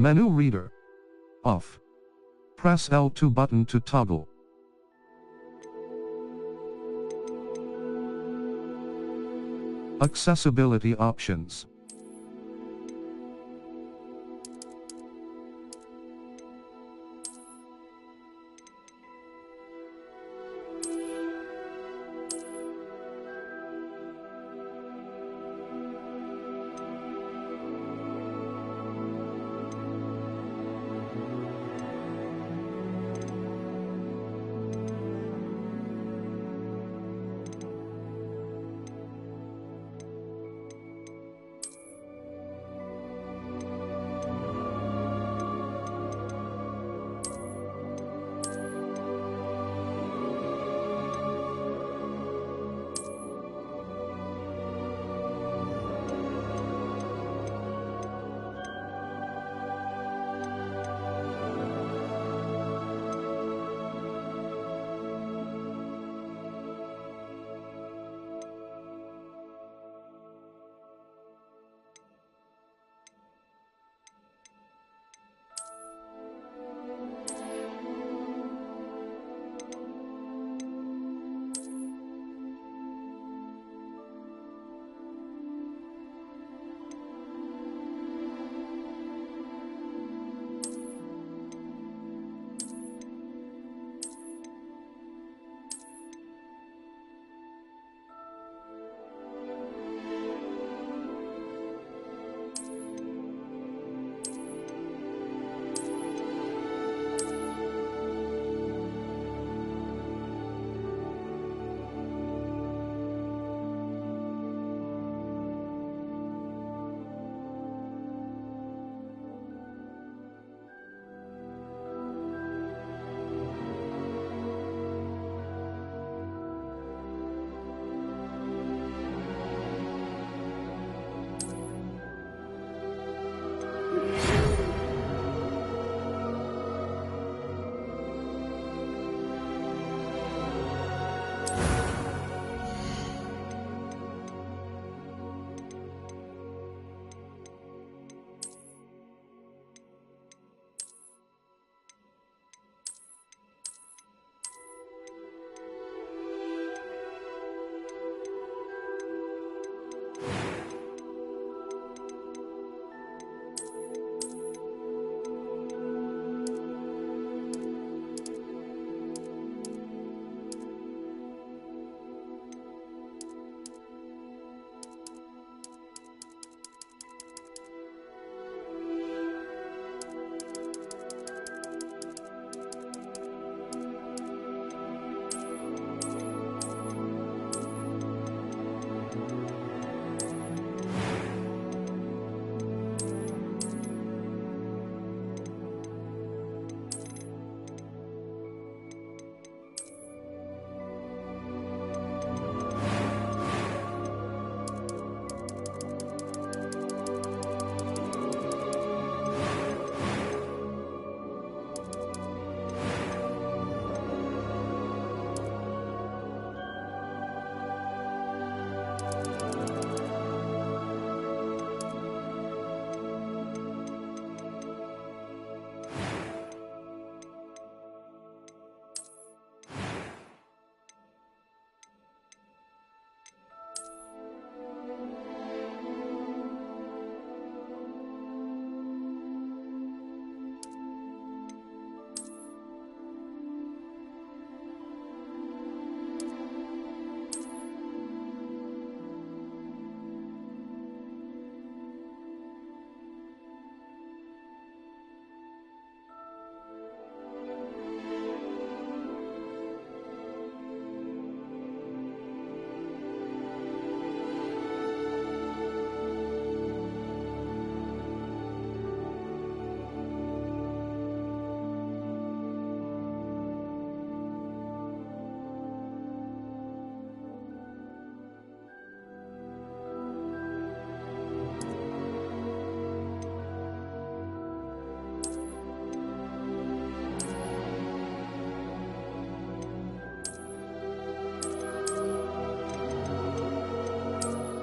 Menu reader. Off. Press L2 button to toggle. Accessibility options.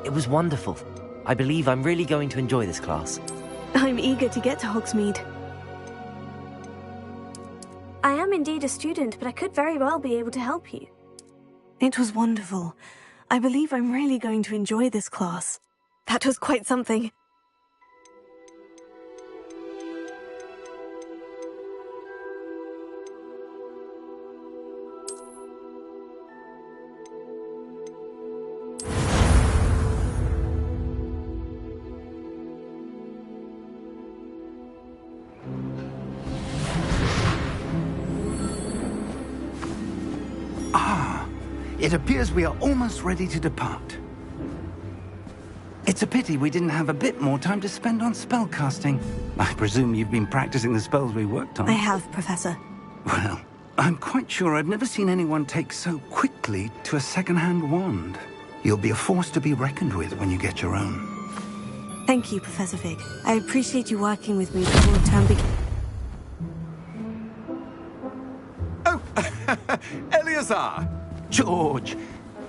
It was wonderful. I believe I'm really going to enjoy this class. I'm eager to get to Hogsmeade. I am indeed a student, but I could very well be able to help you. It was wonderful. I believe I'm really going to enjoy this class. That was quite something. It appears we are almost ready to depart. It's a pity we didn't have a bit more time to spend on spellcasting. I presume you've been practicing the spells we worked on. I have, Professor. Well, I'm quite sure I've never seen anyone take so quickly to a second-hand wand. You'll be a force to be reckoned with when you get your own. Thank you, Professor Fig. I appreciate you working with me before the term begins. Oh, Eleazar! George,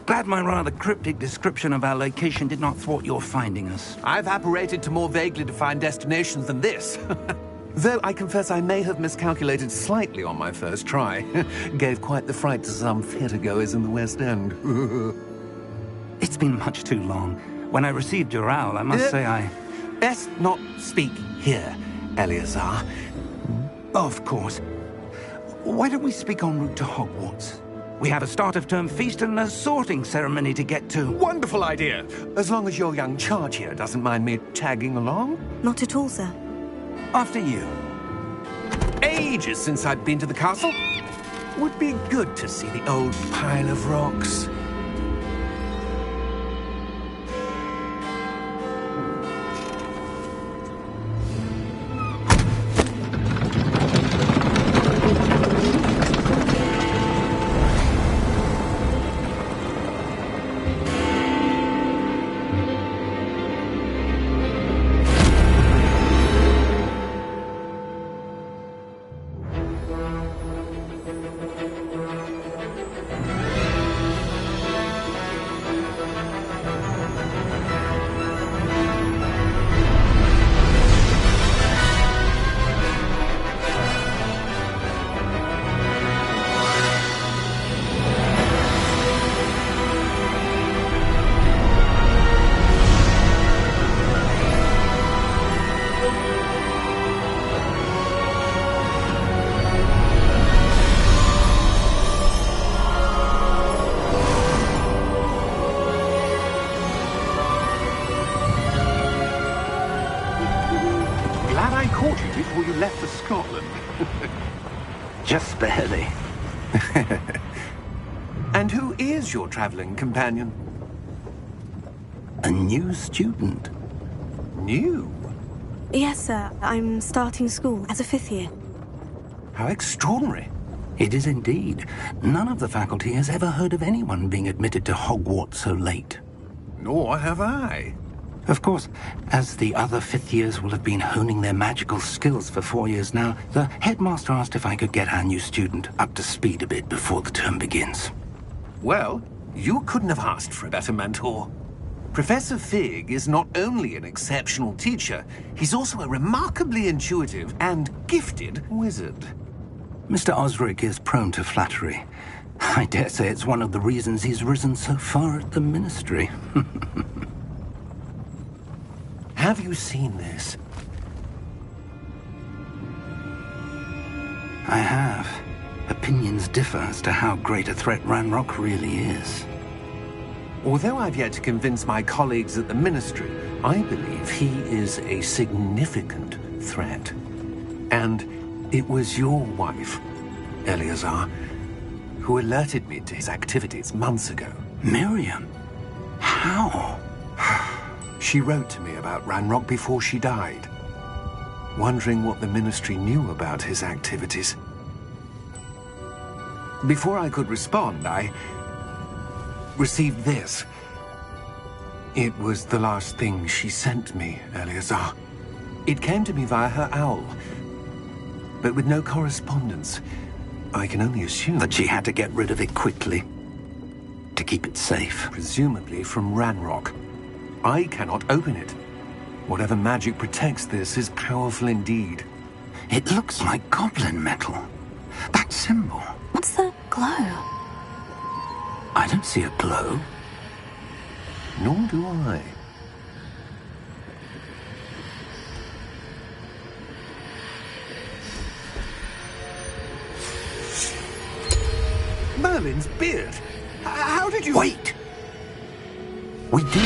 glad my rather cryptic description of our location did not thwart your finding us. I've apparated to more vaguely defined destinations than this. Though I confess I may have miscalculated slightly on my first try. Gave quite the fright to some theatre-goers in the West End. It's been much too long. When I received your owl, I must say I... Best not speak here, Eleazar. Of course. Why don't we speak en route to Hogwarts? We have a start-of-term feast and a sorting ceremony to get to. Wonderful idea! As long as your young charge here doesn't mind me tagging along. Not at all, sir. After you. Ages since I'd been to the castle. Would be good to see the old pile of rocks. Before you left for Scotland. Just barely. And who is your traveling companion? A new student. New? Yes, sir. I'm starting school as a 5th year. How extraordinary. It is indeed. None of the faculty has ever heard of anyone being admitted to Hogwarts so late. Nor have I. Of course, as the other 5th years will have been honing their magical skills for 4 years now, the headmaster asked if I could get our new student up to speed a bit before the term begins. Well, you couldn't have asked for a better mentor. Professor Fig is not only an exceptional teacher, he's also a remarkably intuitive and gifted wizard. Mr. Osric is prone to flattery. I dare say it's one of the reasons he's risen so far at the Ministry. Have you seen this? I have. Opinions differ as to how great a threat Ranrock really is. Although I've yet to convince my colleagues at the Ministry, I believe he is a significant threat. And it was your wife, Eleazar, who alerted me to his activities months ago. Miriam? How? She wrote to me about Ranrock before she died, wondering what the Ministry knew about his activities. Before I could respond, I received this. It was the last thing she sent me, Eleazar. It came to me via her owl, but with no correspondence. I can only assume that she had to get rid of it quickly, to keep it safe. Presumably from Ranrock. I cannot open it. Whatever magic protects this is powerful indeed. It looks like goblin metal. That symbol. What's the glow? I don't see a glow. Nor do I. Merlin's beard! How did you... Wait! We do...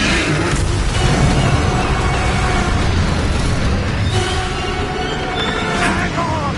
Hang on!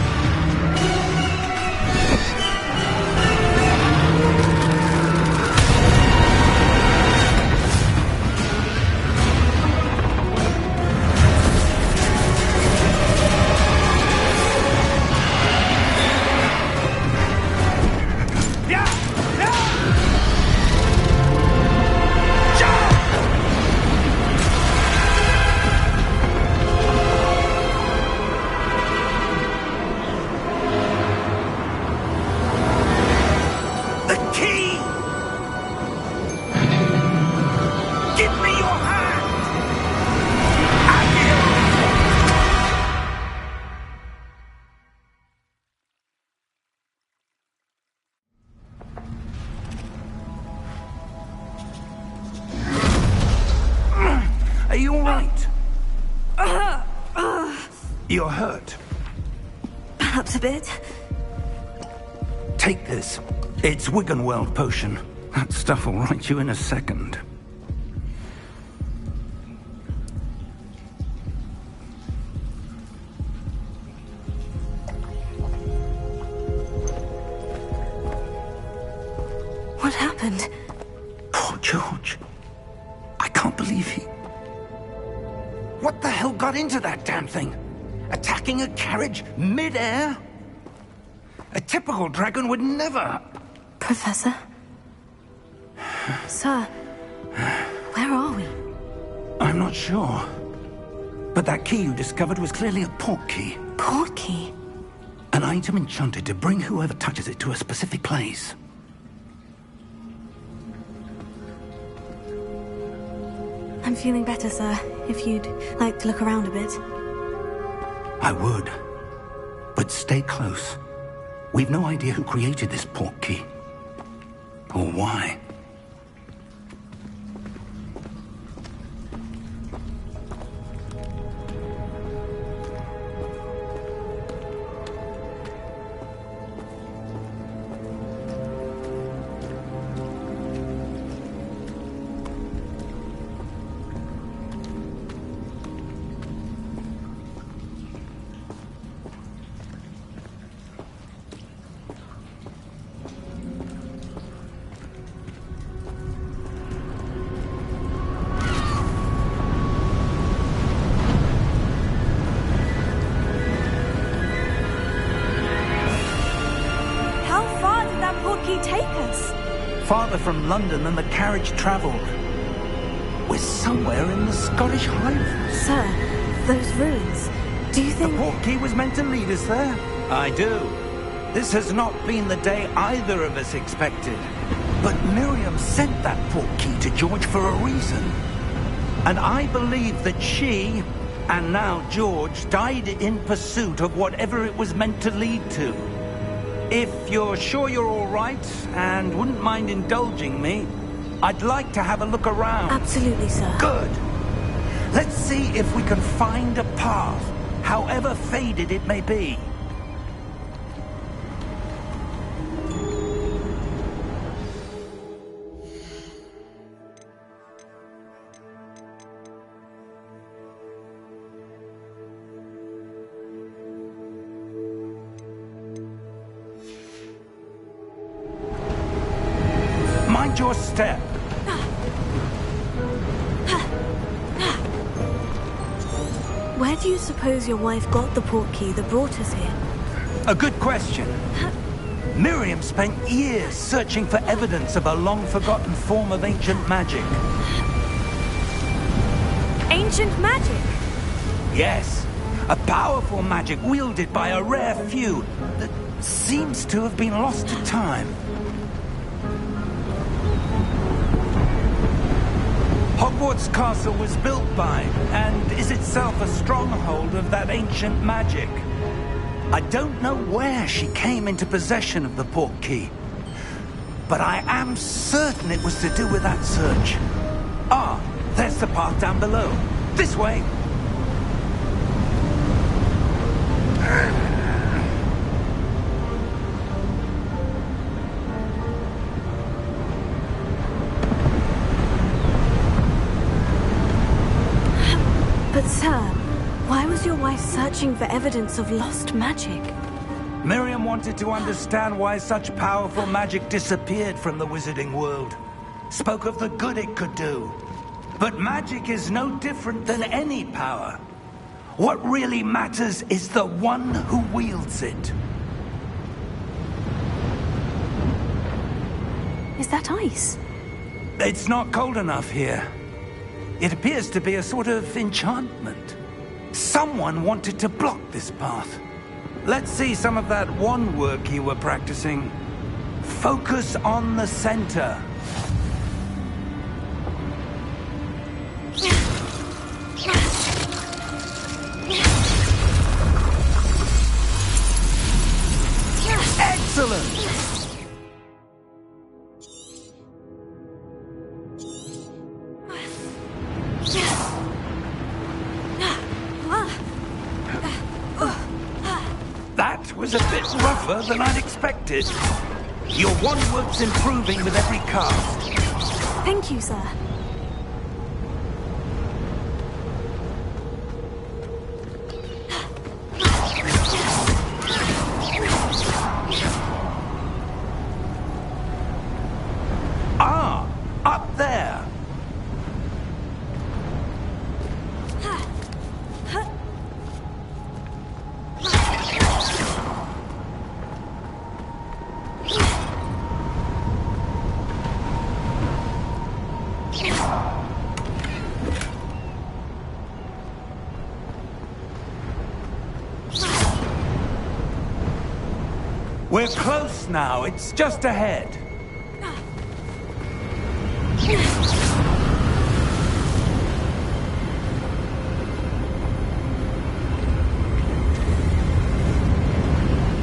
Are you all right? You're hurt. Perhaps a bit. Take this. It's Wiggenweld potion. That stuff will right you in a second. What happened? Poor George. I can't believe he... What the hell got into that damn thing? Attacking a carriage mid-air? A typical dragon would never... Professor? Sir, where are we? I'm not sure. But that key you discovered was clearly a port key. Port key? An item enchanted to bring whoever touches it to a specific place. I'm feeling better, sir. If you'd like to look around a bit. I would. But stay close. We've no idea who created this port key. Or why. Farther from London than the carriage travelled. We're somewhere in the Scottish Highlands. Sir, those ruins, do you think... The port key was meant to lead us there? I do. This has not been the day either of us expected. But Miriam sent that port key to George for a reason. And I believe that she, and now George, died in pursuit of whatever it was meant to lead to. If you're sure you're all right, and wouldn't mind indulging me, I'd like to have a look around. Absolutely, sir. Good. Let's see if we can find a path, however faded it may be. Mind your step. Where do you suppose your wife got the port key that brought us here? A good question. Miriam spent years searching for evidence of a long-forgotten form of ancient magic. Ancient magic? Yes, a powerful magic wielded by a rare few that seems to have been lost to time. Hogwarts Castle was built by, and is itself a stronghold of that ancient magic. I don't know where she came into possession of the portkey, but I am certain it was to do with that search. Ah, there's the path down below. This way! But sir, why was your wife searching for evidence of lost magic? Miriam wanted to understand why such powerful magic disappeared from the wizarding world. Spoke of the good it could do. But magic is no different than any power. What really matters is the one who wields it. Is that ice? It's not cold enough here. It appears to be a sort of enchantment. Someone wanted to block this path. Let's see some of that wand work you were practicing. Focus on the center. Excellent! That was a bit rougher than I'd expected. Your wand work's improving with every cast. Thank you, sir. Ah, up there. We're close now. It's just ahead.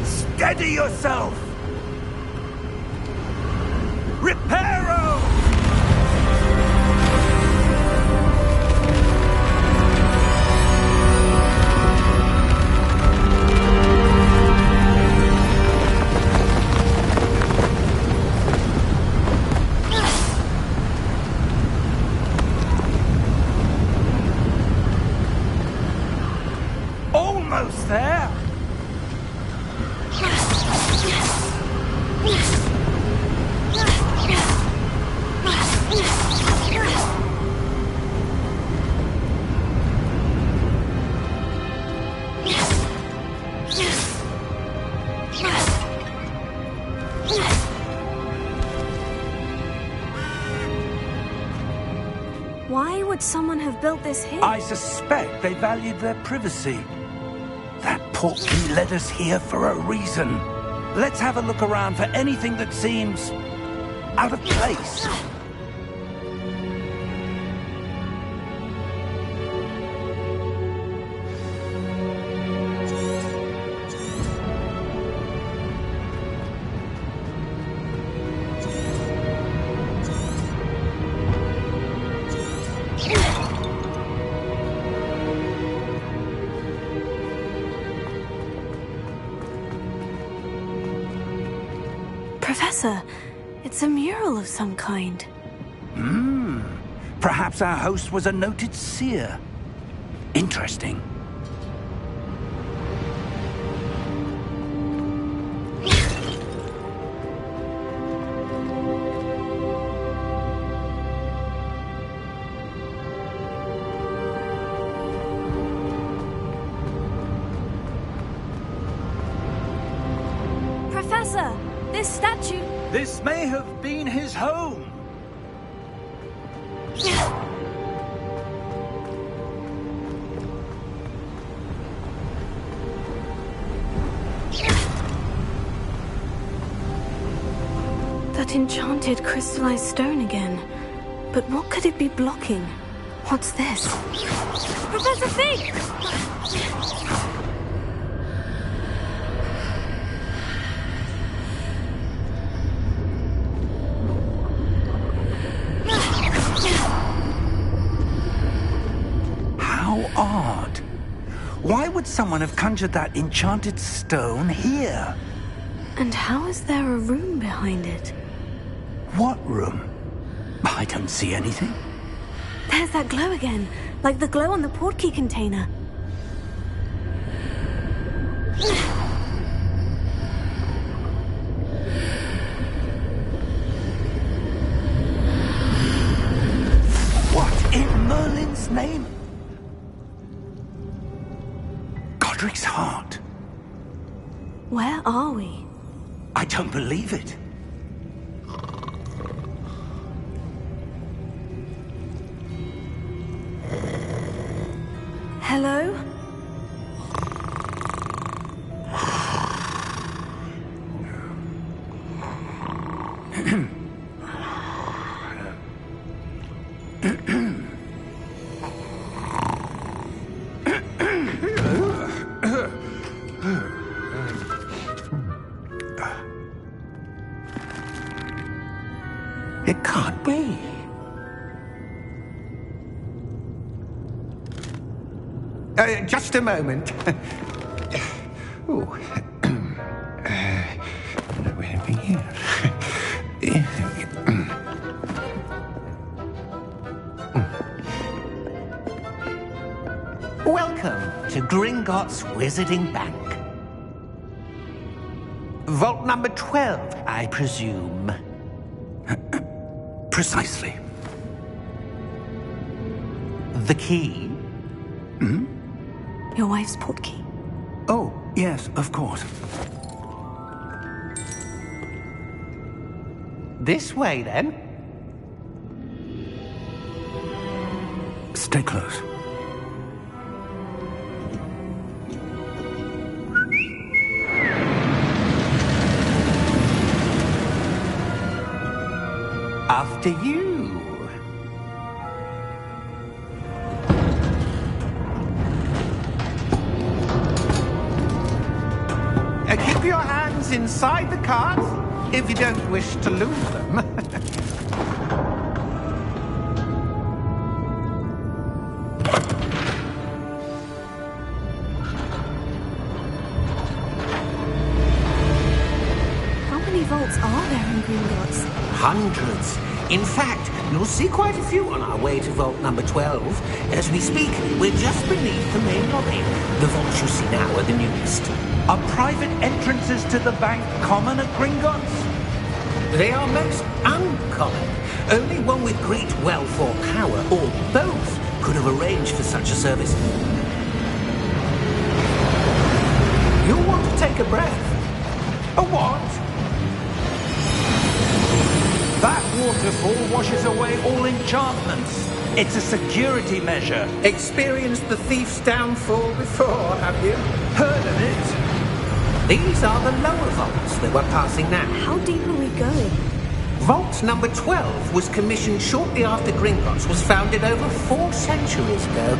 Steady yourself! Reparo! Almost there! Why would someone have built this here? I suspect they valued their privacy. That portkey led us here for a reason. Let's have a look around for anything that seems out of place. Professor, it's a mural of some kind. Perhaps our host was a noted seer. Interesting. Professor, this statue... This may have been his home. That enchanted crystallized stone again. But what could it be blocking? What's this? Professor Fig! How odd. Why would someone have conjured that enchanted stone here? And how is there a room behind it? What room? I don't see anything. There's that glow again, like the glow on the portkey container. What in Merlin's name? Godric's heart. Where are we? I don't believe it. Hello? It can't be. Just a moment. Oh. Where are we here? Welcome to Gringotts Wizarding Bank. Vault number 12, I presume. Precisely. The key? Your wife's portkey. Oh, yes, of course. This way, then. Stay close. After you. Keep your hands inside the cart if you don't wish to lose them. How many vaults are there in Gringotts? Hundreds. In fact, you'll see quite a few on our way to vault number 12. As we speak, we're just beneath the main lobby. The vaults you see now are the newest. Are private entrances to the bank common at Gringotts? They are most uncommon. Only one with great wealth or power, or both, could have arranged for such a service. You'll want to take a breath. A what? That waterfall washes away all enchantments. It's a security measure. Experienced the thief's downfall before, have you? Heard of it? These are the lower vaults that we're passing now. How deep are we going? Vault number 12 was commissioned shortly after Gringotts was founded over 4 centuries ago.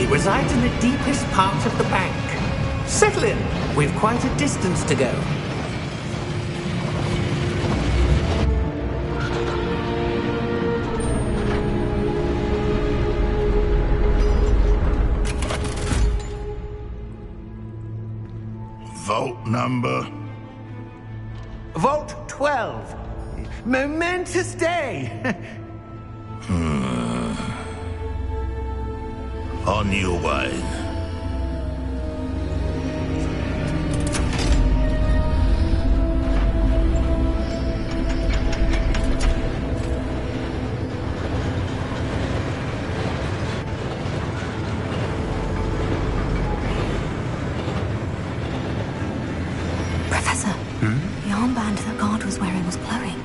It resides in the deepest part of the bank. Settle in. We've quite a distance to go. Vault number? Vault 12. Momentous day. On your way. Professor, the armband that guard was wearing was glowing.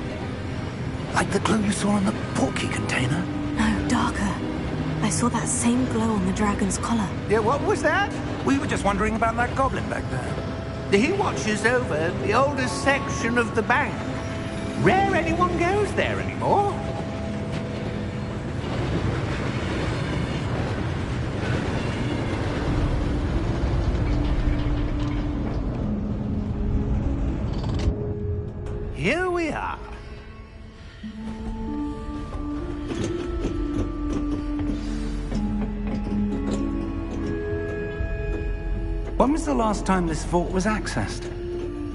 Like the glow you saw on the portkey container? No, darker. I saw that same glow on the dragon's collar. Yeah, what was that? We were just wondering about that goblin back there. He watches over the oldest section of the bank. Rare anyone goes there anymore. here we are. When was the last time this vault was accessed?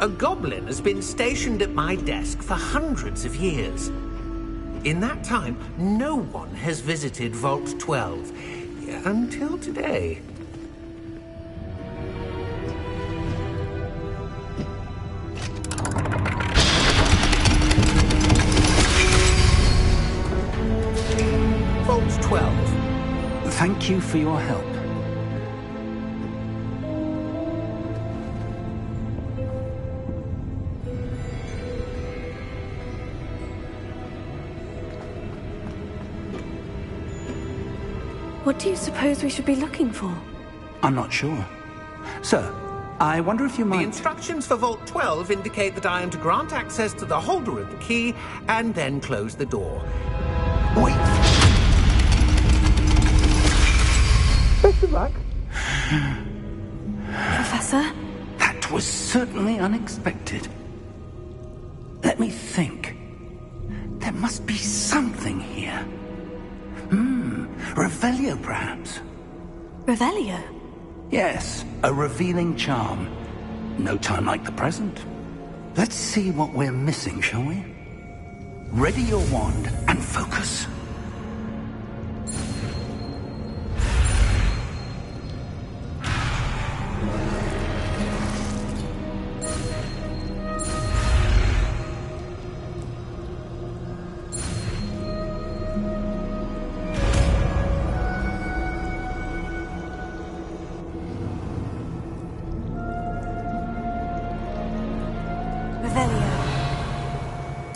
A goblin has been stationed at my desk for hundreds of years. In that time, no one has visited Vault 12. Until today. Vault 12. Thank you for your help. What do you suppose we should be looking for? I'm not sure. Sir, I wonder if you The might... instructions for Vault 12 indicate that I am to grant access to the holder of the key and then close the door. Wait! Best of luck. Professor? That was certainly unexpected. Let me think. There must be something here. Revelio, perhaps? Revelio? Yes, a revealing charm. No time like the present. Let's see what we're missing, shall we? Ready your wand and focus.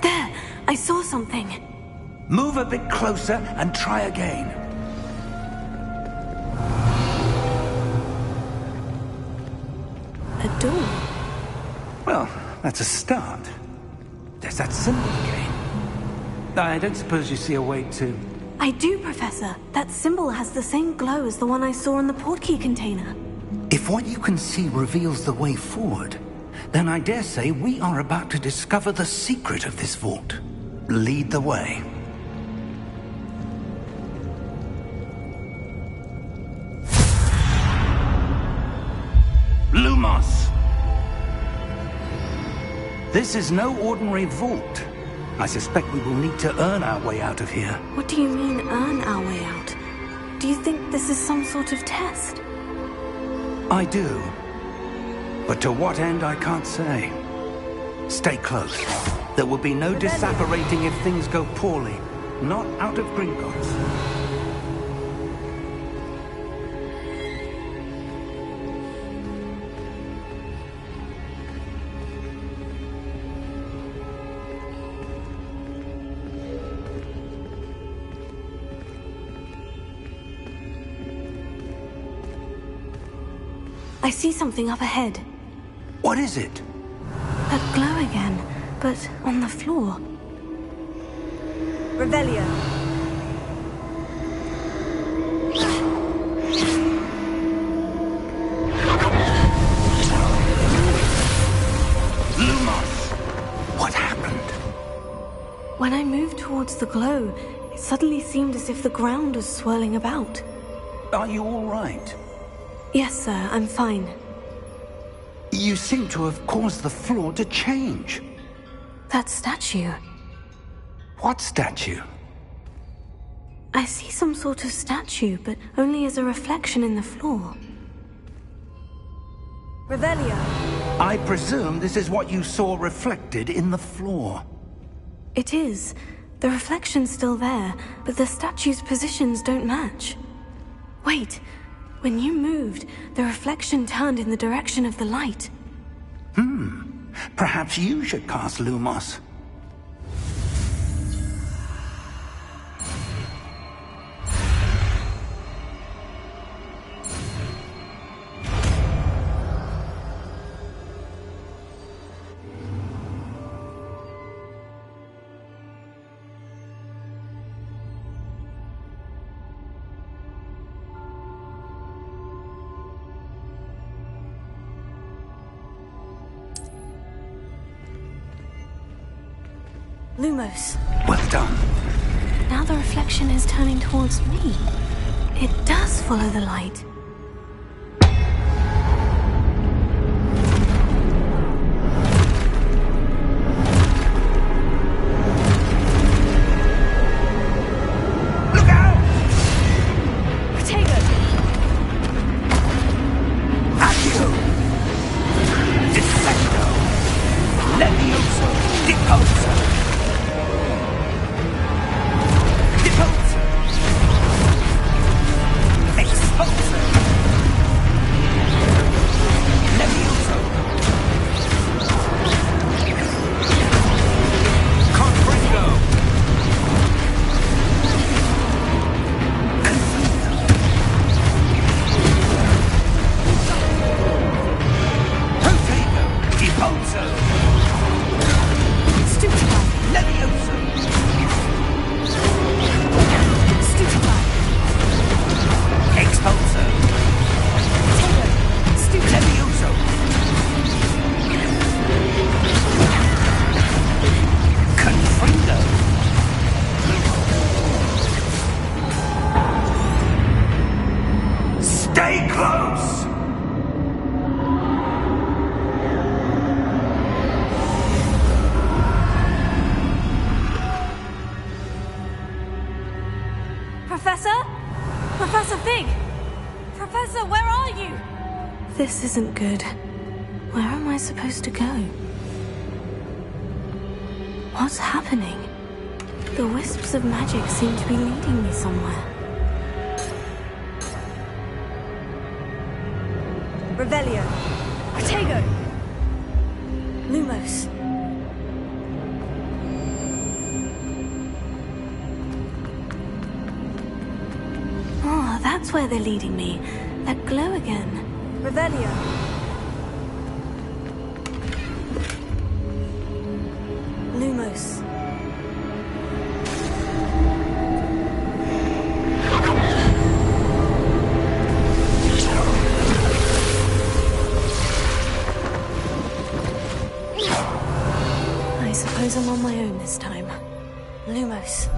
There! I saw something. Move a bit closer and try again. A door. Well, that's a start. There's that symbol again. I don't suppose you see a way to... I do, Professor. That symbol has the same glow as the one I saw in the portkey container. If what you can see reveals the way forward, then I dare say we are about to discover the secret of this vault. Lead the way. Lumos! This is no ordinary vault. I suspect we will need to earn our way out of here. What do you mean, earn our way out? Do you think this is some sort of test? I do. But to what end, I can't say. Stay close. There will be no disapparating if things go poorly. Not out of Gringotts. I see something up ahead. What is it? That glow again, but on the floor. Revelio. Lumos! What happened? When I moved towards the glow, it suddenly seemed as if the ground was swirling about. Are you all right? Yes, sir, I'm fine. You seem to have caused the floor to change. That statue. What statue? I see some sort of statue, but only as a reflection in the floor. Revelio. I presume this is what you saw reflected in the floor. It is. The reflection's still there, but the statue's positions don't match. Wait. When you moved, the reflection turned in the direction of the light. Perhaps you should cast Lumos. Lumos. Well done. Now the reflection is turning towards me. It does follow the light. Look out! Protego! Accio! Dissecto! Levioso! Deposo! Deposo! Exposo! Levioso! Confringo! Protego! Deposo! Stupefy! Levioso! Stupefy! Exposo! Protego! Stupefy! Levioso! Confringo! Stay close! Professor? Professor Fig! Professor, where are you? This isn't good. Where am I supposed to go? What's happening? The wisps of magic seem to be leading me somewhere. Revelio. Protego. Lumos. Oh, that's where they're leading me. That glow again. Revelio. Lumos. I suppose I'm on my own this time. Lumos.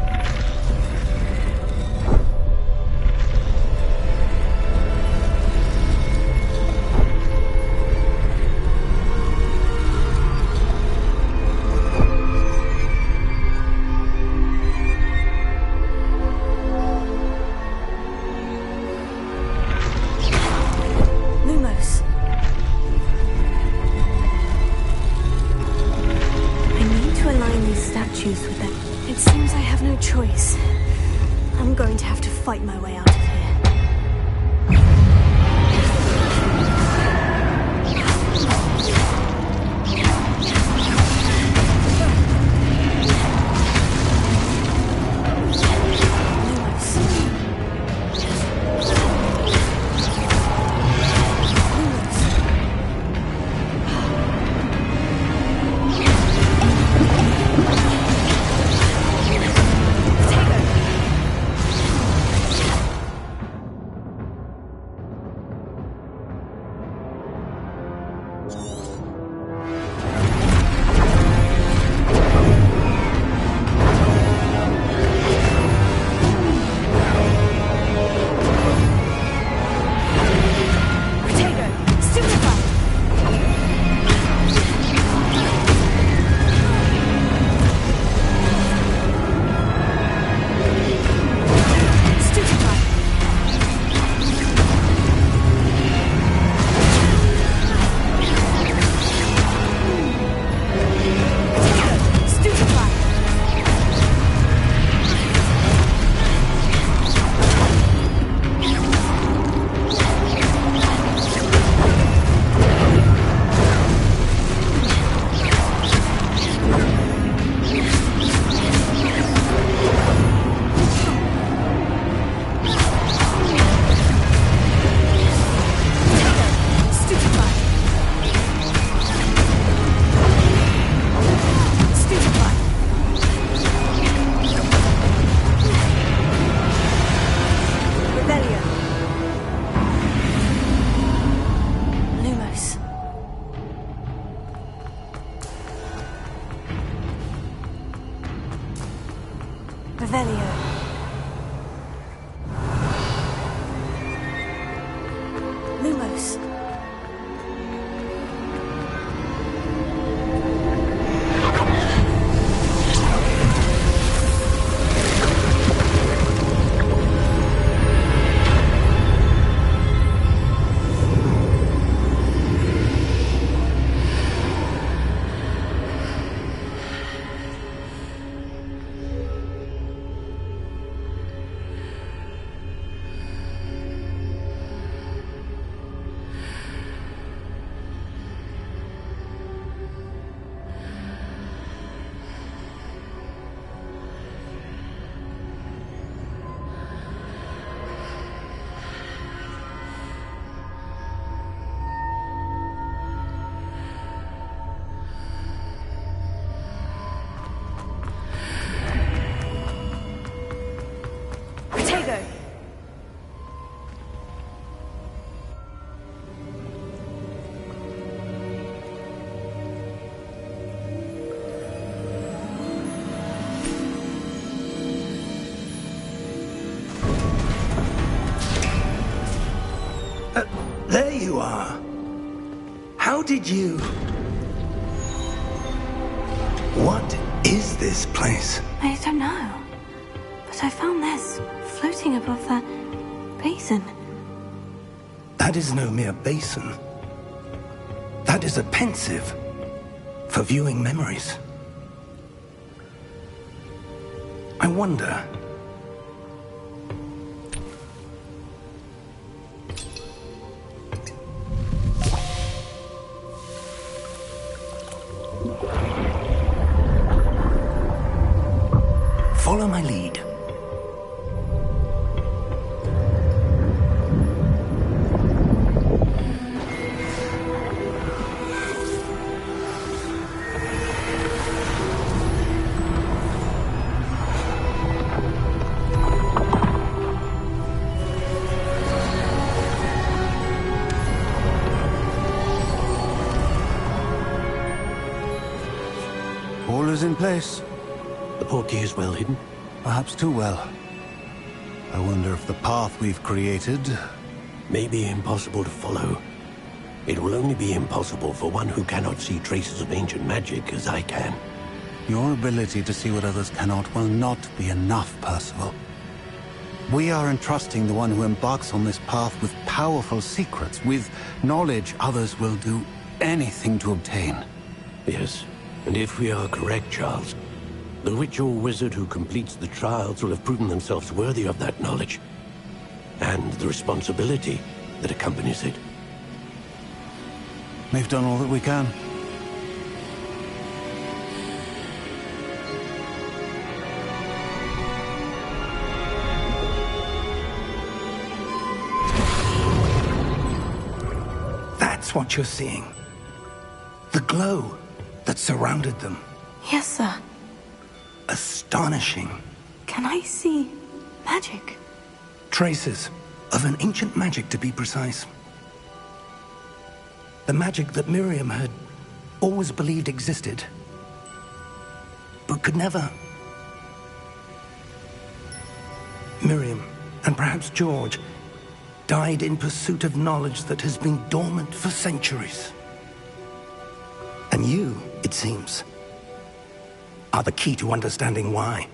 Lumos. There you are. How did you... What is this place? I don't know. But I found this floating above that basin. That is no mere basin. That is a pensive for viewing memories. I wonder... Follow my lead. All is in place. The portkey is well hidden. Perhaps too well. I wonder if the path we've created... May be impossible to follow. It will only be impossible for one who cannot see traces of ancient magic as I can. Your ability to see what others cannot will not be enough, Percival. We are entrusting the one who embarks on this path with powerful secrets, with knowledge others will do anything to obtain. Yes, and if we are correct, Charles, the witch or wizard who completes the trials will have proven themselves worthy of that knowledge, and the responsibility that accompanies it. We've done all that we can. That's what you're seeing. The glow that surrounded them. Yes, sir. Astonishing. Can I see magic? Traces of an ancient magic, to be precise. The magic that Miriam had always believed existed, but could never. Miriam, and perhaps George, died in pursuit of knowledge that has been dormant for centuries. And you, it seems, are the key to understanding why.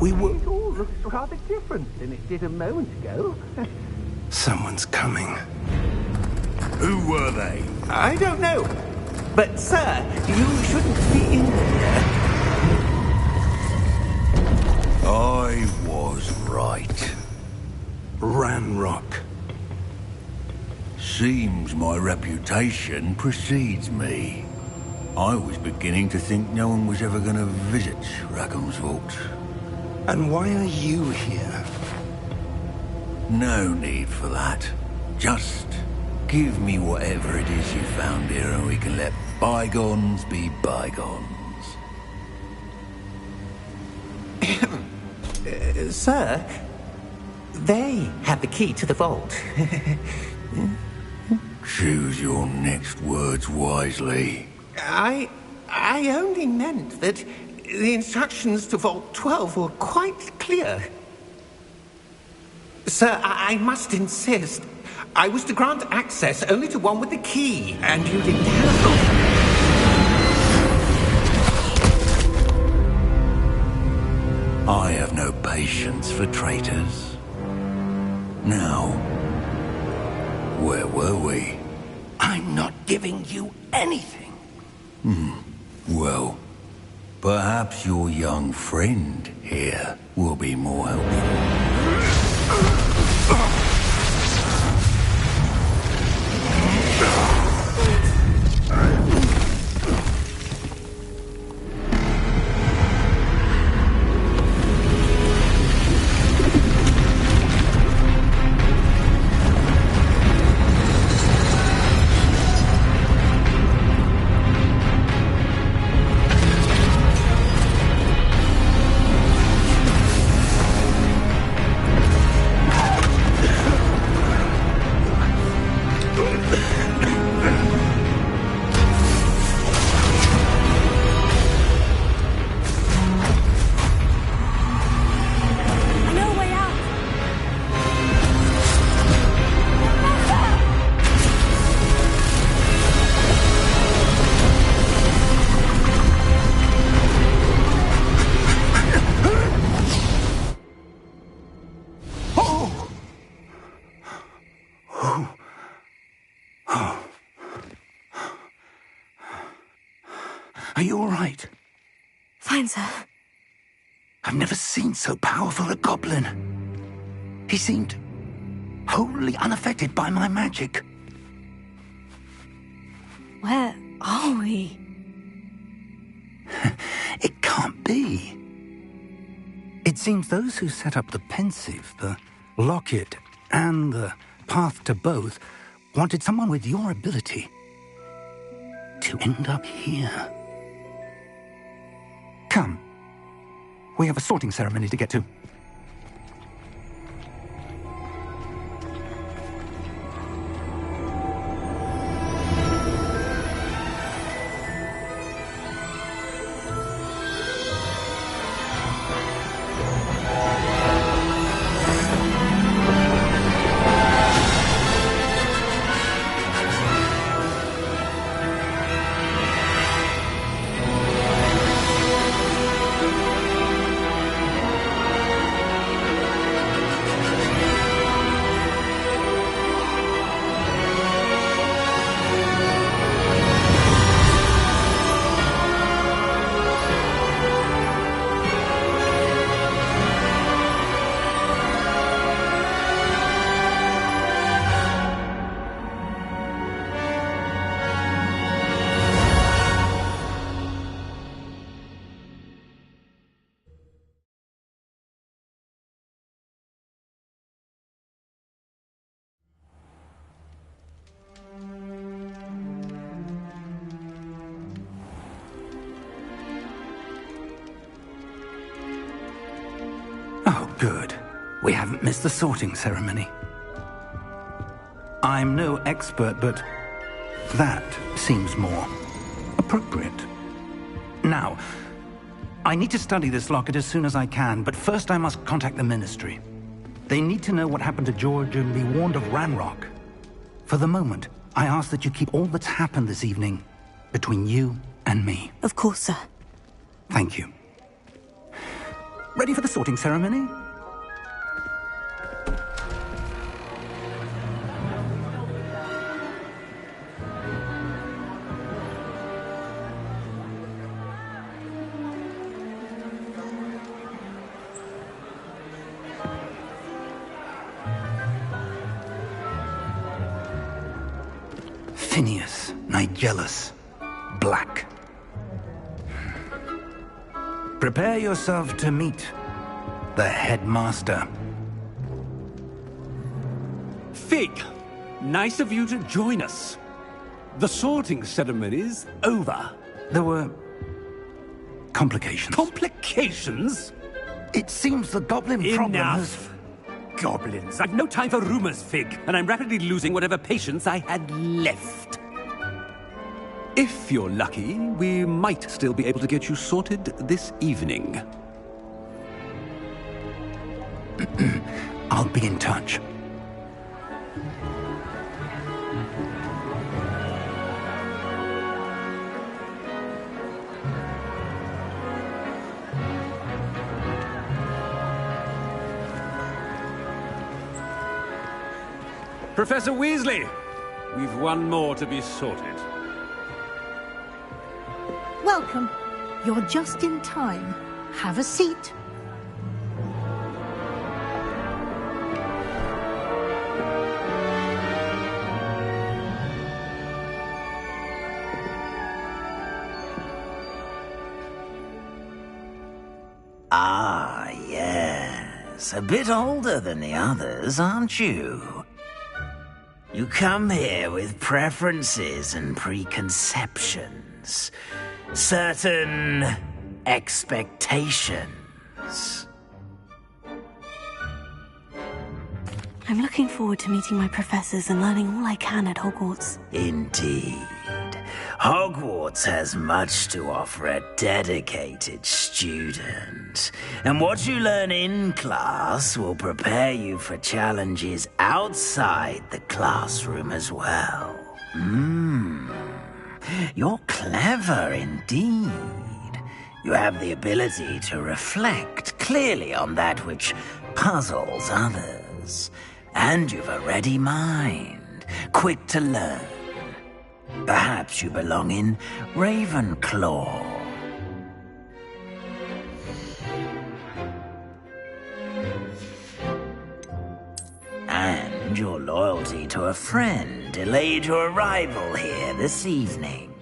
We were... It all looks rather different than it did a moment ago. Someone's coming. Who were they? I don't know. But, sir, you shouldn't be in here. I was right. Ranrock. Seems my reputation precedes me. I was beginning to think no one was ever going to visit Rackham's Vault. And why are you here? No need for that. Just give me whatever it is you found here and we can let bygones be bygones. Sir, they have the key to the vault. Choose your next words wisely. I only meant that the instructions to Vault 12 were quite clear. Sir, I must insist. I was to grant access only to one with the key, and you didn't have them. I have no patience for traitors. Now, where were we? I'm not giving you anything. Well, perhaps your young friend here will be more helpful. Are you all right? Fine, sir. I've never seen so powerful a goblin. He seemed wholly unaffected by my magic. Where are we? It can't be. It seems those who set up the pensive, the locket, and the path to both wanted someone with your ability to end up here. Come. We have a sorting ceremony to get to. Oh, good. We haven't missed the sorting ceremony. I'm no expert, but that seems more appropriate. Now, I need to study this locket as soon as I can, but first I must contact the Ministry. They need to know what happened to George and be warned of Ranrock. For the moment, I ask that you keep all that's happened this evening between you and me. Of course, sir. Thank you. Ready for the sorting ceremony? Phineas, Nigellus, Black. Prepare yourself to meet the headmaster. Fig, nice of you to join us. The sorting ceremony's over. There were complications. Complications? It seems the goblin problem has... Enough. Goblins. I've no time for rumors, Fig, and I'm rapidly losing whatever patience I had left. If you're lucky, we might still be able to get you sorted this evening. I'll be in touch. Professor Weasley! We've one more to be sorted. Welcome. You're just in time. Have a seat. Ah, yes. A bit older than the others, aren't you? You come here with preferences and preconceptions. Certain expectations. I'm looking forward to meeting my professors and learning all I can at Hogwarts. Indeed. Hogwarts has much to offer a dedicated student. And what you learn in class will prepare you for challenges outside the classroom as well. You're clever indeed. You have the ability to reflect clearly on that which puzzles others. And you've a ready mind, quick to learn. Perhaps you belong in Ravenclaw. And your loyalty to a friend delayed your arrival here this evening.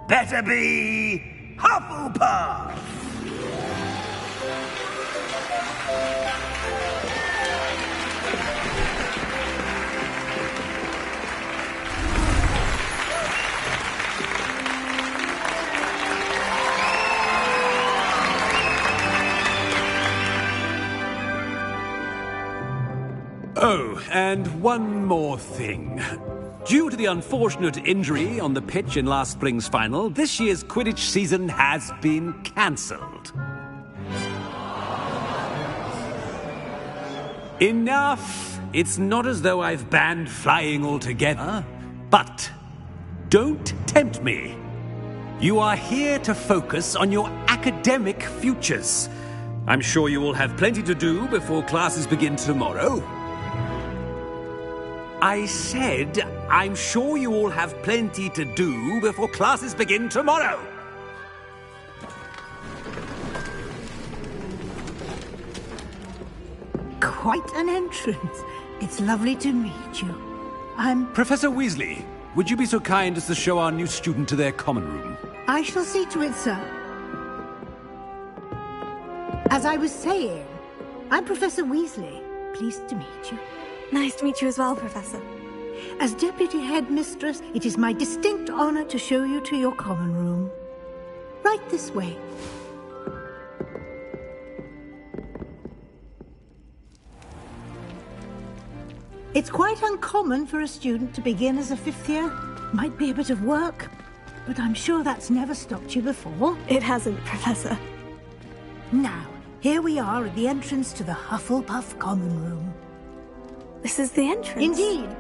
Better be Hufflepuff! Oh, and one more thing. Due to the unfortunate injury on the pitch in last spring's final, this year's Quidditch season has been cancelled. Enough! It's not as though I've banned flying altogether, but don't tempt me. You are here to focus on your academic futures. I'm sure you will have plenty to do before classes begin tomorrow. I said, I'm sure you all have plenty to do before classes begin tomorrow. Quite an entrance. It's lovely to meet you. I'm... Professor Weasley, would you be so kind as to show our new student to their common room? I shall see to it, sir. As I was saying, I'm Professor Weasley. Pleased to meet you. Nice to meet you as well, Professor. As Deputy Headmistress, it is my distinct honor to show you to your common room. Right this way. It's quite uncommon for a student to begin as a fifth year. Might be a bit of work, but I'm sure that's never stopped you before. It hasn't, Professor. Now, here we are at the entrance to the Hufflepuff common room. This is the entrance? Indeed.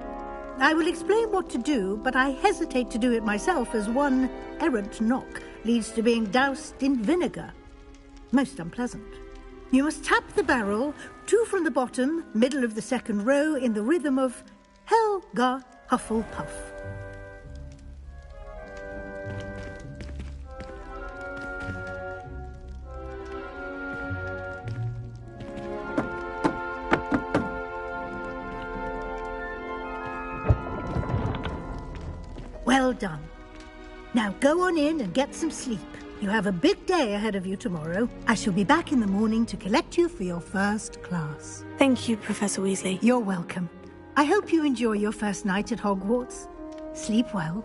I will explain what to do, but I hesitate to do it myself as one errant knock leads to being doused in vinegar. Most unpleasant. You must tap the barrel, 2 from the bottom, middle of the second row, in the rhythm of Helga Hufflepuff. Well done. Now go on in and get some sleep. You have a big day ahead of you tomorrow. I shall be back in the morning to collect you for your first class. Thank you, Professor Weasley. You're welcome. I hope you enjoy your first night at Hogwarts. Sleep well.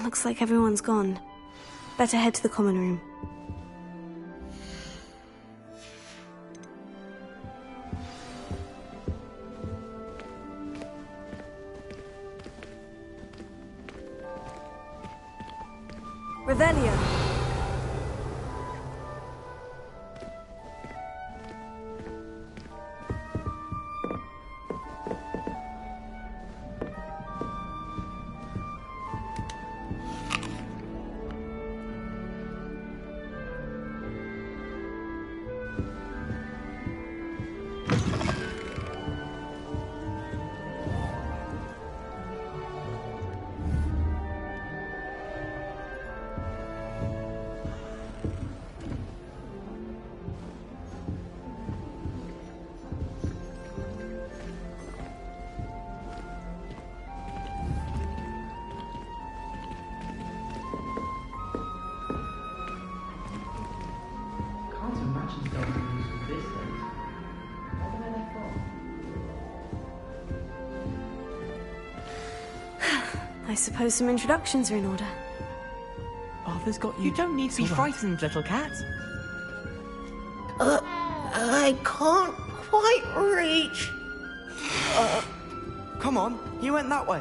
Looks like everyone's gone. Better head to the common room. Revelio. I suppose some introductions are in order. Arthur's got you. You don't need to be frightened, little cat. I can't quite reach. Come on, you went that way.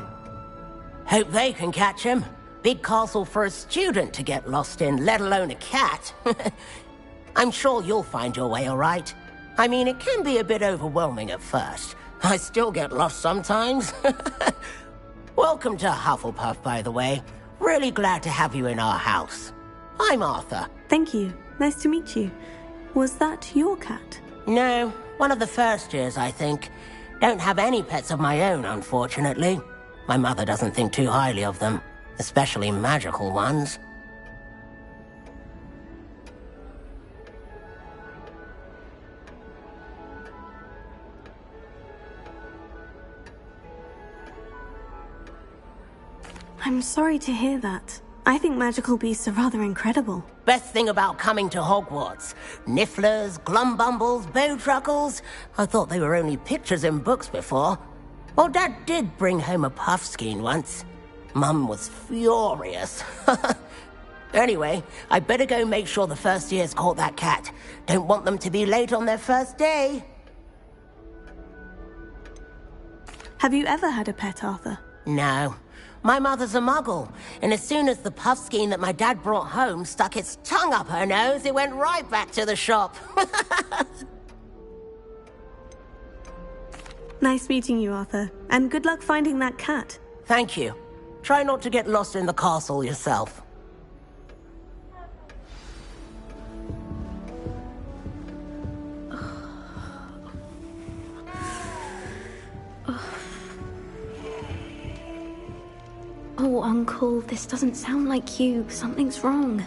Hope they can catch him. Big castle for a student to get lost in, let alone a cat. I'm sure you'll find your way all right. I mean, it can be a bit overwhelming at first. I still get lost sometimes. Welcome to Hufflepuff, by the way. Really glad to have you in our house. I'm Arthur. Thank you. Nice to meet you. Was that your cat? No, one of the first years, I think. Don't have any pets of my own, unfortunately. My mother doesn't think too highly of them, especially magical ones. I'm sorry to hear that. I think magical beasts are rather incredible. Best thing about coming to Hogwarts. Nifflers, glumbumbles, bowtruckles. I thought they were only pictures in books before. Well, Dad did bring home a puffskein once. Mum was furious. Anyway, I better go make sure the first years caught that cat. Don't want them to be late on their first day. Have you ever had a pet, Arthur? No. My mother's a muggle, and as soon as the puffskein that my dad brought home stuck its tongue up her nose, it went right back to the shop. Nice meeting you, Arthur, and good luck finding that cat. Thank you. Try not to get lost in the castle yourself. Oh, Uncle, this doesn't sound like you. Something's wrong.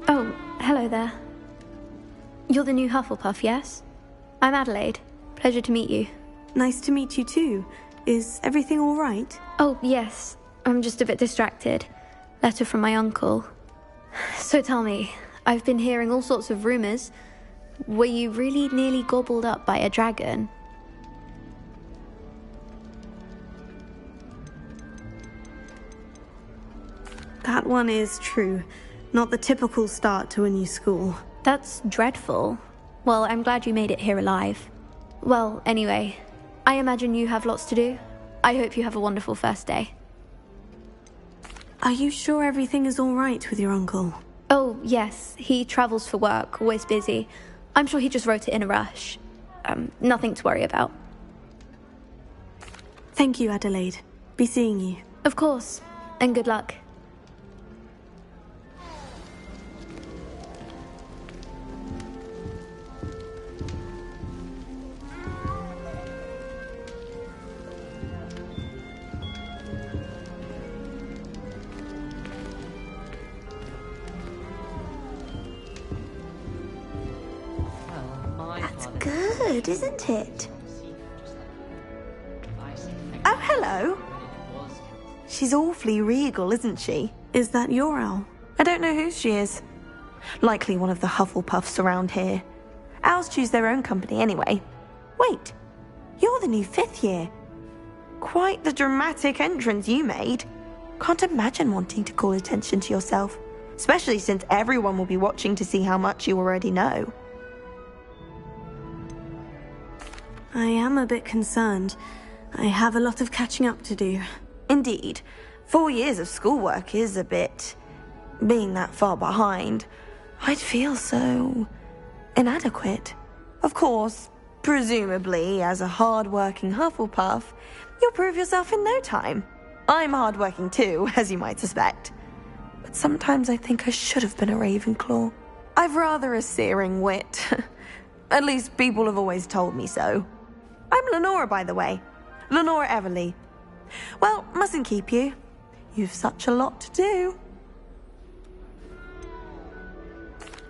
Oh, hello there. You're the new Hufflepuff, yes? I'm Adelaide. Pleasure to meet you. Nice to meet you too. Is everything all right? Oh, yes. I'm just a bit distracted. Letter from my uncle. So tell me, I've been hearing all sorts of rumors. Were you really nearly gobbled up by a dragon? That one is true. Not the typical start to a new school. That's dreadful. Well, I'm glad you made it here alive. Well, anyway, I imagine you have lots to do. I hope you have a wonderful first day. Are you sure everything is all right with your uncle? Oh, yes. He travels for work, always busy. I'm sure he just wrote it in a rush. Nothing to worry about. Thank you, Adelaide. Be seeing you. Of course. And good luck. Good, isn't it? Oh, hello. She's awfully regal, isn't she? Is that your owl? I don't know who she is. Likely one of the Hufflepuffs around here. Owls choose their own company anyway. Wait, you're the new 5th year. Quite the dramatic entrance you made. Can't imagine wanting to call attention to yourself, especially since everyone will be watching to see how much you already know. I am a bit concerned. I have a lot of catching up to do. Indeed. 4 years of schoolwork is a bit being that far behind, I'd feel so inadequate. Of course, presumably, as a hard-working Hufflepuff, you'll prove yourself in no time. I'm hard-working too, as you might suspect. But sometimes I think I should have been a Ravenclaw. I've rather a searing wit. At least people have always told me so. I'm Lenora, by the way. Lenora Everly. Well, mustn't keep you. You've such a lot to do.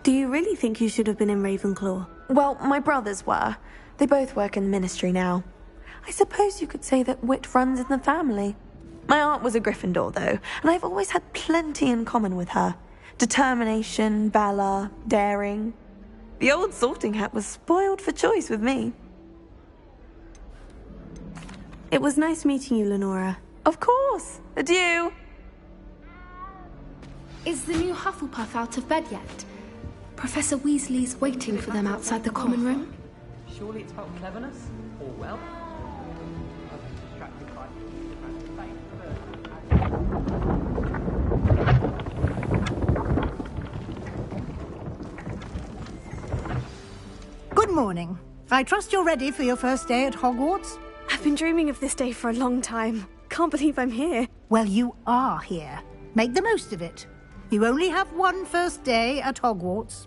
Do you really think you should have been in Ravenclaw? Well, my brothers were. They both work in the Ministry now. I suppose you could say that wit runs in the family. My aunt was a Gryffindor, though, and I've always had plenty in common with her. Determination, valor, daring. The old sorting hat was spoiled for choice with me. It was nice meeting you, Lenora. Of course. Adieu. Is the new Hufflepuff out of bed yet? Professor Weasley's waiting for them outside the common room. Surely it's about cleverness or wealth. Good morning. I trust you're ready for your first day at Hogwarts? I've been dreaming of this day for a long time. Can't believe I'm here. Well, you are here. Make the most of it. You only have one first day at Hogwarts.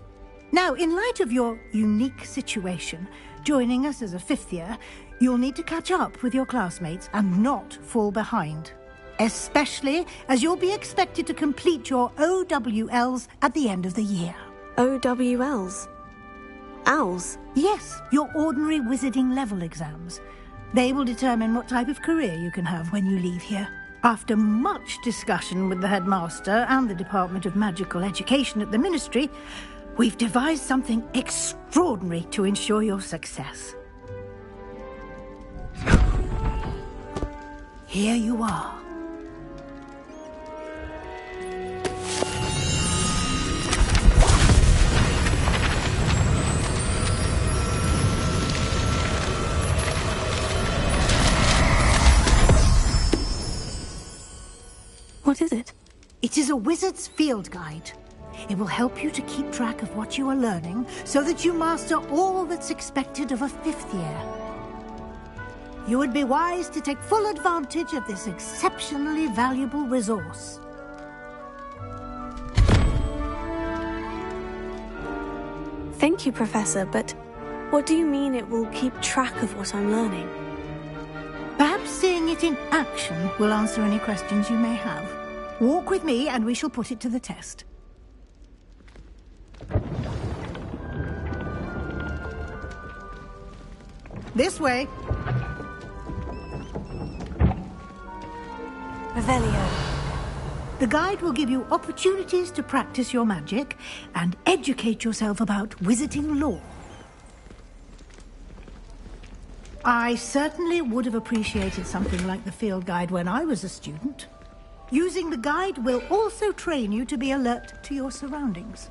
Now, in light of your unique situation, joining us as a fifth year, you'll need to catch up with your classmates and not fall behind. Especially as you'll be expected to complete your OWLs at the end of the year. OWLs? Owls? Yes, your ordinary wizarding level exams. They will determine what type of career you can have when you leave here. After much discussion with the headmaster and the Department of Magical Education at the Ministry, we've devised something extraordinary to ensure your success. Here you are. What is it? It is a wizard's field guide. It will help you to keep track of what you are learning so that you master all that's expected of a fifth year. You would be wise to take full advantage of this exceptionally valuable resource. Thank you, Professor, but what do you mean it will keep track of what I'm learning? Perhaps seeing it in action will answer any questions you may have. Walk with me and we shall put it to the test. This way. Revelio. The guide will give you opportunities to practice your magic and educate yourself about wizarding lore. I certainly would have appreciated something like the field guide when I was a student. Using the guide will also train you to be alert to your surroundings.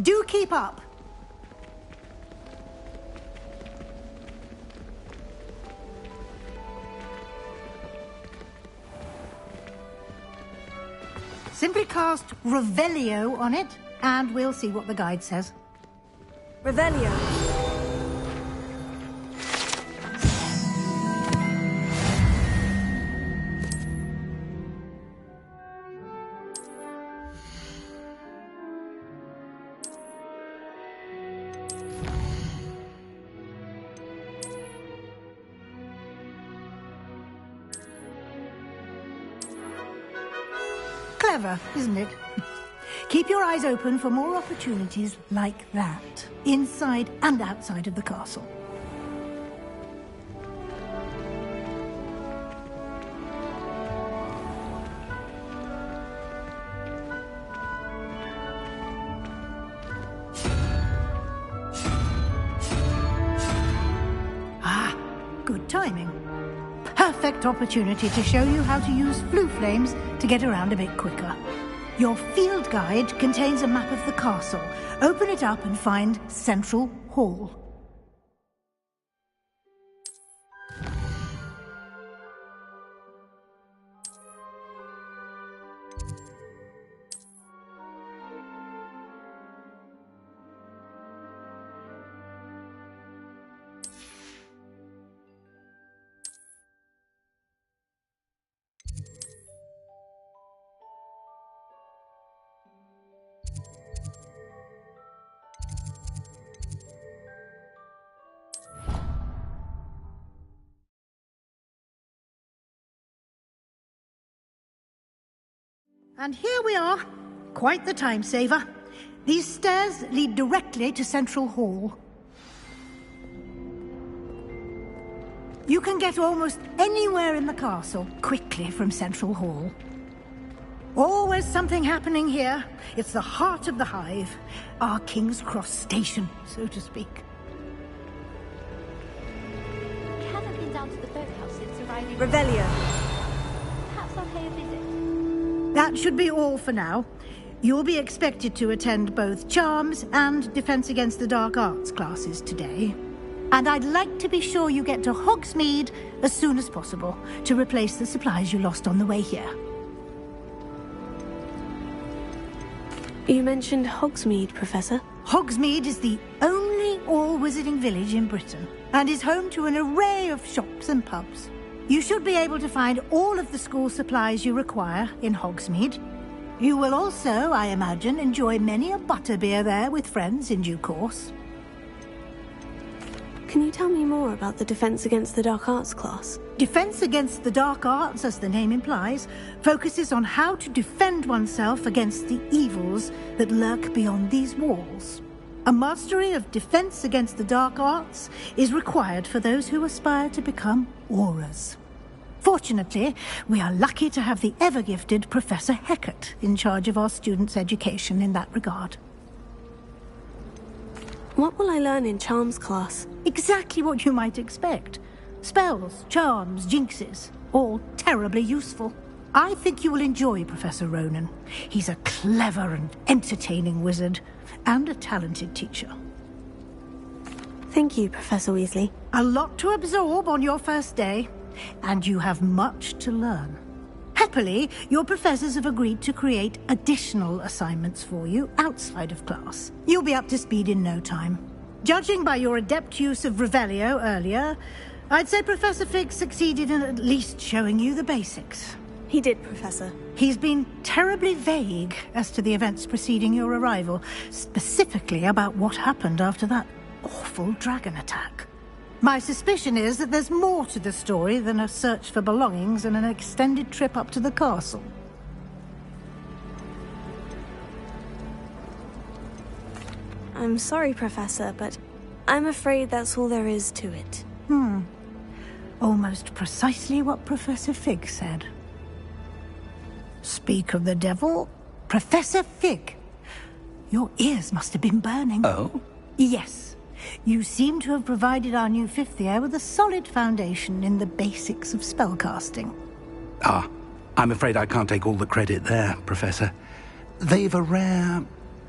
Do keep up. Simply cast Revelio on it, and we'll see what the guide says. Revelio. Clever, isn't it? Keep your eyes open for more opportunities like that, inside and outside of the castle. Ah, good timing. Perfect opportunity to show you how to use flue flames to get around a bit quicker. Your field guide contains a map of the castle. Open it up and find Central Hall. And here we are. Quite the time saver. These stairs lead directly to Central Hall. You can get almost anywhere in the castle quickly from Central Hall. Always something happening here. It's the heart of the hive. Our King's Cross station, so to speak. We haven't been down to the boathouse since arriving. Revelio. Perhaps I'll pay a visit. That should be all for now. You'll be expected to attend both Charms and Defense Against the Dark Arts classes today. And I'd like to be sure you get to Hogsmeade as soon as possible to replace the supplies you lost on the way here. You mentioned Hogsmeade, Professor. Hogsmeade is the only all-wizarding village in Britain and is home to an array of shops and pubs. You should be able to find all of the school supplies you require in Hogsmeade. You will also, I imagine, enjoy many a butterbeer there with friends in due course. Can you tell me more about the Defense Against the Dark Arts class? Defense Against the Dark Arts, as the name implies, focuses on how to defend oneself against the evils that lurk beyond these walls. A mastery of Defense Against the Dark Arts is required for those who aspire to become Aurors. Fortunately, we are lucky to have the ever-gifted Professor Hecat in charge of our students' education in that regard. What will I learn in Charms class? Exactly what you might expect. Spells, charms, jinxes, all terribly useful. I think you will enjoy Professor Ronan. He's a clever and entertaining wizard, and a talented teacher. Thank you, Professor Weasley. A lot to absorb on your first day, and you have much to learn. Happily, your professors have agreed to create additional assignments for you outside of class. You'll be up to speed in no time. Judging by your adept use of Revelio earlier, I'd say Professor Fig succeeded in at least showing you the basics. He did, Professor. He's been terribly vague as to the events preceding your arrival, specifically about what happened after that awful dragon attack. My suspicion is that there's more to the story than a search for belongings and an extended trip up to the castle. I'm sorry, Professor, but I'm afraid that's all there is to it. Almost precisely what Professor Fig said. Speak of the devil, Professor Fig. Your ears must have been burning. Oh? Yes. You seem to have provided our new fifth year with a solid foundation in the basics of spellcasting. Ah, I'm afraid I can't take all the credit there, Professor. They've a rare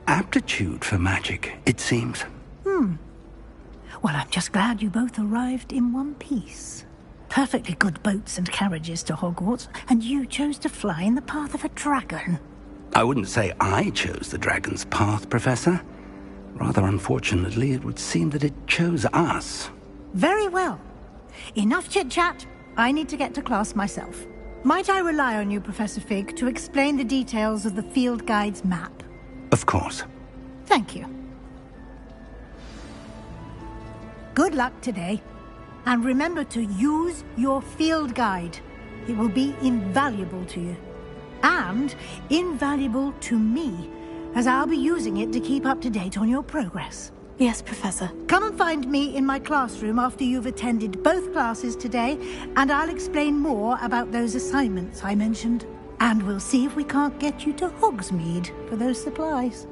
aptitude for magic, it seems. Well, I'm just glad you both arrived in one piece. Perfectly good boats and carriages to Hogwarts, and you chose to fly in the path of a dragon. I wouldn't say I chose the dragon's path, Professor. Rather unfortunately, it would seem that it chose us. Very well. Enough chit-chat. I need to get to class myself. Might I rely on you, Professor Fig, to explain the details of the field guide's map? Of course. Thank you. Good luck today. And remember to use your field guide. It will be invaluable to you. And invaluable to me, as I'll be using it to keep up to date on your progress. Yes, Professor. Come and find me in my classroom after you've attended both classes today, and I'll explain more about those assignments I mentioned. And we'll see if we can't get you to Hogsmeade for those supplies.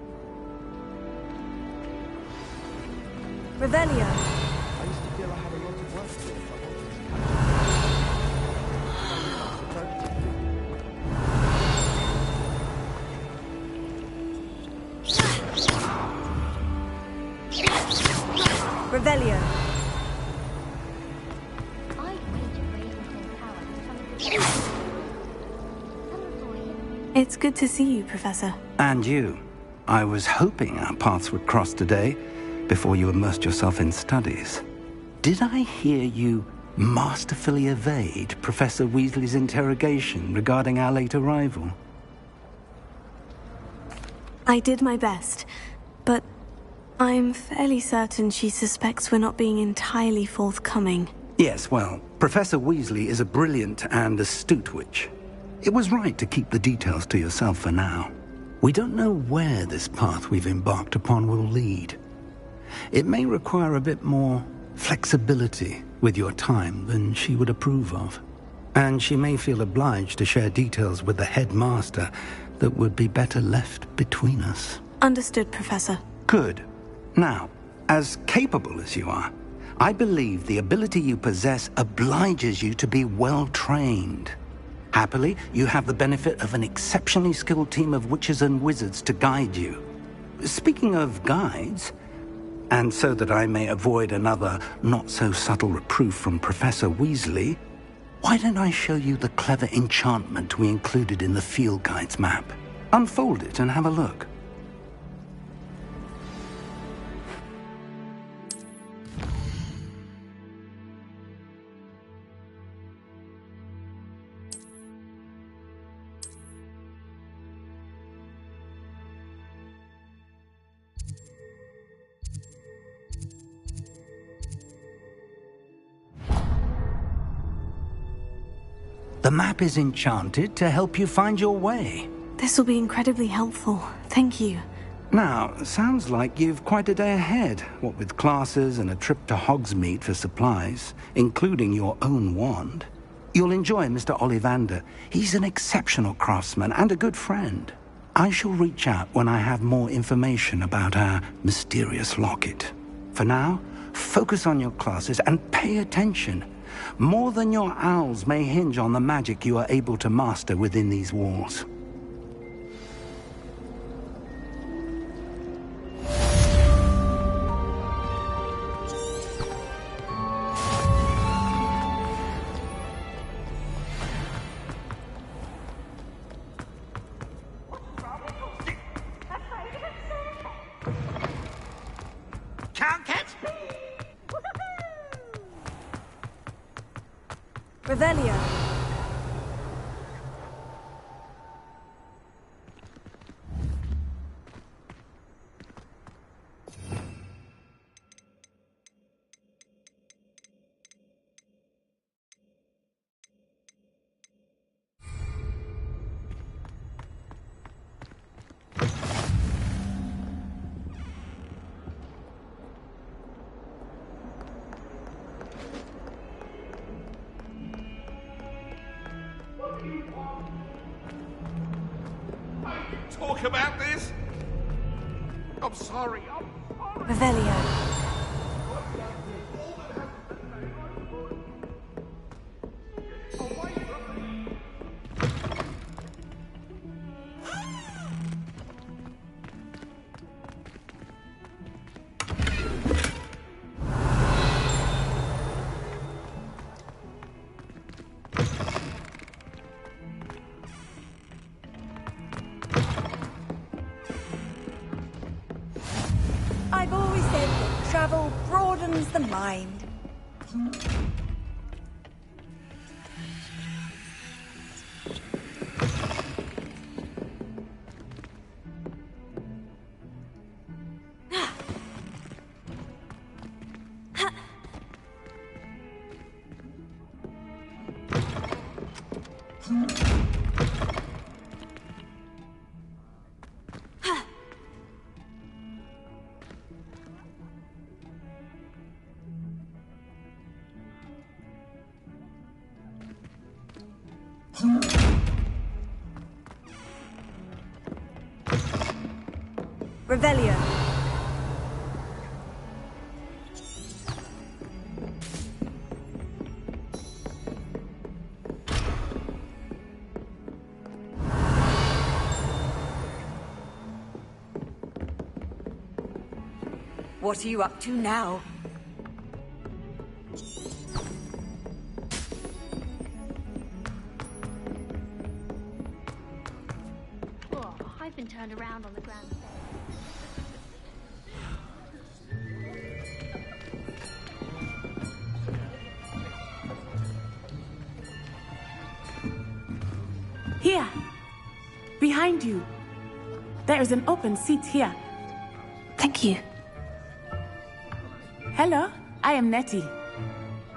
Revelio. I used to feel I had a lot of work to do if I wanted to. Revelio. It's good to see you, Professor. And you. I was hoping our paths would cross today, before you immersed yourself in studies. Did I hear you masterfully evade Professor Weasley's interrogation regarding our late arrival? I did my best, but I'm fairly certain she suspects we're not being entirely forthcoming. Yes, well, Professor Weasley is a brilliant and astute witch. It was right to keep the details to yourself for now. We don't know where this path we've embarked upon will lead. It may require a bit more flexibility with your time than she would approve of. And she may feel obliged to share details with the headmaster that would be better left between us. Understood, Professor. Good. Now, as capable as you are, I believe the ability you possess obliges you to be well trained. Happily, you have the benefit of an exceptionally skilled team of witches and wizards to guide you. Speaking of guides, and so that I may avoid another not-so-subtle reproof from Professor Weasley, why don't I show you the clever enchantment we included in the field guide's map? Unfold it and have a look. The map is enchanted to help you find your way. This will be incredibly helpful. Thank you. Now, sounds like you've quite a day ahead, what with classes and a trip to Hogsmeade for supplies, including your own wand. You'll enjoy Mr. Ollivander. He's an exceptional craftsman and a good friend. I shall reach out when I have more information about our mysterious locket. For now, focus on your classes and pay attention. More than your owls may hinge on the magic you are able to master within these walls. Can't catch me! Revelio. Talk about this? I'm sorry. Revelio. I've always said that travel broadens the mind. Revelio. What are you up to now? Oh, I've been turned around on the ground. Here! Behind you! There is an open seat here. Thank you. Hello, I am Nettie.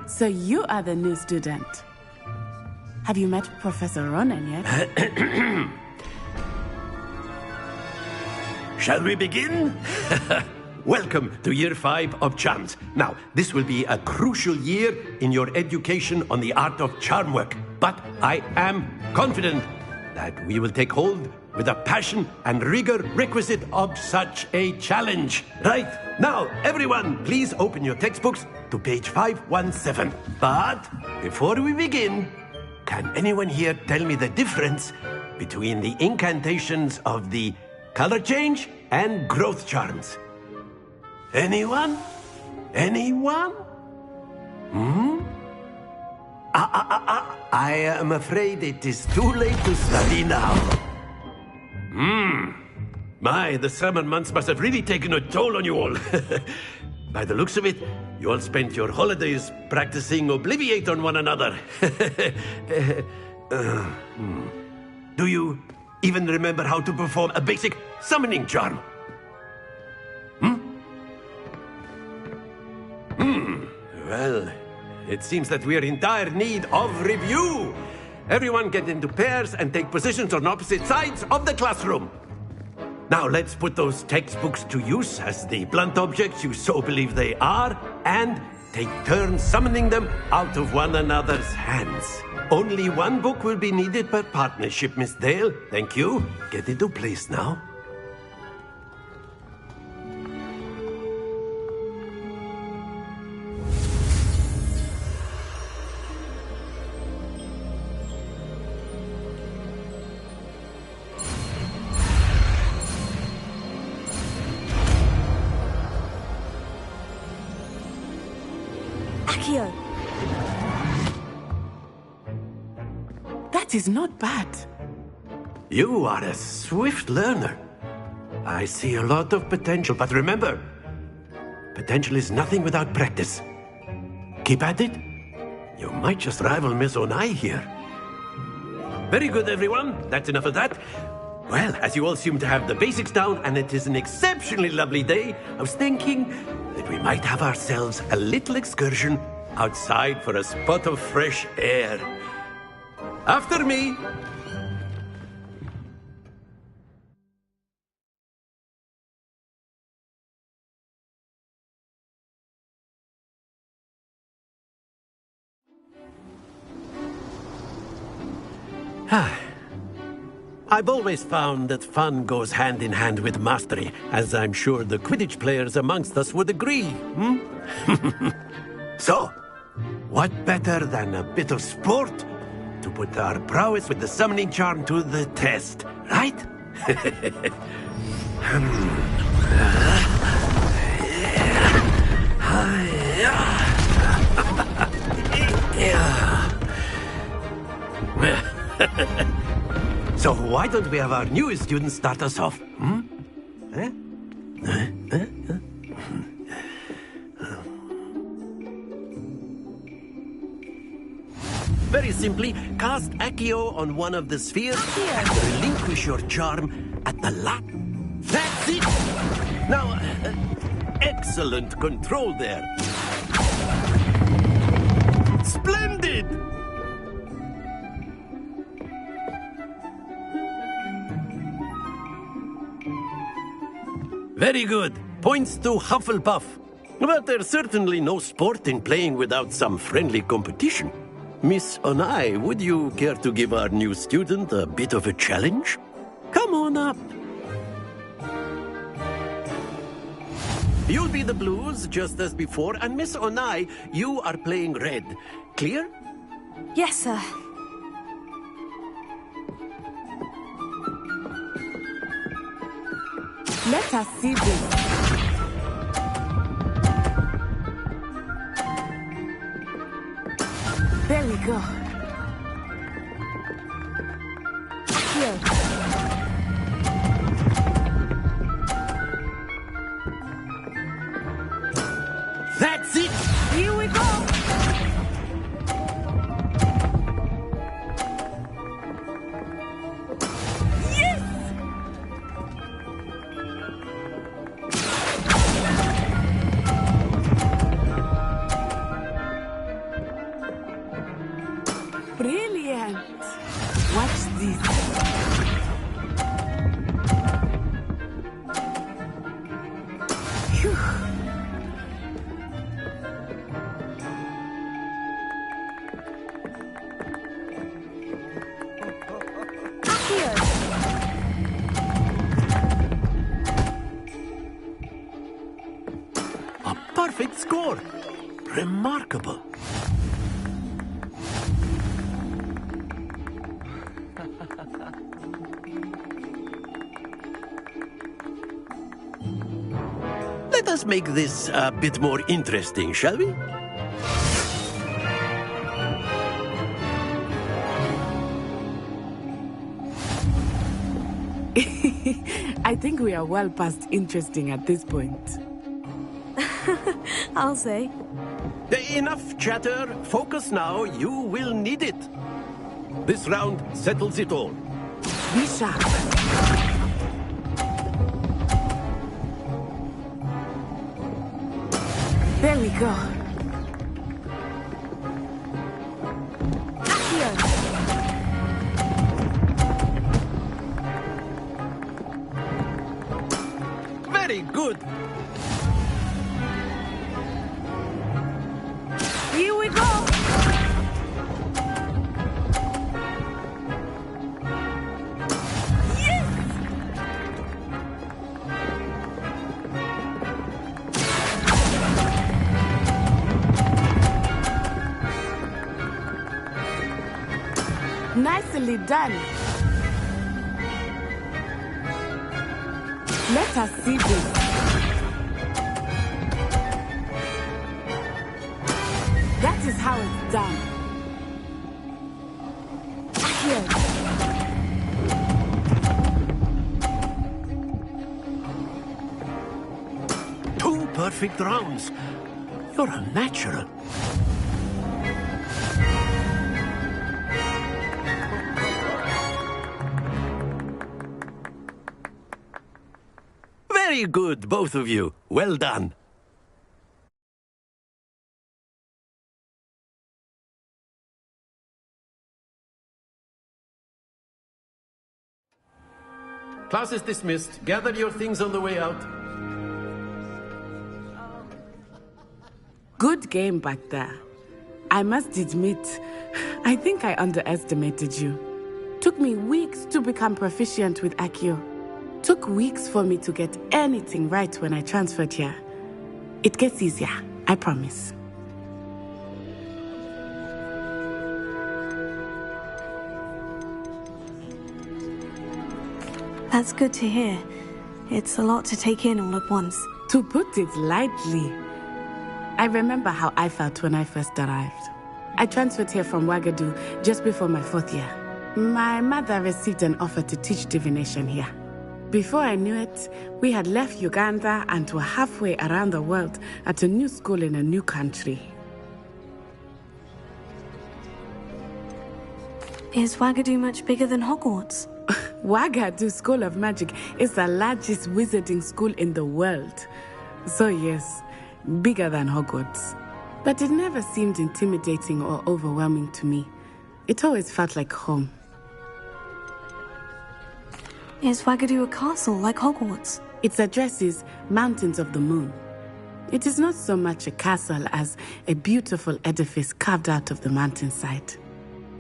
So you are the new student. Have you met Professor Ronan yet? Shall we begin? Welcome to Year 5 of Charms. Now, this will be a crucial year in your education on the art of charm work. But I am confident that we will take hold with the passion and rigor requisite of such a challenge. Right, now, everyone, please open your textbooks to page 517. But before we begin, can anyone here tell me the difference between the incantations of the color change and growth charms? Anyone? Anyone? I am afraid it is too late to study now. My, the summer months must have really taken a toll on you all. By the looks of it, you all spent your holidays practicing Obliviate on one another. Do you even remember how to perform a basic summoning charm? Well, it seems that we are in dire need of review. Everyone get into pairs and take positions on opposite sides of the classroom. Now let's put those textbooks to use as the blunt objects you so believe they are, and take turns summoning them out of one another's hands. Only one book will be needed per partnership, Miss Dale. Thank you. Get into place now. That is not bad. You are a swift learner. I see a lot of potential, but remember, potential is nothing without practice. Keep at it. You might just rival Miss Onai here. Very good, everyone. That's enough of that. Well, as you all seem to have the basics down, and it is an exceptionally lovely day, I was thinking that we might have ourselves a little excursion outside for a spot of fresh air. After me. I've always found that fun goes hand in hand with mastery, as I'm sure the Quidditch players amongst us would agree. So, what better than a bit of sport to put our prowess with the summoning charm to the test, right? So why don't we have our newest student start us off? Very simply, cast Accio on one of the spheres and relinquish your charm at the last. That's it! Now, excellent control there. Splendid! Very good. Points to Hufflepuff. But there's certainly no sport in playing without some friendly competition. Miss Onai, would you care to give our new student a bit of a challenge? Come on up. You'll be the blues, just as before, and Miss Onai, you are playing red. Clear? Yes, sir. Let us see this. There we go. Here. That's it! Here we go! perfect score. Remarkable. Let us make this a bit more interesting, shall we? I think we are well past interesting at this point. I'll say. Enough chatter. Focus now. You will need it. This round settles it all. Be sharp. There we go. Very good. Here we go. Nicely done. Let us see this. That is how it's done. Here. Two perfect rounds. You're a natural. Very good, both of you. Well done. Class is dismissed. Gather your things on the way out. Good game back there. I must admit, I think I underestimated you. Took me weeks to become proficient with Accio. Took weeks for me to get anything right when I transferred here. It gets easier, I promise. That's good to hear. It's a lot to take in all at once. To put it lightly, I remember how I felt when I first arrived. I transferred here from Ouagadougou just before my 4th year. My mother received an offer to teach divination here. Before I knew it, we had left Uganda and were halfway around the world at a new school in a new country. Is Ouagadougou much bigger than Hogwarts? Ouagadougou School of Magic is the largest wizarding school in the world. So yes, bigger than Hogwarts. But it never seemed intimidating or overwhelming to me. It always felt like home. Is Ouagadougou a castle like Hogwarts? Its address is Mountains of the Moon. It is not so much a castle as a beautiful edifice carved out of the mountainside.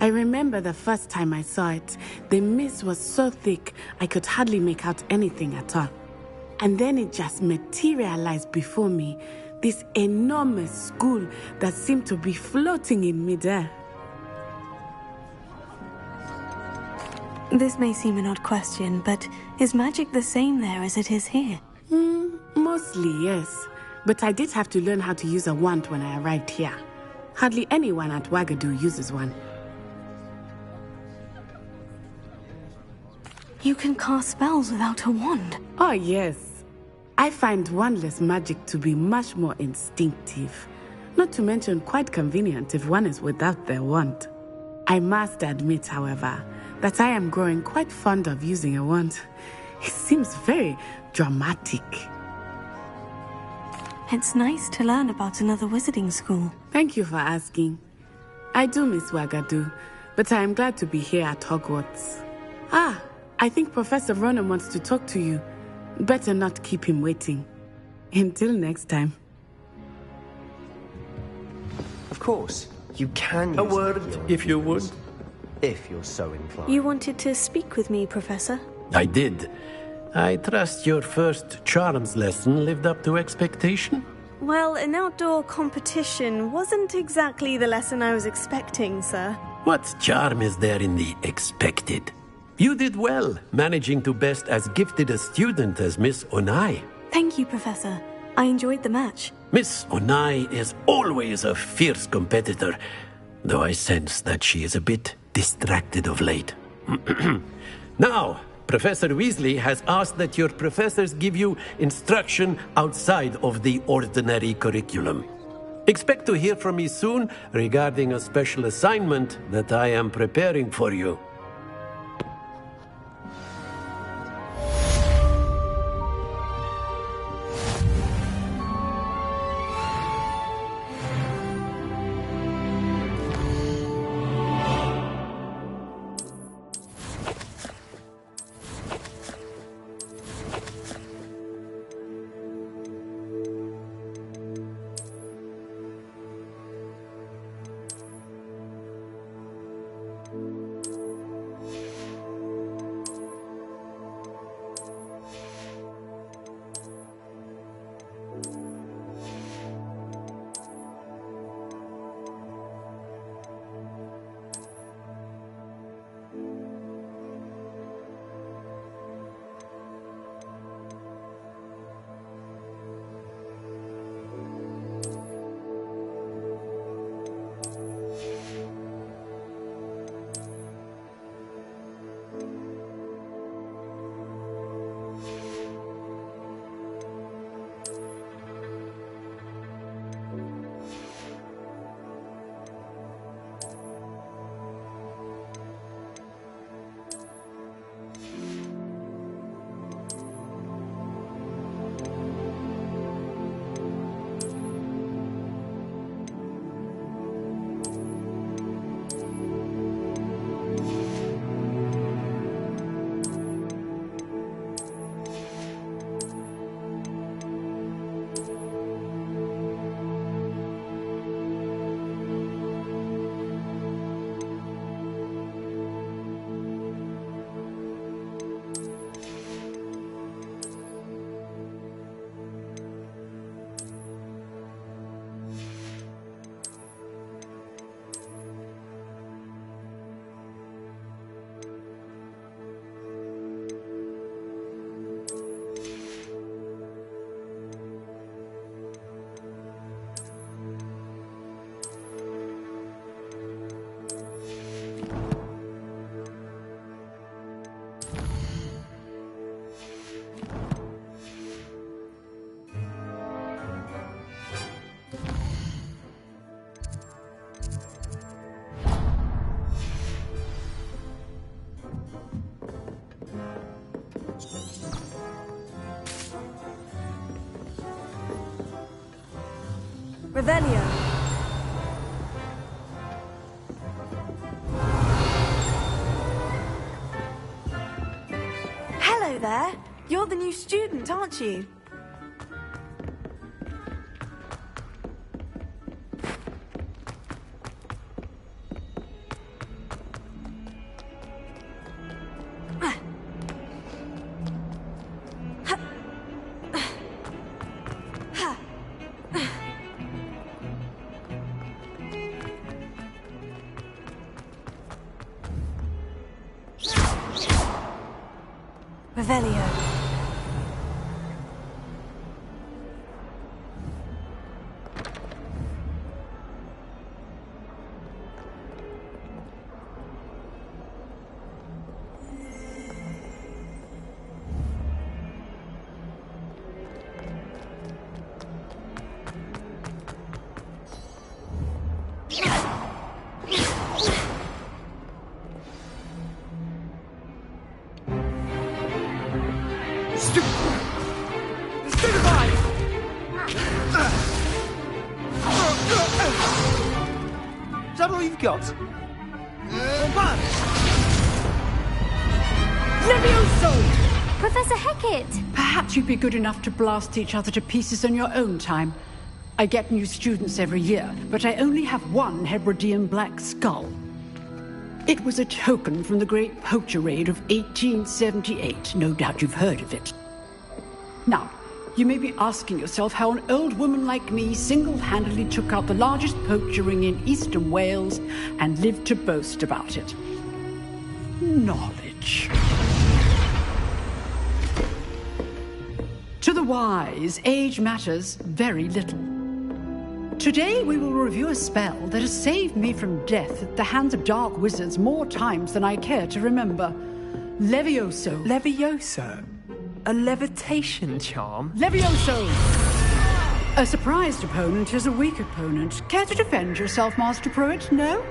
I remember the first time I saw it, the mist was so thick I could hardly make out anything at all. And then it just materialized before me, this enormous school that seemed to be floating in midair. This may seem an odd question, but is magic the same there as it is here? Mostly, yes. But I did have to learn how to use a wand when I arrived here. Hardly anyone at Ouagadougou uses one. You can cast spells without a wand? Oh, yes. I find wandless magic to be much more instinctive. Not to mention quite convenient if one is without their wand. I must admit, however, that I am growing quite fond of using a wand. It seems very dramatic. It's nice to learn about another wizarding school. Thank you for asking. I do miss Ouagadougou, but I am glad to be here at Hogwarts. I think Professor Ronan wants to talk to you. Better not keep him waiting. Until next time. Of course, you can use A word, if you would. If you're so inclined. You wanted to speak with me, Professor? I did. I trust your first charms lesson lived up to expectation? Well, an outdoor competition wasn't exactly the lesson I was expecting, sir. What charm is there in the expected? You did well, managing to best as gifted a student as Miss Onai. Thank you, Professor. I enjoyed the match. Miss Onai is always a fierce competitor, though I sense that she is a bit distracted of late. Now, Professor Weasley has asked that your professors give you instruction outside of the ordinary curriculum. Expect to hear from me soon regarding a special assignment that I am preparing for you. Revelio. Hello there. You're the new student, aren't you? Revelio. Is that all you've got? Levioso! Professor Hecat! Perhaps you'd be good enough to blast each other to pieces on your own time. I get new students every year, but I only have one Hebridean black skull. It was a token from the Great Poacher Raid of 1878. No doubt you've heard of it. Now, you may be asking yourself how an old woman like me single-handedly took out the largest poacher ring in eastern Wales and lived to boast about it. Knowledge. To the wise, age matters very little. Today we will review a spell that has saved me from death at the hands of dark wizards more times than I care to remember. Levioso. Levioso? A levitation charm? Levioso! A surprised opponent is a weak opponent. Care to defend yourself, Master Pruitt? No?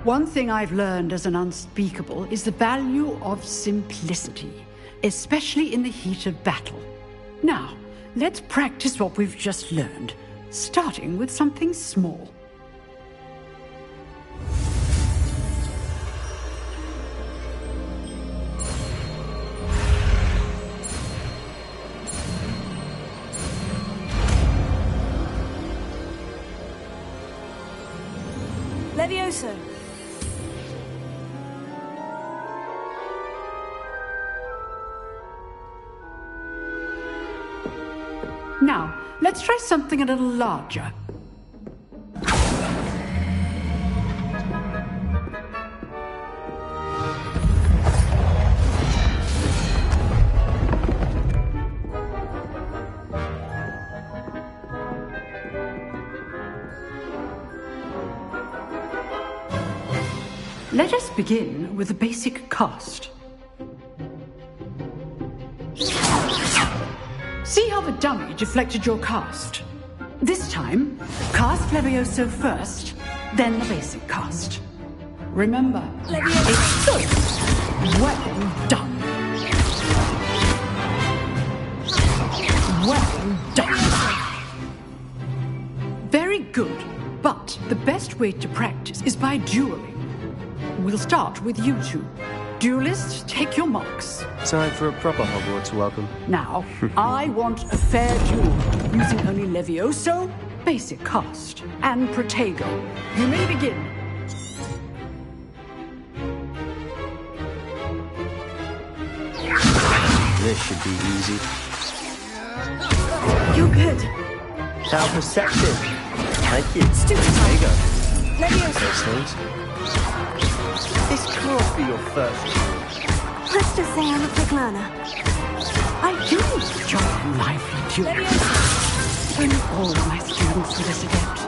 One thing I've learned as an unspeakable is the value of simplicity, especially in the heat of battle. Now, let's practice what we've just learned, starting with something small. Levioso. Now, let's try something a little larger. Let us begin with the basic cast. See how the dummy deflected your cast? This time, cast Levioso first, then the basic cast. Remember, it's good. Well done. Well done. Very good, but the best way to practice is by dueling. We'll start with you two. Duelists, take your marks. Time for a proper Hogwarts welcome. Now, I want a fair duel, using only Levioso, basic cast, and Protego. You may begin. This should be easy. You're good. How perceptive. Thank you. Stupid. There you go. Levioso. Excellent. This can't be your first duel. Let's just say I'm a quick learner. I do enjoy a lively duel. When all my students are this adept.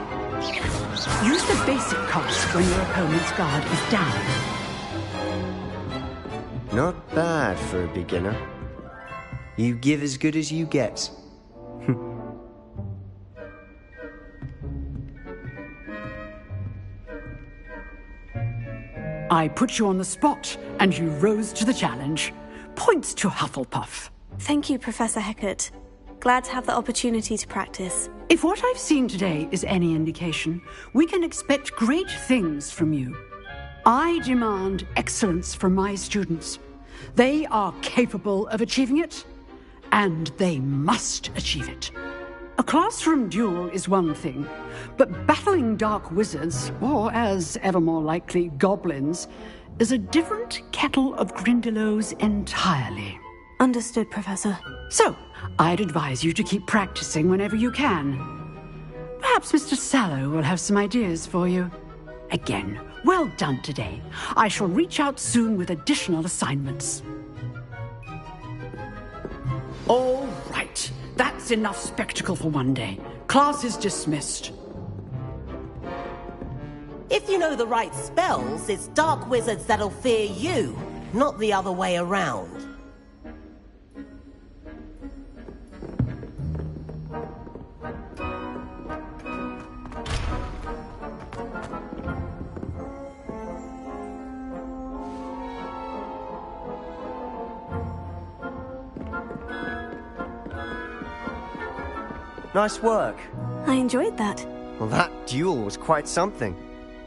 Use the basic cast when your opponent's guard is down. Not bad for a beginner. You give as good as you get. I put you on the spot, and you rose to the challenge. Points to Hufflepuff. Thank you, Professor Hecat. Glad to have the opportunity to practice. If what I've seen today is any indication, we can expect great things from you. I demand excellence from my students. They are capable of achieving it, and they must achieve it. A classroom duel is one thing, but battling dark wizards, or as ever more likely, goblins, is a different kettle of Grindylows entirely. Understood, Professor. So, I'd advise you to keep practicing whenever you can. Perhaps Mr. Sallow will have some ideas for you. Again, well done today. I shall reach out soon with additional assignments. All right. That's enough spectacle for one day. Class is dismissed. If you know the right spells, it's dark wizards that'll fear you, not the other way around. Nice work. I enjoyed that. Well, that duel was quite something.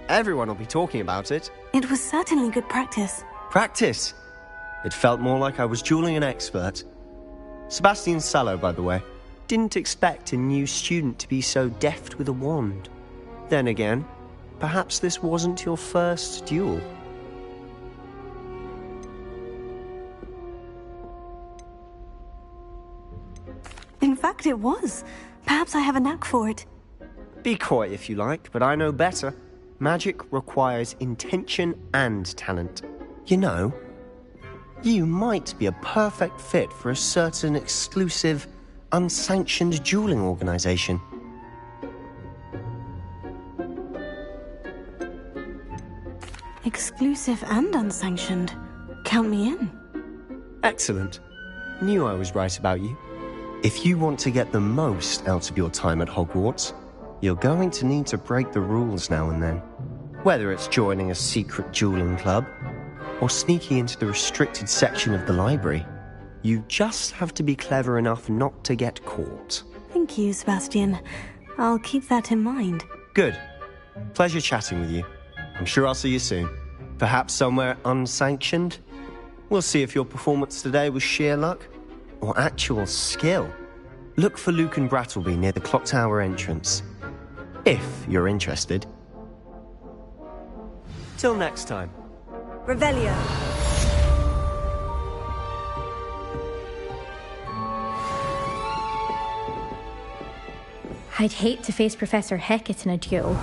Everyone will be talking about it. It was certainly good practice. Practice? It felt more like I was dueling an expert. Sebastian Sallow, by the way. Didn't expect a new student to be so deft with a wand. Then again, perhaps this wasn't your first duel. In fact, it was. Perhaps I have a knack for it. Be coy if you like, but I know better. Magic requires intention and talent. You know, you might be a perfect fit for a certain exclusive, unsanctioned dueling organization. Exclusive and unsanctioned. Count me in. Excellent. Knew I was right about you. If you want to get the most out of your time at Hogwarts, you're going to need to break the rules now and then. Whether it's joining a secret dueling club, or sneaking into the restricted section of the library, you just have to be clever enough not to get caught. Thank you, Sebastian. I'll keep that in mind. Good. Pleasure chatting with you. I'm sure I'll see you soon. Perhaps somewhere unsanctioned? We'll see if your performance today was sheer luck or actual skill. Look for Lucan Brattleby near the Clock Tower entrance, if you're interested. Till next time. Revelio. I'd hate to face Professor Hecat in a duel.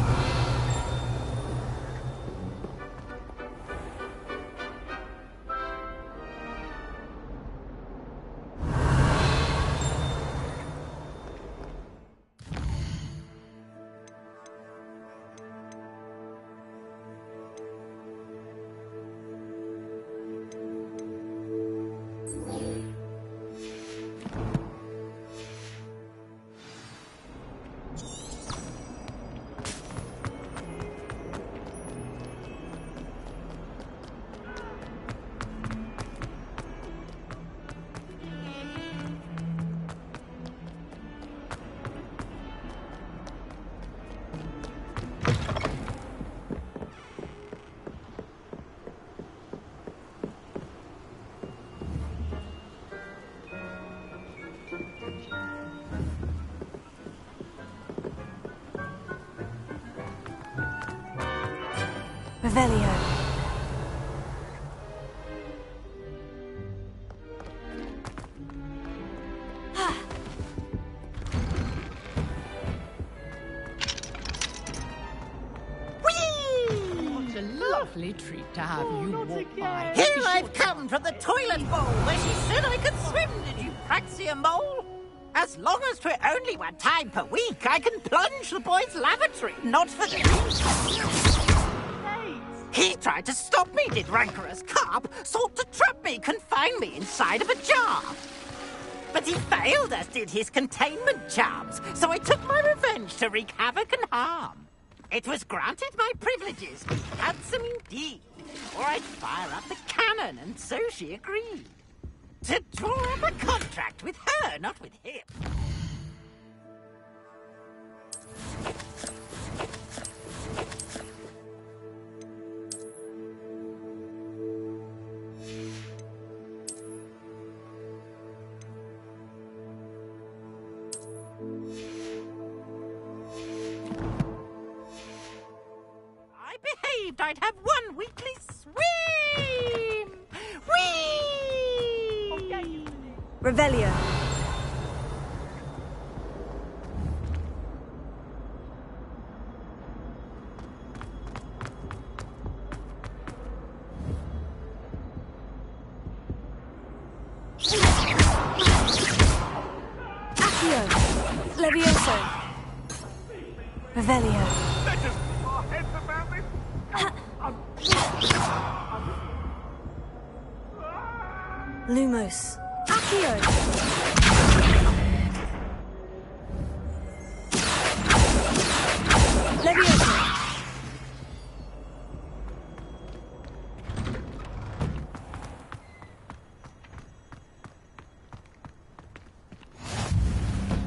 Revelio. What a lovely treat to have you walk by. Here I've come from the toilet bowl where she said I could swim, did you Praxia Mole? As long as 'twere only one time per week, I can plunge the boy's lavatory, not for the... He tried to stop me, did rancorous carp, sought to trap me, confine me inside of a jar. But he failed, as did his containment charms, so I took my revenge to wreak havoc and harm. It was granted my privileges, handsome indeed, or I'd fire up the cannon, and so she agreed. To draw up a contract with her, not with him. I'd have one weekly swim! Whee! Okay. Revelio. Accio. Levioso. Revelio. Lumos. Accio. Levioso.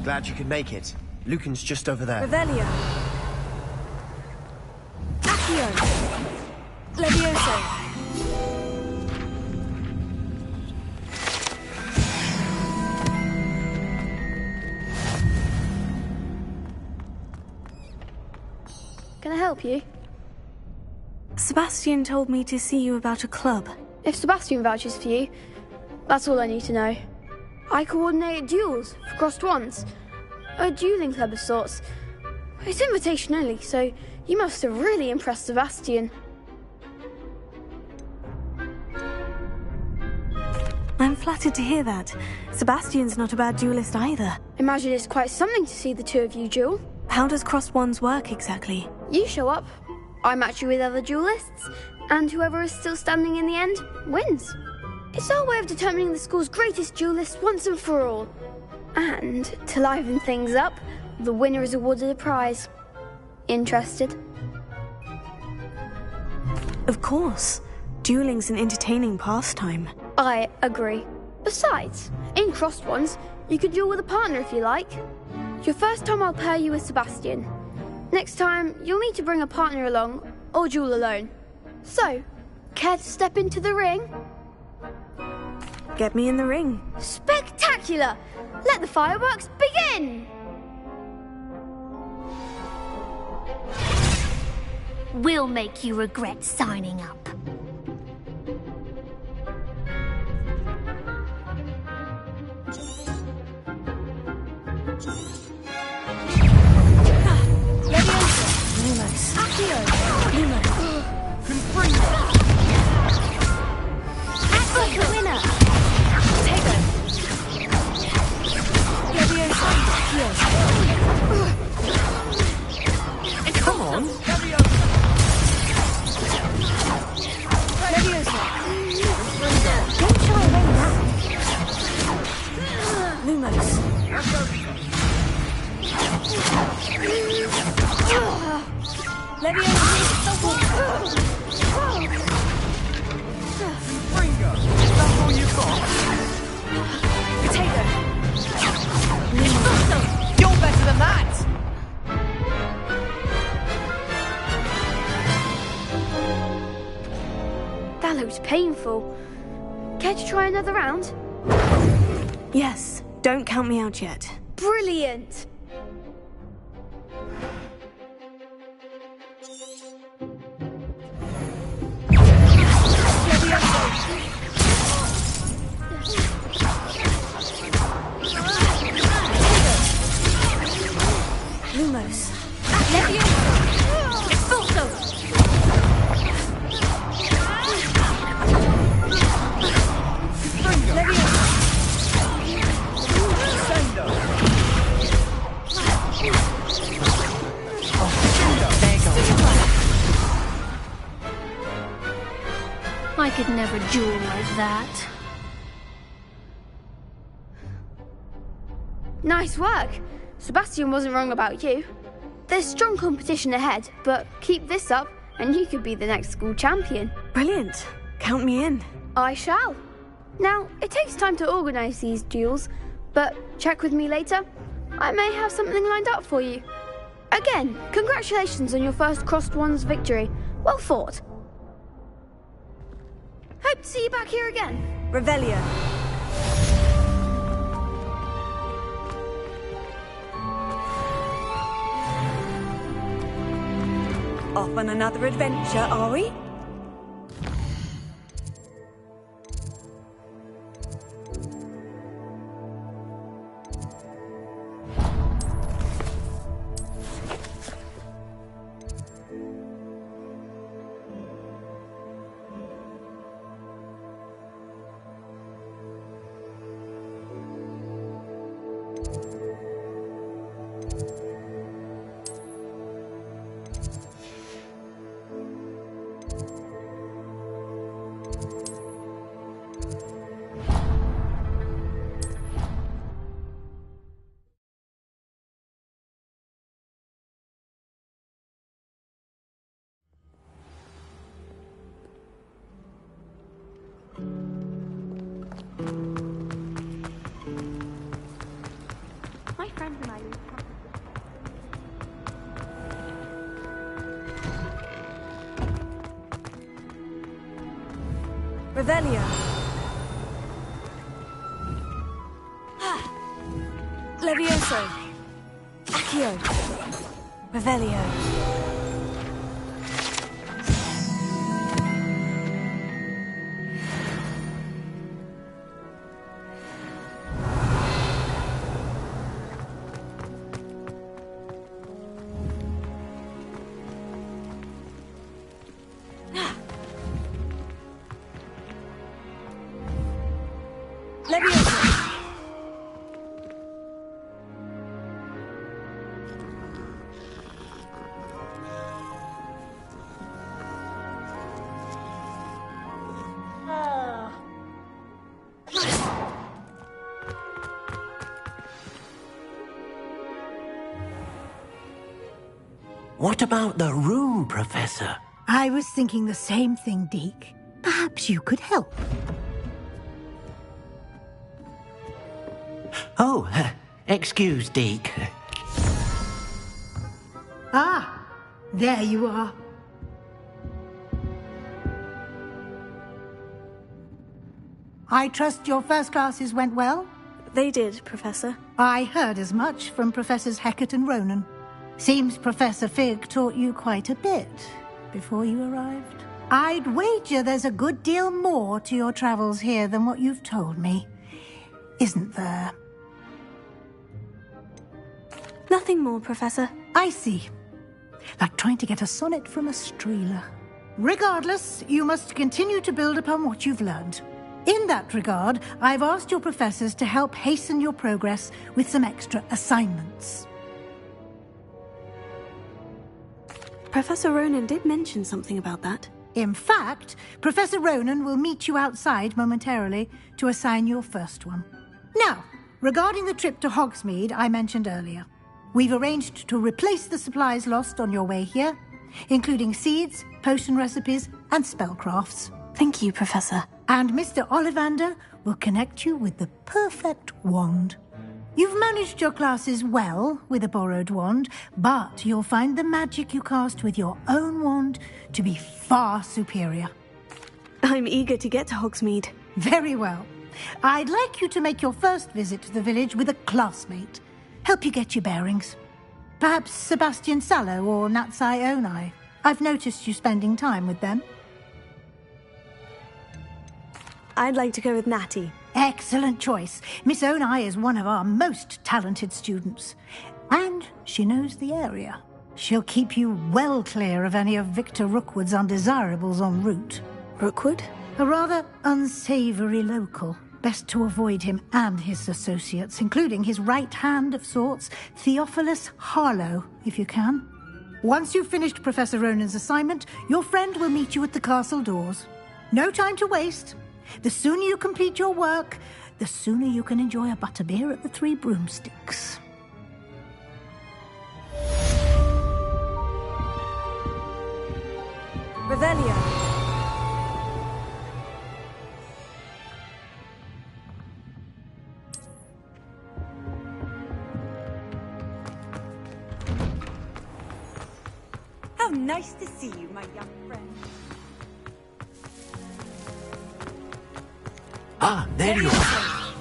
Glad you could make it. Lucan's just over there. Revelio. Accio. Levioso. Can I help you? Sebastian told me to see you about a club. If Sebastian vouches for you, that's all I need to know. I coordinate duels for crossed wands. A dueling club of sorts. It's invitation only, so you must have really impressed Sebastian. I'm flattered to hear that. Sebastian's not a bad duelist either. Imagine it's quite something to see the two of you duel. How does crossed wands work exactly? You show up, I match you with other duelists, and whoever is still standing in the end wins. It's our way of determining the school's greatest duelist once and for all. And to liven things up, the winner is awarded a prize. Interested? Of course. Dueling's an entertaining pastime. I agree. Besides, in crossed ones, you could duel with a partner if you like. Your first time I'll pair you with Sebastian. Next time, you'll need to bring a partner along, or duel alone. So, care to step into the ring? Get me in the ring. Spectacular! Let the fireworks begin! We'll make you regret signing up. Come on! Don't shy away now. Lumos. Leviosa. Ringo, is that all you've got? Potato. You're better than that! That looks painful. Care to try another round? Yes, don't count me out yet. Brilliant! Lumos. Expulso! I could never duel like that. Nice work. Sebastian wasn't wrong about you. There's strong competition ahead, but keep this up and you could be the next school champion. Brilliant. Count me in. I shall. Now, it takes time to organise these duels, but check with me later. I may have something lined up for you. Again, congratulations on your first crossed wands victory. Well fought. Hope to see you back here again. Revelio. Off on another adventure, are we? My friend and I use Revelio. Levioso. Accio. Revelio. Leviosa! What about the room, Professor? I was thinking the same thing, Deke. Perhaps you could help. Oh, excuse, Deke. Ah, there you are. I trust your first classes went well? They did, Professor. I heard as much from Professors Hecat and Ronan. Seems Professor Fig taught you quite a bit before you arrived. I'd wager there's a good deal more to your travels here than what you've told me. Isn't there? Nothing more, Professor. I see. Like trying to get a sonnet from a streeler. Regardless, you must continue to build upon what you've learned. In that regard, I've asked your professors to help hasten your progress with some extra assignments. Professor Ronan did mention something about that. In fact, Professor Ronan will meet you outside momentarily to assign your first one. Now, regarding the trip to Hogsmeade I mentioned earlier, we've arranged to replace the supplies lost on your way here, including seeds, potion recipes, and spellcrafts. Thank you, Professor. And Mr. Ollivander will connect you with the perfect wand. You've managed your classes well with a borrowed wand, but you'll find the magic you cast with your own wand to be far superior. I'm eager to get to Hogsmeade. Very well. I'd like you to make your first visit to the village with a classmate. Help you get your bearings. Perhaps Sebastian Sallow or Natsai Onai. I've noticed you spending time with them. I'd like to go with Natty. Excellent choice. Miss Onai is one of our most talented students. And she knows the area. She'll keep you well clear of any of Victor Rookwood's undesirables en route. Rookwood? A rather unsavoury local. Best to avoid him and his associates, including his right hand of sorts, Theophilus Harlow, if you can. Once you've finished Professor Ronan's assignment, your friend will meet you at the castle doors. No time to waste. The sooner you complete your work, the sooner you can enjoy a butterbeer at the Three Broomsticks. Revelio. How nice to see you, my young friend. Ah, there you are.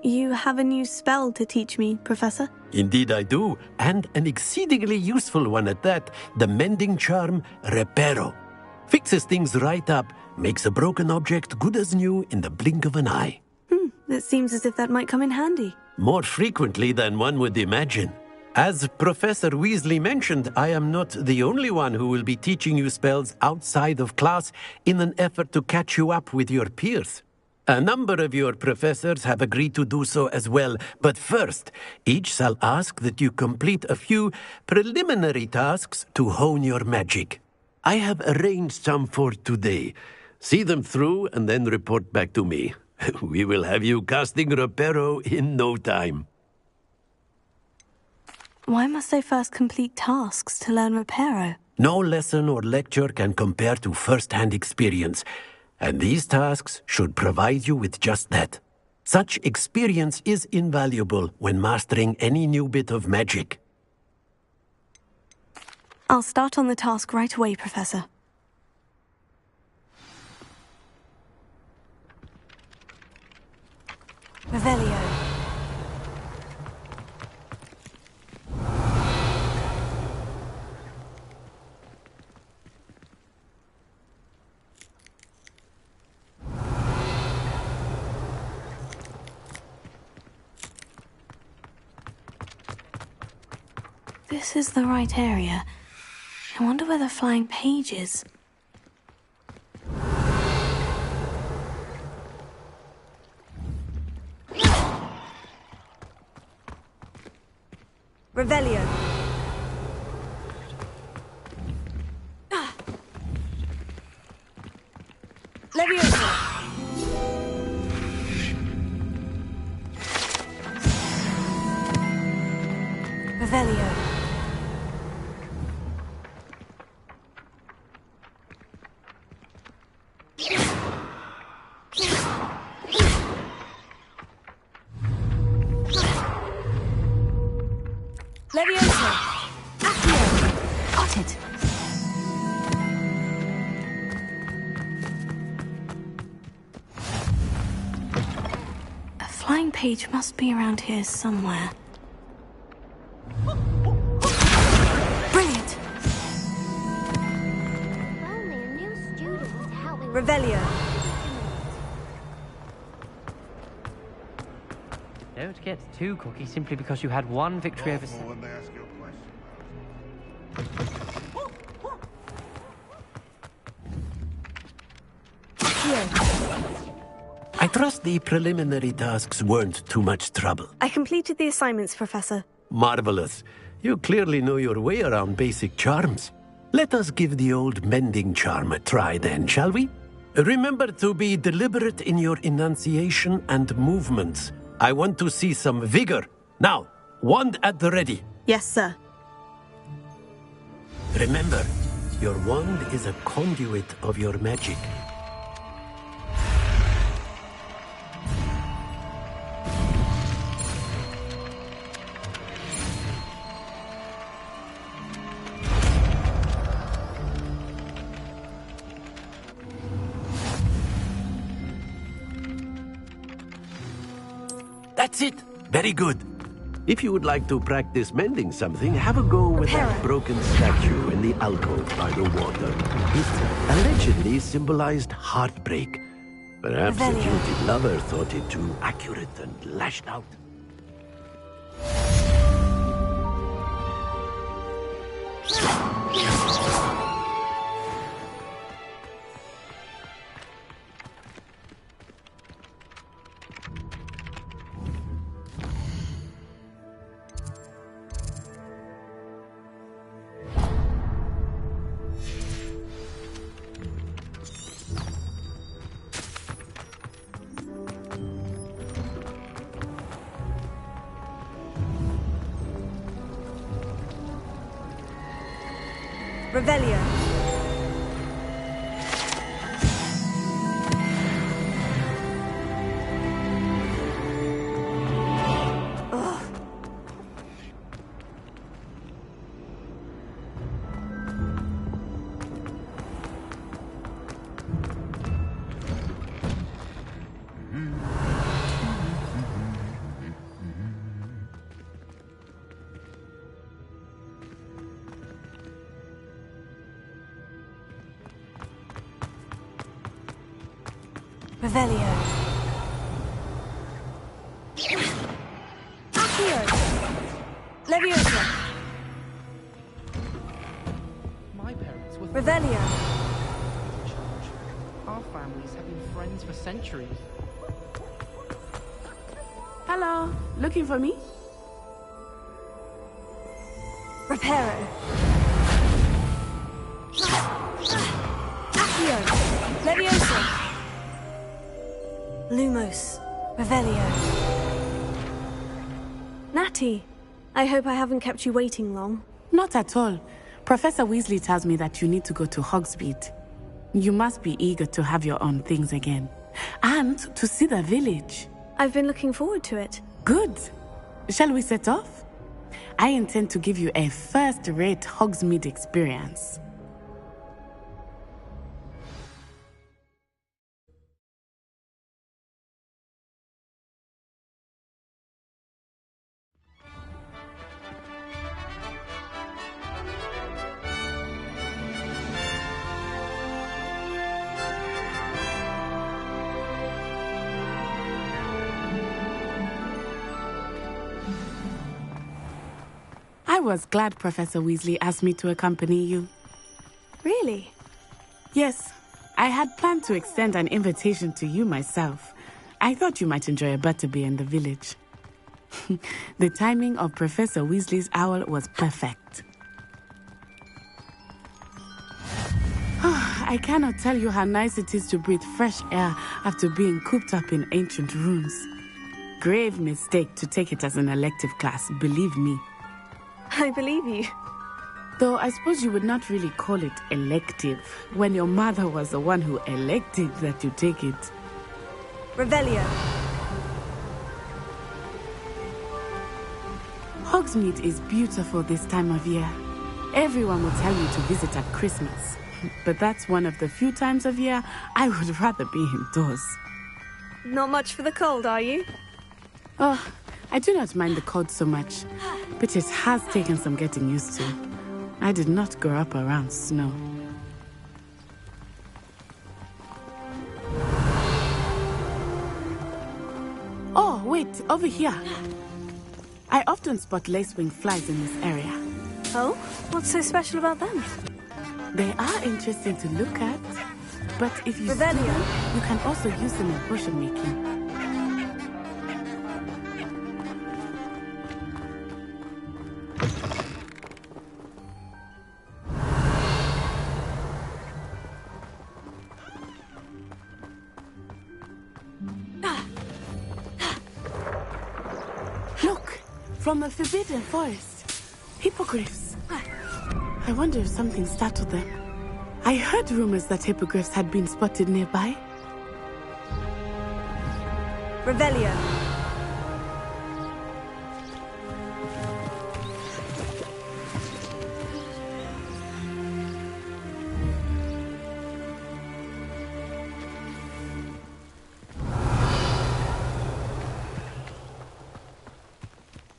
You have a new spell to teach me, Professor? Indeed I do, and an exceedingly useful one at that. The mending charm, Reparo. Fixes things right up, makes a broken object good as new in the blink of an eye. It seems as if that might come in handy. More frequently than one would imagine. As Professor Weasley mentioned, I am not the only one who will be teaching you spells outside of class in an effort to catch you up with your peers. A number of your professors have agreed to do so as well, but first, each shall ask that you complete a few preliminary tasks to hone your magic. I have arranged some for today. See them through and then report back to me. We will have you casting Reparo in no time. Why must I first complete tasks to learn Reparo? No lesson or lecture can compare to first-hand experience, and these tasks should provide you with just that. Such experience is invaluable when mastering any new bit of magic. I'll start on the task right away, Professor. Revelio. This is the right area. I wonder where the flying page is. Revelio. Leviosa. Revelio. Leviosa. Accio. Got it. A flying page must be around here somewhere. Brilliant. Only a new student is helping. Revelio. Don't get too cocky simply because you had one victory over... When they ask you a question. I trust the preliminary tasks weren't too much trouble. I completed the assignments, Professor. Marvelous. You clearly know your way around basic charms. Let us give the old mending charm a try then, shall we? Remember to be deliberate in your enunciation and movements. I want to see some vigor. Now, wand at the ready. Yes, sir. Remember, your wand is a conduit of your magic. That's it. Very good. If you would like to practice mending something, have a go with that broken statue in the alcove by the water. It allegedly symbolized heartbreak. Perhaps a jilted lover thought it too accurate and lashed out. Revelio. Revelio. Accio. Leviosa. My parents were... Revelio. Our families have been friends for centuries. Hello. Looking for me? Reparo. Accio. Leviosa. Lumos. Revelio. Natty, I hope I haven't kept you waiting long. Not at all. Professor Weasley tells me that you need to go to Hogsmeade. You must be eager to have your own things again. And to see the village. I've been looking forward to it. Good. Shall we set off? I intend to give you a first-rate Hogsmeade experience. I was glad Professor Weasley asked me to accompany you. Really? Yes. I had planned to extend an invitation to you myself. I thought you might enjoy a butterbeer in the village. The timing of Professor Weasley's owl was perfect. I cannot tell you how nice it is to breathe fresh air after being cooped up in ancient rooms. Grave mistake to take it as an elective class, believe me. I believe you. Though I suppose you would not really call it elective when your mother was the one who elected that you take it. Revelio. Hogsmeade is beautiful this time of year. Everyone will tell you to visit at Christmas. But that's one of the few times of year I would rather be indoors. Not much for the cold, are you? Oh, I do not mind the cold so much, but it has taken some getting used to. I did not grow up around snow. Oh, wait, over here. I often spot lacewing flies in this area. Oh? What's so special about them? They are interesting to look at, but if you study them, you can also use them in potion making. Look, from the Forbidden Forest, hippogriffs. I wonder if something startled them. I heard rumors that hippogriffs had been spotted nearby. Revelio.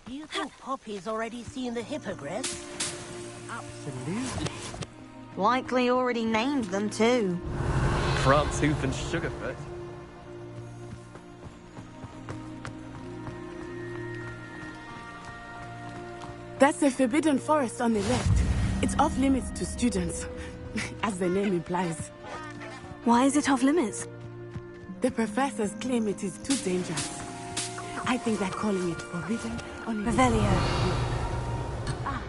Do you think Poppy's already seen the hippogriffs? Absolutely. Likely already named them too. Frantzhoof and Sugarfoot. That's the Forbidden Forest on the left. It's off limits to students, as the name implies. Why is it off limits? The professors claim it is too dangerous. I think they're calling it forbidden. Revelio. Ah,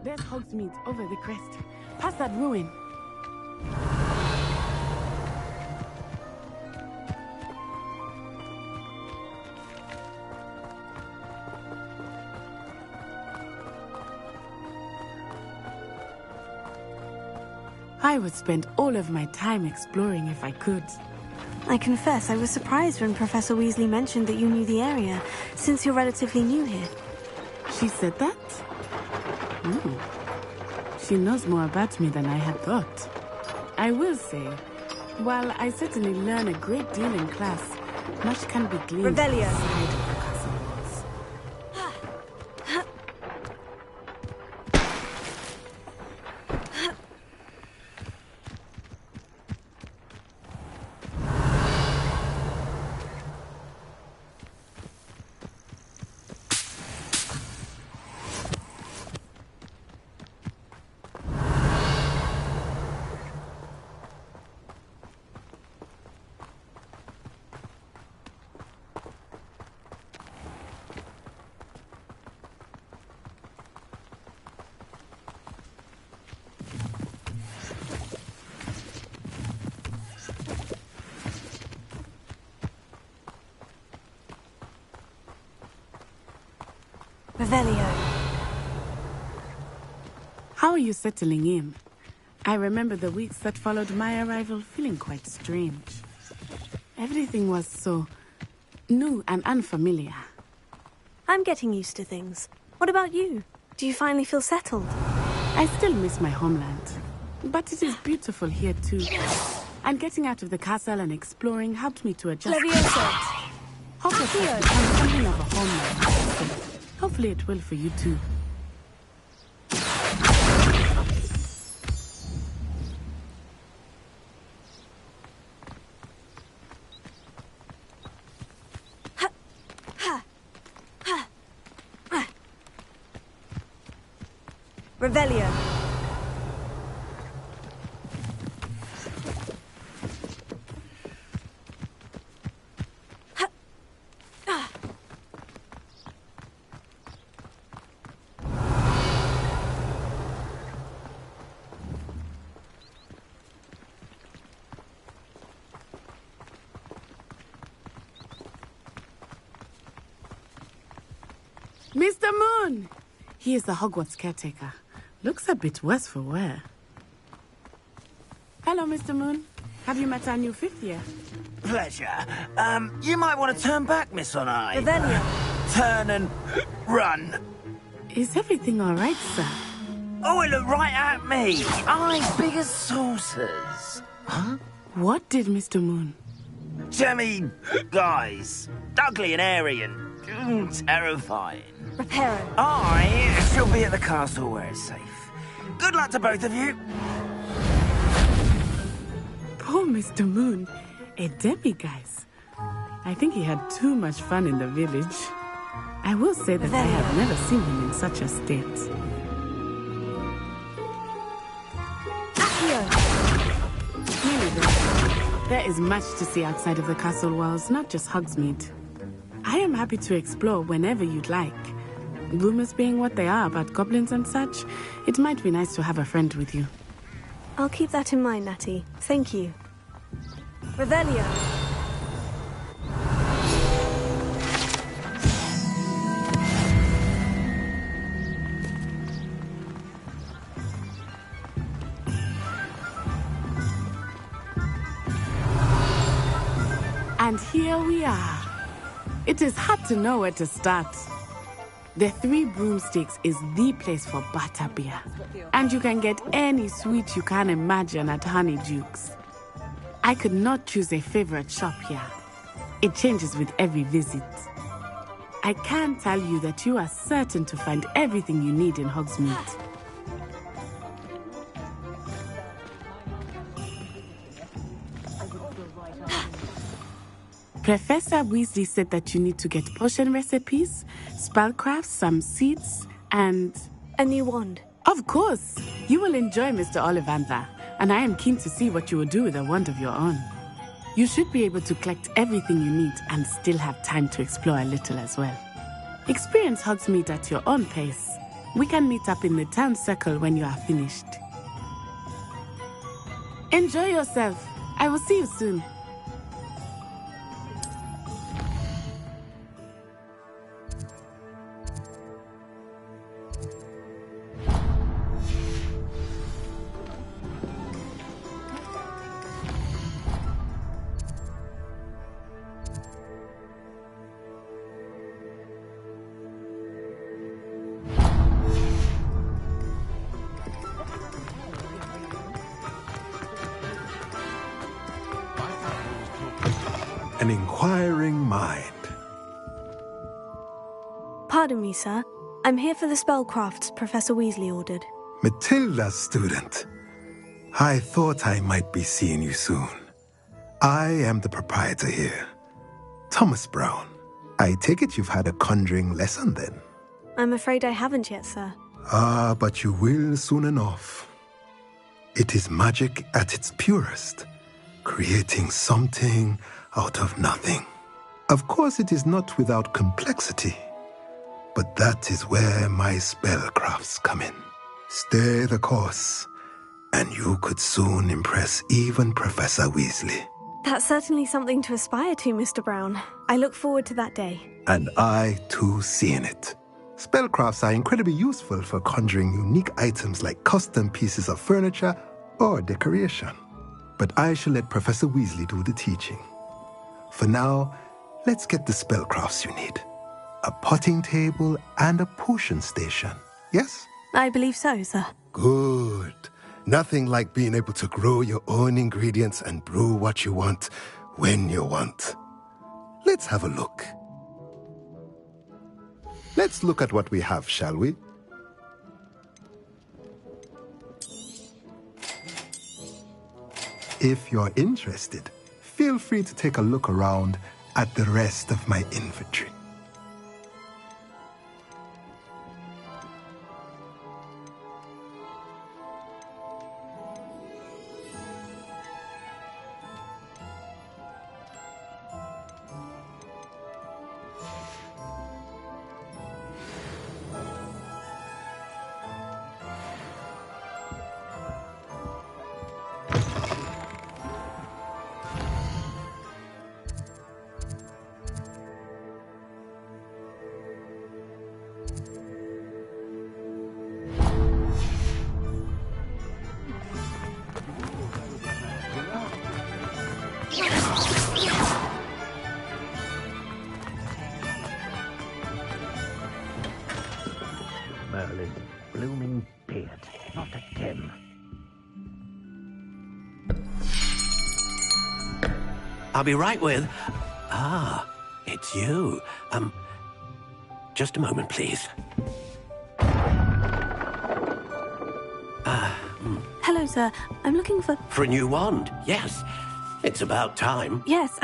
there's Hogsmeade over the crest. Past that ruin. I would spend all of my time exploring if I could. I confess I was surprised when Professor Weasley mentioned that you knew the area, since you're relatively new here. She said that? She knows more about me than I had thought. I will say, while I certainly learn a great deal in class, much can be gleaned Revelio. outside of the castle walls. Revelio. How are you settling in? I remember the weeks that followed my arrival feeling quite strange. Everything was so new and unfamiliar. I'm getting used to things. What about you? Do you finally feel settled? I still miss my homeland, but it is beautiful here too. And getting out of the castle and exploring helped me to adjust. Levioso. Hogwarts has become something of a homeland. Hopefully it will for you too. Revelio. Mr. Moon! He is the Hogwarts caretaker. Looks a bit worse for wear. Hello, Mr. Moon. Have you met our new 5th year? Pleasure. You might want to turn back, Miss Onai. Revelio. Turn and run. Is everything all right, sir? Oh, it looked right at me. Eyes big as saucers. Huh? What did Mr. Moon? Jemmy, guys. Ugly and airy and terrifying. Reparo. I shall be at the castle where it's safe. Good luck to both of you. Poor Mr. Moon. A guys. I think he had too much fun in the village. I will say that I have never seen him in such a state. There is much to see outside of the castle walls, not just Hogsmeade. I am happy to explore whenever you'd like. Rumors being what they are about goblins and such, it might be nice to have a friend with you. I'll keep that in mind, Natty. Thank you. Revelio. And here we are. It is hard to know where to start. The Three Broomsticks is the place for butterbeer. And you can get any sweet you can imagine at Honeyduke's. I could not choose a favorite shop here. It changes with every visit. I can tell you that you are certain to find everything you need in Hogsmeade. Professor Weasley said that you need to get potion recipes, spellcrafts, some seeds, and... a new wand. Of course! You will enjoy Mr. Ollivander, and I am keen to see what you will do with a wand of your own. You should be able to collect everything you need and still have time to explore a little as well. Experience Hogsmeade at your own pace. We can meet up in the town circle when you are finished. Enjoy yourself. I will see you soon. An inquiring mind. Pardon me, sir. I'm here for the spellcrafts Professor Weasley ordered. Matilda's student. I thought I might be seeing you soon. I am the proprietor here, Thomas Brown. I take it you've had a conjuring lesson then? I'm afraid I haven't yet, sir. Ah, but you will soon enough. It is magic at its purest, creating something out of nothing. Of course, it is not without complexity, but that is where my spellcrafts come in. Stay the course, and you could soon impress even Professor Weasley. That's certainly something to aspire to, Mr. Brown. I look forward to that day. And I, too, seeing it. Spellcrafts are incredibly useful for conjuring unique items like custom pieces of furniture or decoration. But I shall let Professor Weasley do the teaching. For now, let's get the spellcrafts you need. A potting table and a potion station, yes? I believe so, sir. Good. Nothing like being able to grow your own ingredients and brew what you want when you want. Let's have a look. Let's look at what we have, shall we? If you're interested, feel free to take a look around at the rest of my inventory. his blooming beard. Not again. I'll be right with... Ah, it's you. Just a moment, please. Hello, sir. I'm looking for... For a new wand, yes. It's about time. Yes,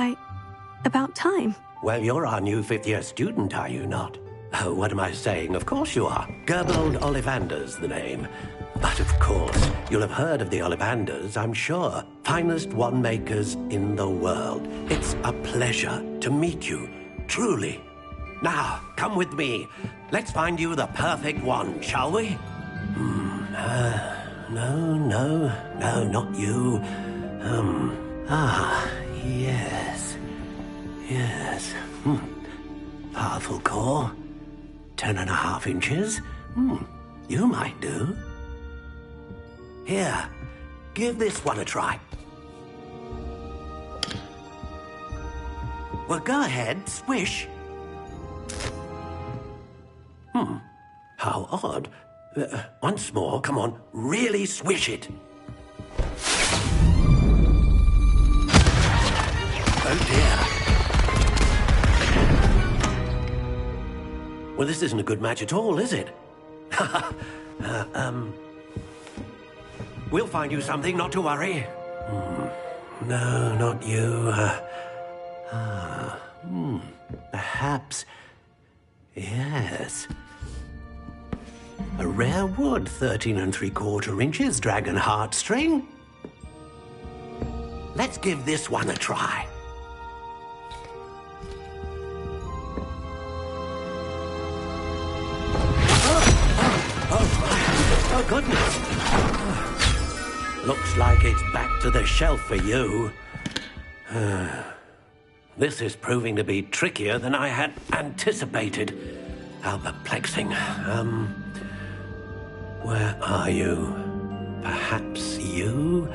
About time. Well, you're our new fifth-year student, are you not? Oh, what am I saying? Of course you are. Gerbold Ollivander's the name. But of course, you'll have heard of the Ollivanders, I'm sure. Finest wand makers in the world. It's a pleasure to meet you, truly. Now, come with me. Let's find you the perfect wand, shall we? No, not you. Yes. Powerful core. 10.5 inches. You might do. Here, give this one a try. Well, go ahead, swish. How odd. Once more, come on, really swish it. Oh dear. Well, this isn't a good match at all, is it? We'll find you something, not to worry. No, not you. Perhaps... Yes. A rare wood, 13 3/4 inches, dragon heartstring. Let's give this one a try. Oh, goodness. Looks like it's back to the shelf for you. This is proving to be trickier than I had anticipated. How perplexing. Where are you? Perhaps you?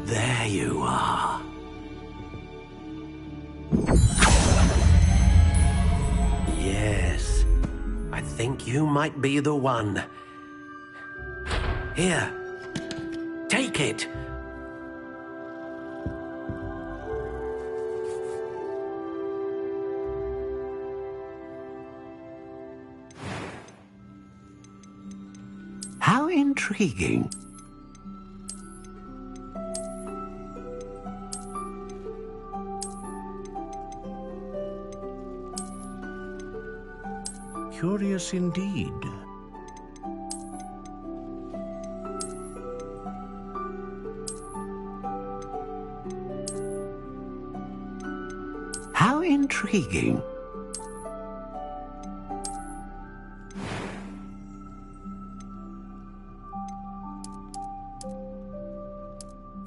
There you are. Yes, I think you might be the one. Here, take it. How intriguing. Curious indeed. How intriguing.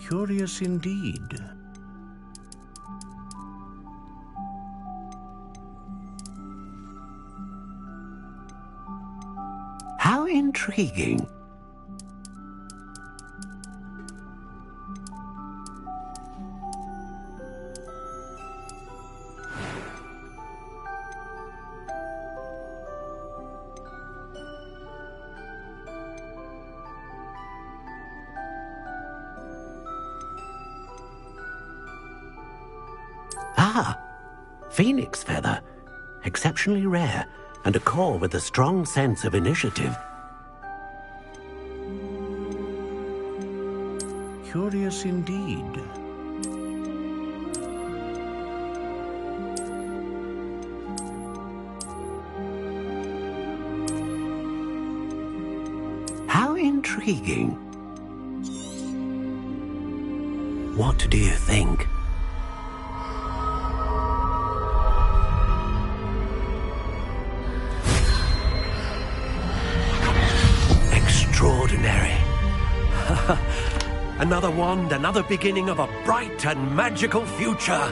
Curious indeed. How intriguing. Phoenix feather. Exceptionally rare, and a core with a strong sense of initiative. Curious indeed. How intriguing. What do you think? Extraordinary. Another wand, another beginning of a bright and magical future.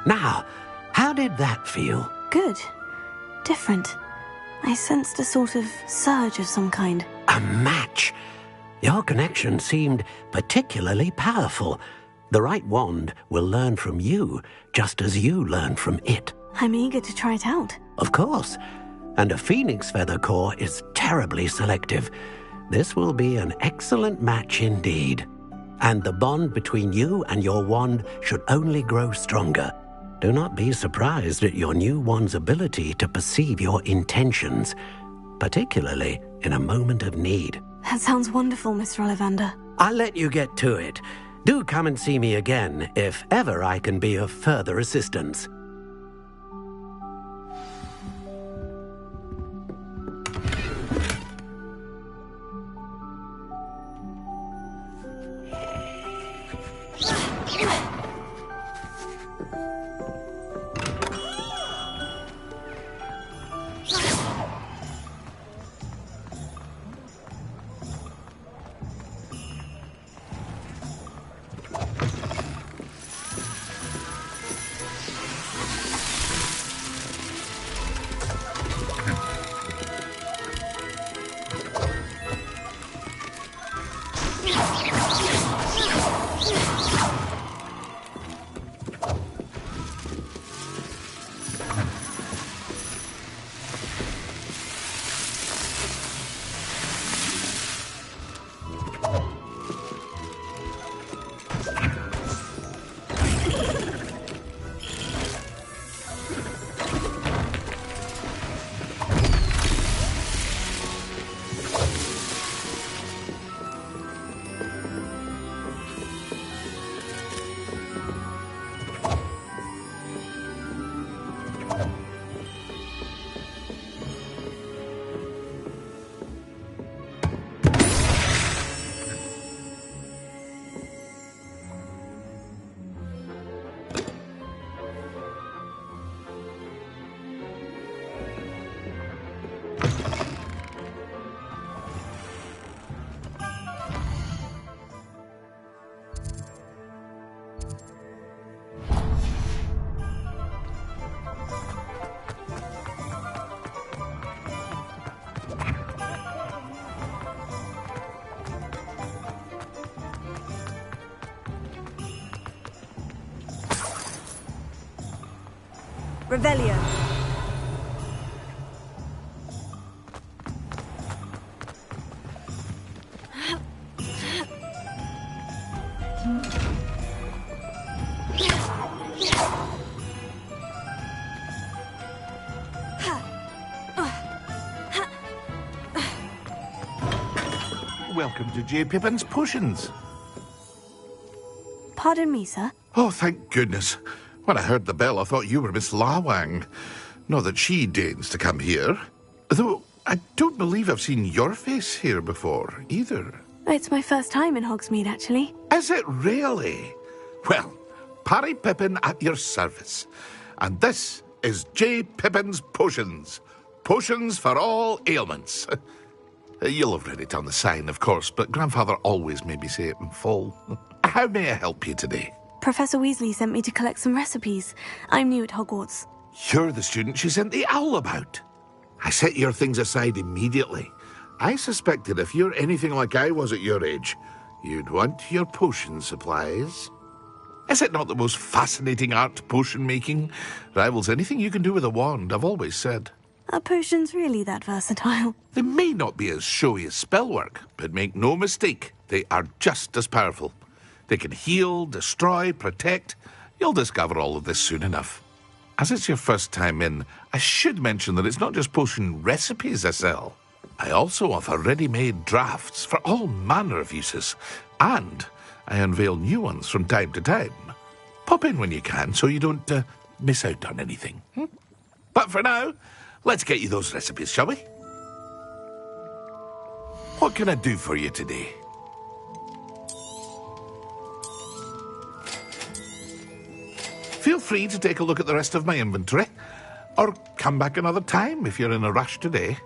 Now, how did that feel? Good. Different. I sensed a sort of surge of some kind. A match. Your connection seemed particularly powerful. The right wand will learn from you, just as you learn from it. I'm eager to try it out. Of course. And a phoenix feather core is terribly selective. This will be an excellent match indeed. And the bond between you and your wand should only grow stronger. Do not be surprised at your new wand's ability to perceive your intentions, particularly in a moment of need. That sounds wonderful, Mr. Ollivander. I'll let you get to it. Do come and see me again if ever I can be of further assistance. Revelio. Welcome to J. Pippin's Potions. Pardon me, sir. Oh, thank goodness. When I heard the bell, I thought you were Miss Lawang. Not that she deigns to come here. Though I don't believe I've seen your face here before, either. It's my first time in Hogsmeade, actually. Is it really? Well, Parry Pippin at your service. And this is J. Pippin's Potions. Potions for all ailments. You'll have read it on the sign, of course, but Grandfather always made me say it in full. How may I help you today? Professor Weasley sent me to collect some recipes. I'm new at Hogwarts. You're the student she sent the owl about. I set your things aside immediately. I suspected if you're anything like I was at your age, you'd want your potion supplies. Is it not the most fascinating art, potion making? Rivals anything you can do with a wand, I've always said. Are potions really that versatile? They may not be as showy as spellwork, but make no mistake, they are just as powerful. They can heal, destroy, protect. You'll discover all of this soon enough. As it's your first time in, I should mention that it's not just potion recipes I sell. I also offer ready-made drafts for all manner of uses, and I unveil new ones from time to time. Pop in when you can so you don't miss out on anything. But for now, let's get you those recipes, shall we? What can I do for you today? Feel free to take a look at the rest of my inventory, or come back another time if you're in a rush today.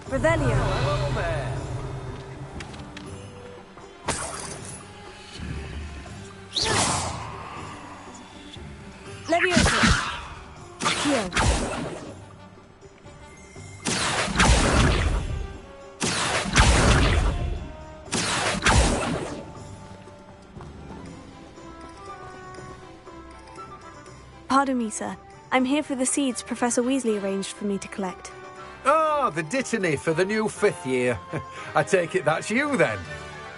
Revelio. Hello there. Leviosa. Accio. Pardon me, sir. I'm here for the seeds Professor Weasley arranged for me to collect. Ah, the dittany for the new 5th year. I take it that's you, then.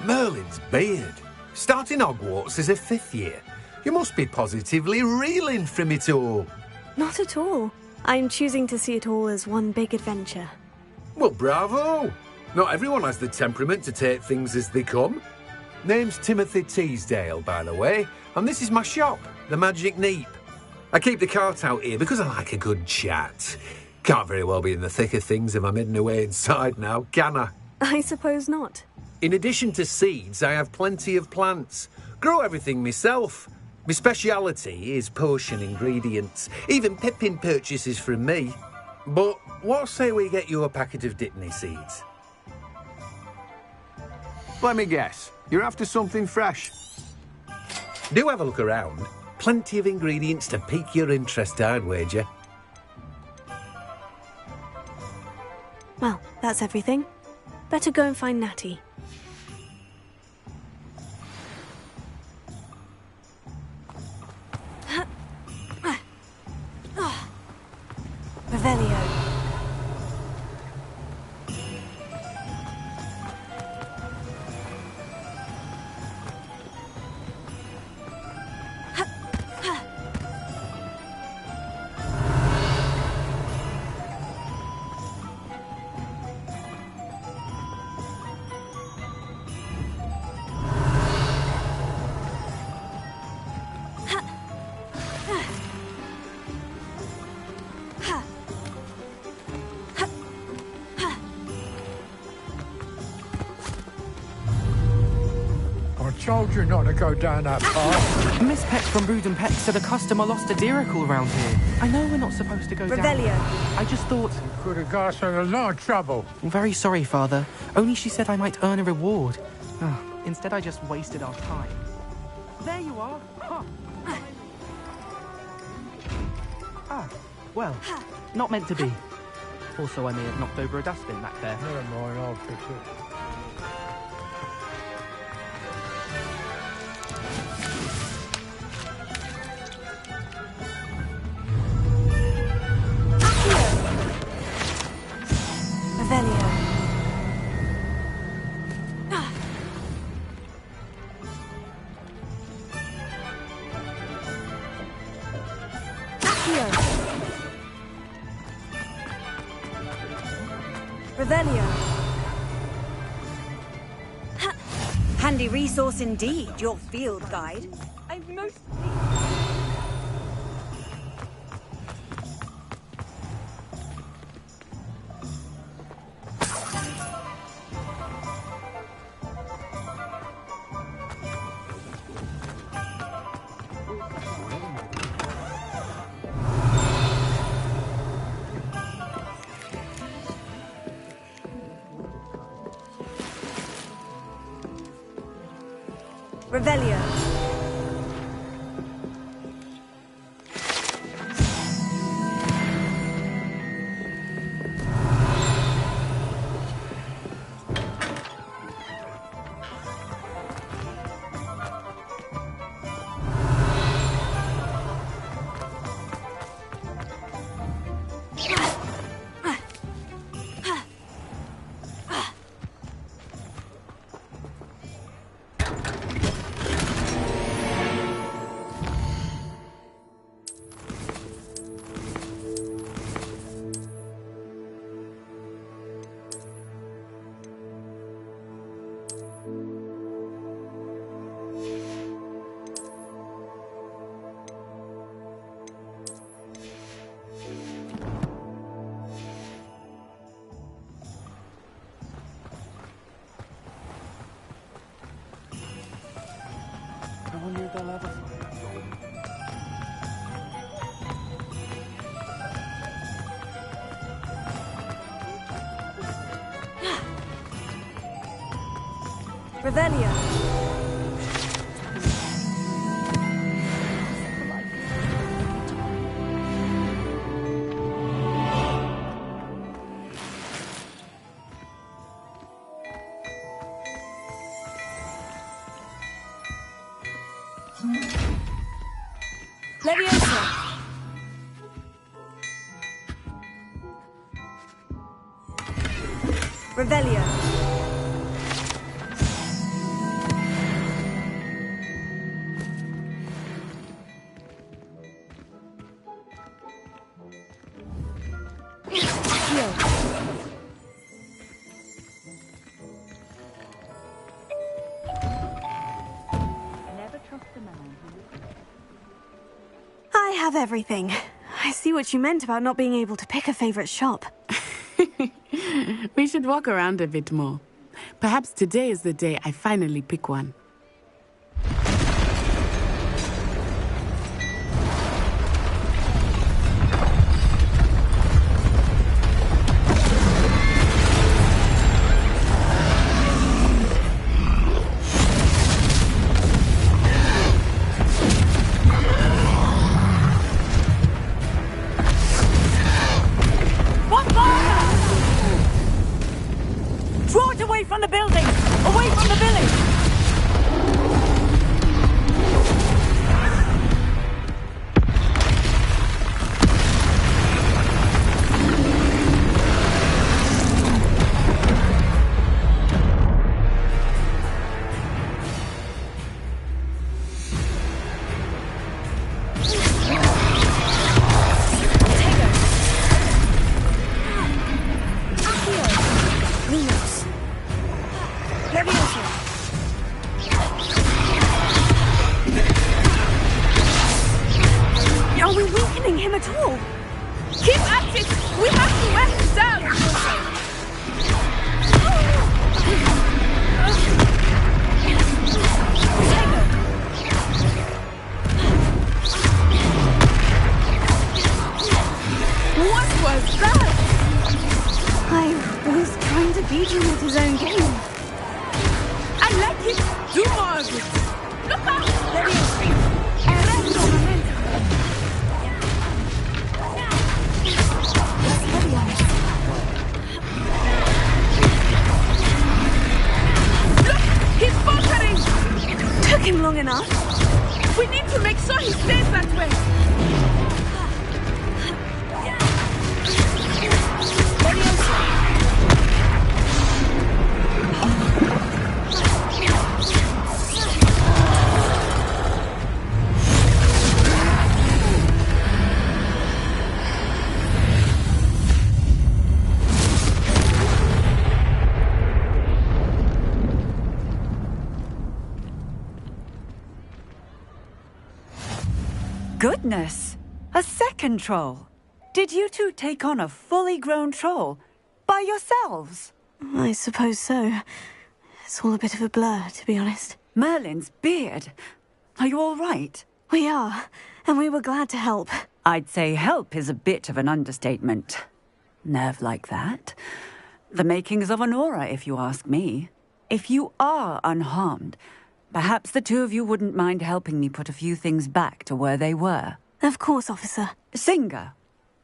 Merlin's beard. Starting Hogwarts as a 5th year. You must be positively reeling from it all. Not at all. I'm choosing to see it all as one big adventure. Well, bravo. Not everyone has the temperament to take things as they come. Name's Timothy Teasdale, by the way, and this is my shop, the Magic Neep. I keep the cart out here because I like a good chat. Can't very well be in the thick of things if I'm hidden away inside now, can I? I suppose not. In addition to seeds, I have plenty of plants. Grow everything myself. My speciality is potion ingredients. Even Pippin purchases from me. But what say we get you a packet of Dittany seeds? Let me guess. You're after something fresh. Do have a look around. Plenty of ingredients to pique your interest, I'd wager. Well, that's everything. Better go and find Natty. Revelio. I told you not to go down that path. Miss Peck from Brood and Peck said a customer lost a Diracle around here. I know we're not supposed to go down. Revelio. I just thought... You could have got us in a lot of trouble. I'm very sorry, Father. Only she said I might earn a reward. Instead, I just wasted our time. There you are. Huh. Ah, well, not meant to be. Also, I may have knocked over a dustbin back there. Never mind, I'll fix it. Revelio. Accio. Revelio. Handy resource indeed, your field guide. I've mostly... Revelio. I wonder if they'll ever find us. Revelio. Leviosa. Revelio. I have everything. I see what you meant about not being able to pick a favorite shop. We should walk around a bit more. Perhaps today is the day I finally pick one. Draw it away from the building! Away from the village! Are we weakening him at all? Keep at it! We have to wear him down! What was that? I was trying to beat him at his own game. I like it! Do more of it! Look out! He's faltering! Took him long enough. We need to make sure he stays that way. Goodness! A second troll! Did you two take on a fully grown troll? By yourselves? I suppose so. It's all a bit of a blur, to be honest. Merlin's beard. Are you all right? We are, and we were glad to help. I'd say help is a bit of an understatement. Nerve like that. The makings of an aura, if you ask me. If you are unharmed, perhaps the two of you wouldn't mind helping me put a few things back to where they were. Of course, officer. Singer.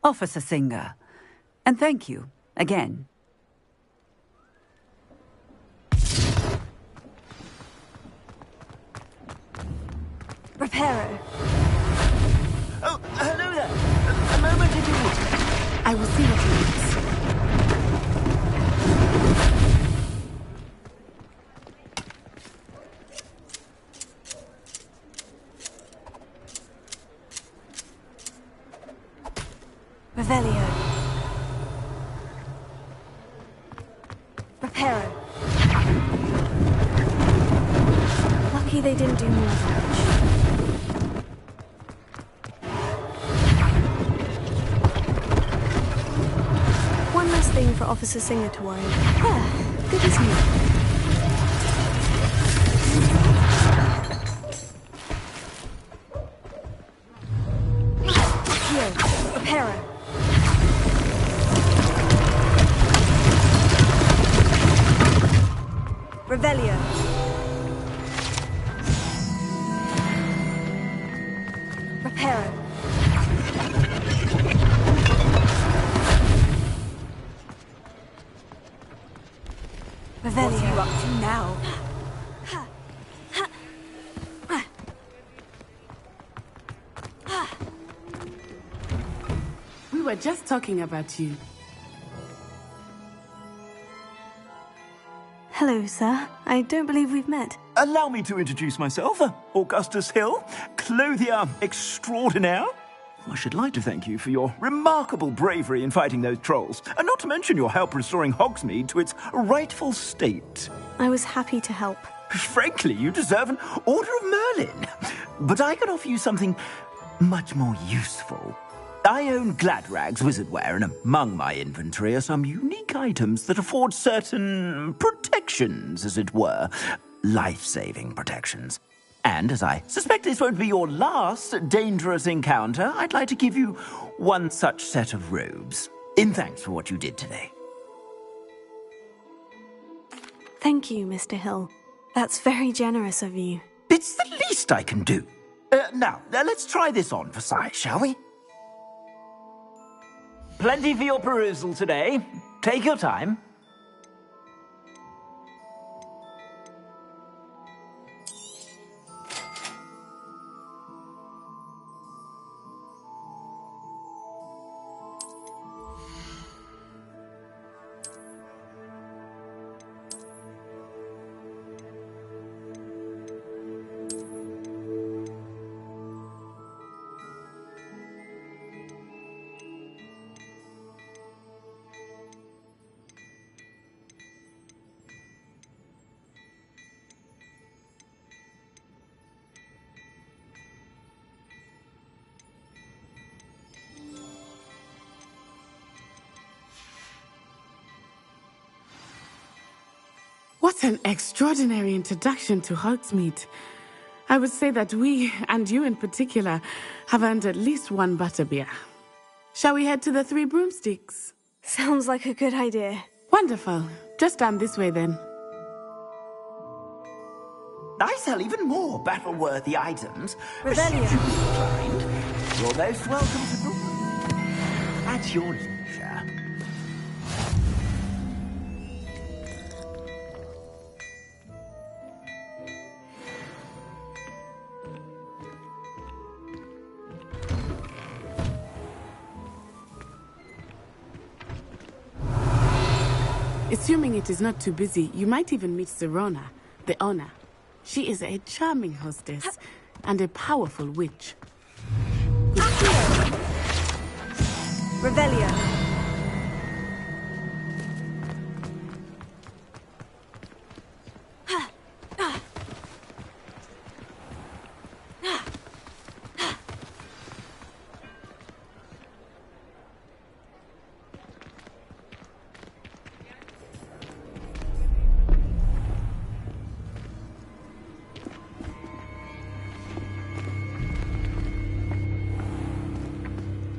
Officer Singer. And thank you, again. Reparo. Oh, hello there. A moment if you would. I will see what he needs. Revelio. Reparo. Lucky they didn't do more damage. One less thing for Officer Singer to worry about. Good as new. Reparo. Revelio. What are you up to now? We were just talking about you. Hello, sir. I don't believe we've met. Allow me to introduce myself. Augustus Hill, clothier extraordinaire. I should like to thank you for your remarkable bravery in fighting those trolls, and not to mention your help restoring Hogsmeade to its rightful state. I was happy to help. Frankly, you deserve an Order of Merlin. But I can offer you something much more useful. I own Gladrag's wizardware, and among my inventory are some unique items that afford certain protections, as it were. Life-saving protections. And as I suspect this won't be your last dangerous encounter, I'd like to give you one such set of robes, in thanks for what you did today. Thank you, Mr. Hill. That's very generous of you. It's the least I can do. Now, let's try this on for size, shall we? Plenty for your perusal today. Take your time. What an extraordinary introduction to Hogsmeade. I would say that we, and you in particular, have earned at least one butterbeer. Shall we head to the Three Broomsticks? Sounds like a good idea. Wonderful. Just down this way then. I sell even more battle-worthy items. Rebellion. You're most welcome to at your leisure. Assuming it is not too busy, you might even meet Serona, the owner. She is a charming hostess and a powerful witch. Revelio.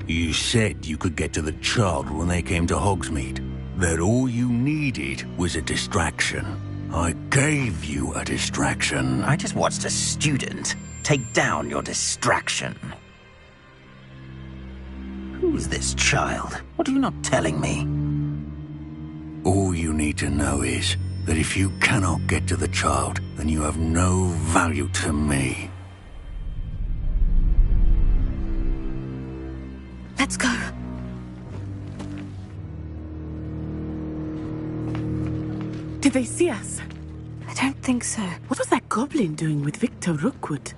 You said you could get to the child when they came to Hogsmeade. That all you needed was a distraction. I gave you a distraction. I just watched a student take down your distraction. Who's this child? What are you not telling me? All you need to know is that if you cannot get to the child, then you have no value to me. Let's go. Did they see us? I don't think so. What was that goblin doing with Victor Rookwood?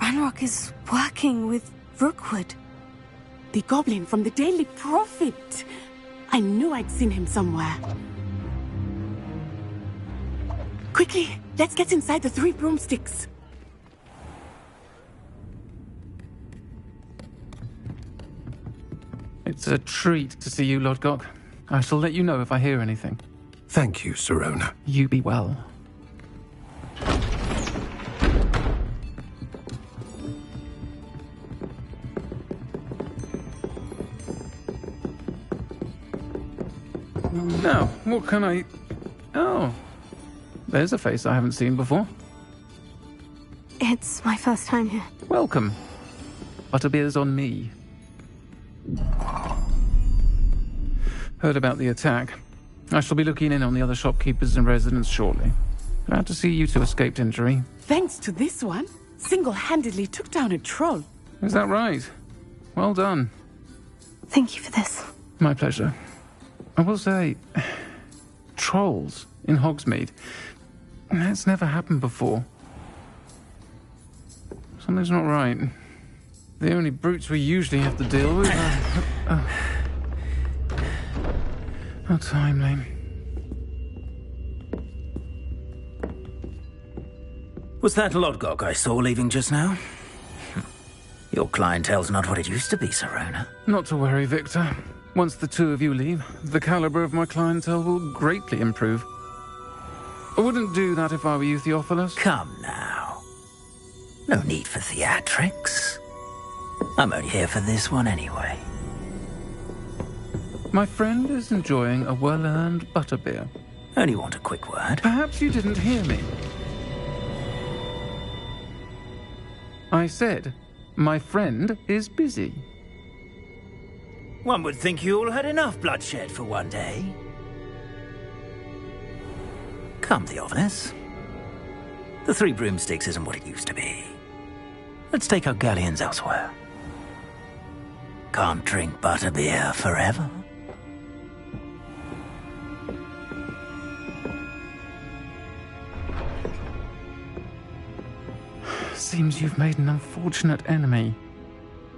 Ranrock is working with Rookwood. The goblin from the Daily Prophet. I knew I'd seen him somewhere. Quickly, let's get inside the Three Broomsticks. It's a treat to see you, Lord Gok. I shall let you know if I hear anything. Thank you, Serona. You be well. Now, what can I... Oh, there's a face I haven't seen before. It's my first time here. Welcome. Butterbeer's on me. Heard about the attack. I shall be looking in on the other shopkeepers and residents shortly. Glad to see you two escaped injury. Thanks to this one, single-handedly took down a troll. Is that right? Well done. Thank you for this. My pleasure. I will say, trolls in Hogsmeade. That's never happened before. Something's not right. The only brutes we usually have to deal with are... How timely. Was that Lodgok I saw leaving just now? Your clientele's not what it used to be, Serona. Not to worry, Victor. Once the two of you leave, the caliber of my clientele will greatly improve. I wouldn't do that if I were you, Theophilus. Come now. No need for theatrics. I'm only here for this one anyway. My friend is enjoying a well-earned butterbeer. Only want a quick word. Perhaps you didn't hear me. I said, my friend is busy. One would think you all had enough bloodshed for one day. Come, Theophilus. The Three Broomsticks isn't what it used to be. Let's take our galleons elsewhere. Can't drink butterbeer forever. Seems you've made an unfortunate enemy.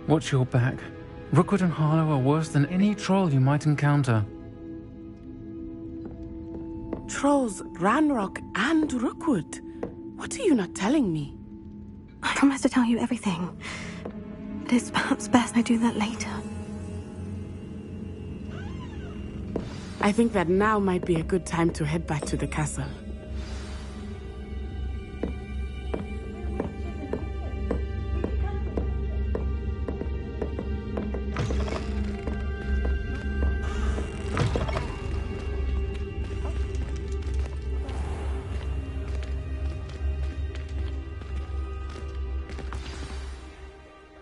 Watch your back. Rookwood and Harlow are worse than any troll you might encounter. Trolls, Ranrock, and Rookwood. What are you not telling me? I promise to tell you everything. But it's perhaps best I do that later. I think that now might be a good time to head back to the castle.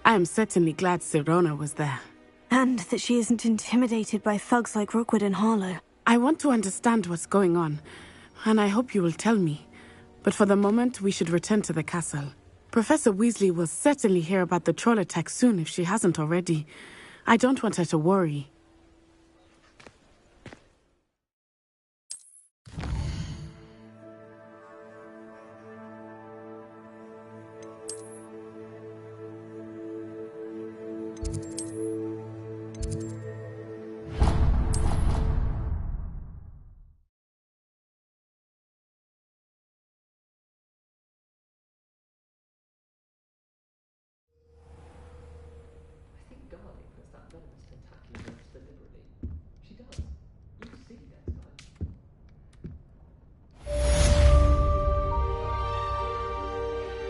I am certainly glad Serona was there. And that she isn't intimidated by thugs like Rookwood and Harlow. I want to understand what's going on, and I hope you will tell me. But for the moment, we should return to the castle. Professor Weasley will certainly hear about the troll attack soon if she hasn't already. I don't want her to worry.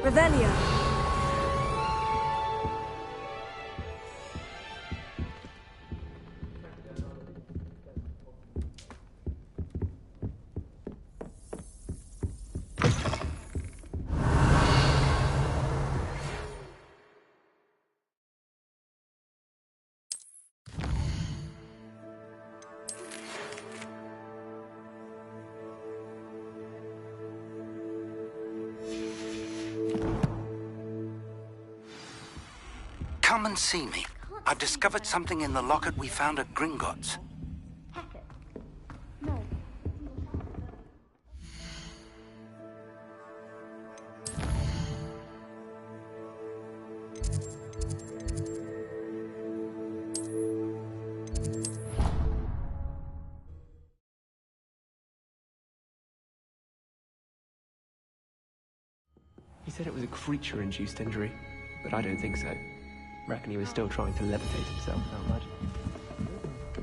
Revelio. Come and see me. I've discovered something in the locket we found at Gringotts. He said it was a creature-induced injury, but I don't think so. Reckon he was still trying to levitate himself without magic.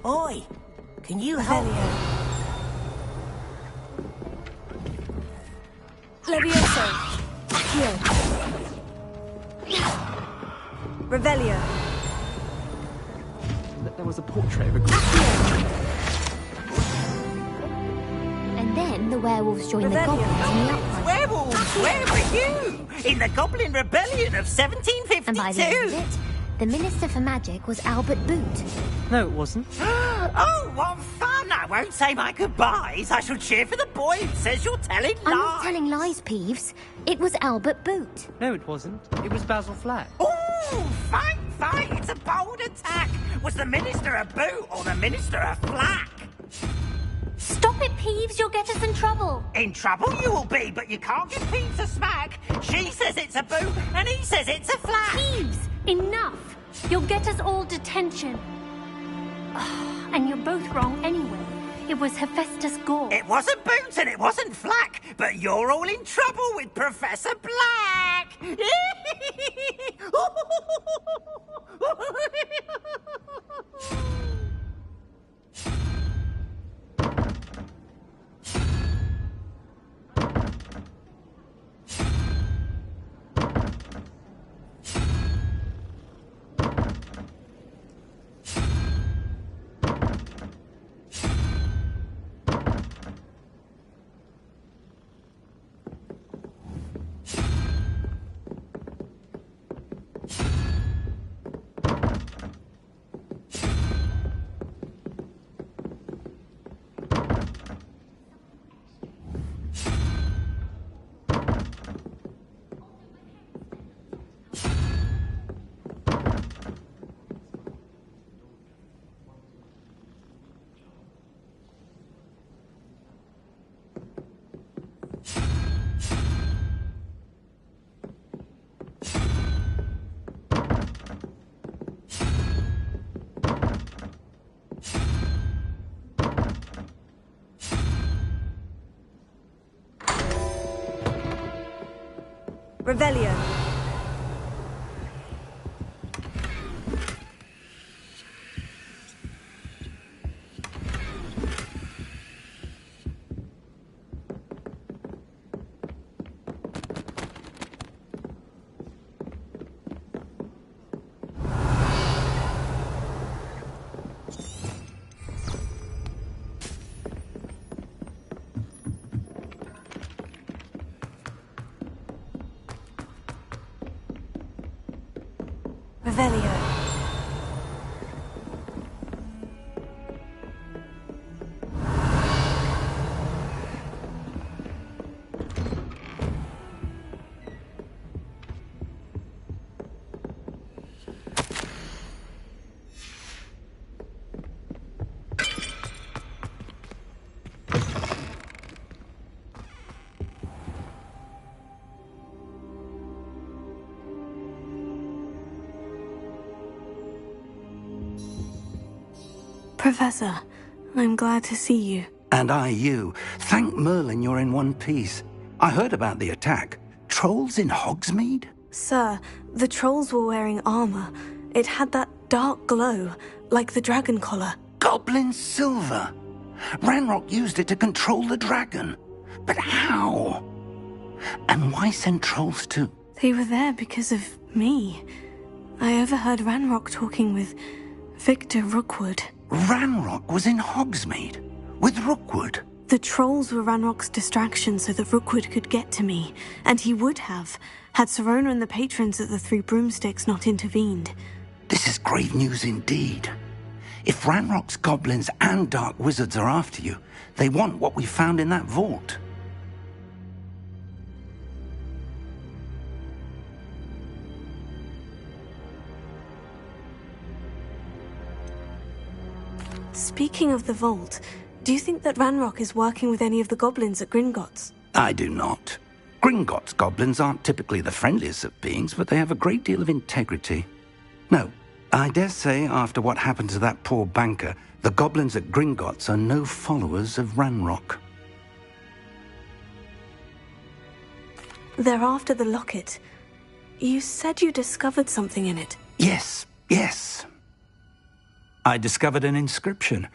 Oi! Can you help? Levioso. Here. Revelio. There was a portrait of a creature. And then the werewolves joined the goblins in the uprising. Werewolves! Where were you? In the Goblin Rebellion of 1752! And by the end of it, the Minister for Magic was Albert Boot. No, it wasn't. Oh, what fun! I won't say my goodbyes. I shall cheer for the boy who says you're telling lies. I'm not telling lies, Peeves. It was Albert Boot. No, it wasn't. It was Basil Flack. Ooh, fight! It's a bold attack. Was the Minister a boot or the Minister a flack? Stop it, Peeves. You'll get us in trouble. In trouble you will be, but you can't give Peeves a smack. She says it's a boot and he says it's a flack. Peeves, enough. You'll get us all detention. And you're both wrong anyway. It was Hephaestus Gore. It wasn't Boots and it wasn't Flack, but you're all in trouble with Professor Black. Revelio. Revelio. Professor, I'm glad to see you. And I you. Thank Merlin you're in one piece. I heard about the attack. Trolls in Hogsmeade? Sir, the trolls were wearing armor. It had that dark glow, like the dragon collar. Goblin silver. Ranrock used it to control the dragon. But how? And why send trolls too? They were there because of me. I overheard Ranrock talking with Victor Rookwood. Ranrock was in Hogsmeade with Rookwood. The trolls were Ranrock's distraction so that Rookwood could get to me, and he would have, had Sirona and the patrons at the Three Broomsticks not intervened. This is grave news indeed. If Ranrock's goblins and dark wizards are after you, they want what we found in that vault. Speaking of the vault, do you think that Ranrock is working with any of the goblins at Gringotts? I do not. Gringotts goblins aren't typically the friendliest of beings, but they have a great deal of integrity. No, I dare say after what happened to that poor banker, the goblins at Gringotts are no followers of Ranrock. They're after the locket. You said you discovered something in it. Yes. I discovered an inscription.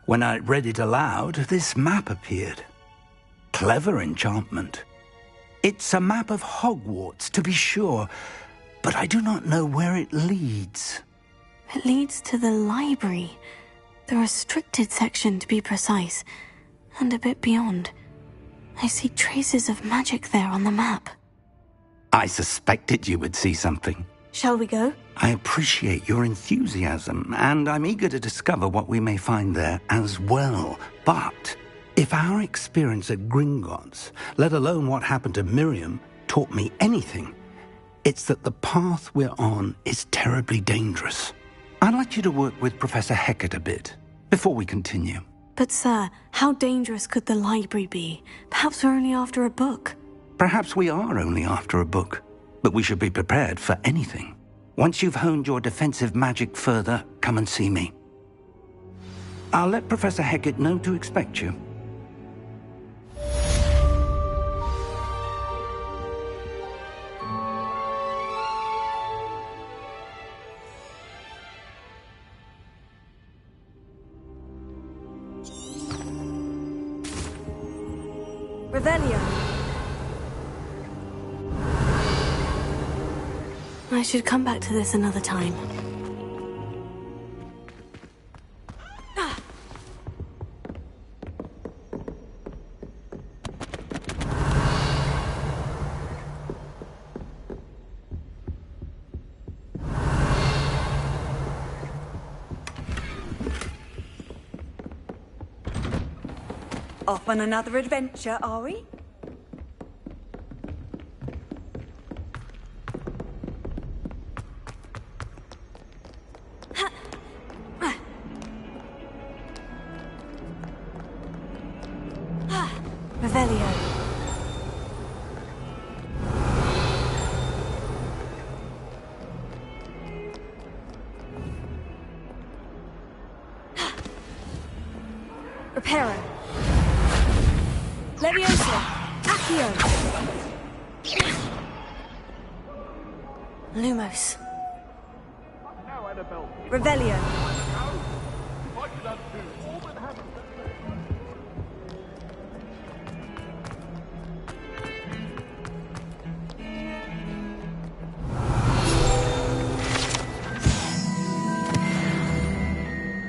When I read it aloud, this map appeared. Clever enchantment. It's a map of Hogwarts, to be sure, but I do not know where it leads. It leads to the library. The restricted section, to be precise, and a bit beyond. I see traces of magic there on the map. I suspected you would see something. Shall we go? I appreciate your enthusiasm, and I'm eager to discover what we may find there as well. But if our experience at Gringotts, let alone what happened to Miriam, taught me anything, it's that the path we're on is terribly dangerous. I'd like you to work with Professor Hecat a bit before we continue. But sir, how dangerous could the library be? Perhaps we're only after a book. Perhaps we are only after a book, but we should be prepared for anything. Once you've honed your defensive magic further, come and see me. I'll let Professor Hecat know to expect you. Revelio. I should come back to this another time. Off on another adventure, are we? Revelio. Reparo. Leviosa. Accio. Lumos. Revelio.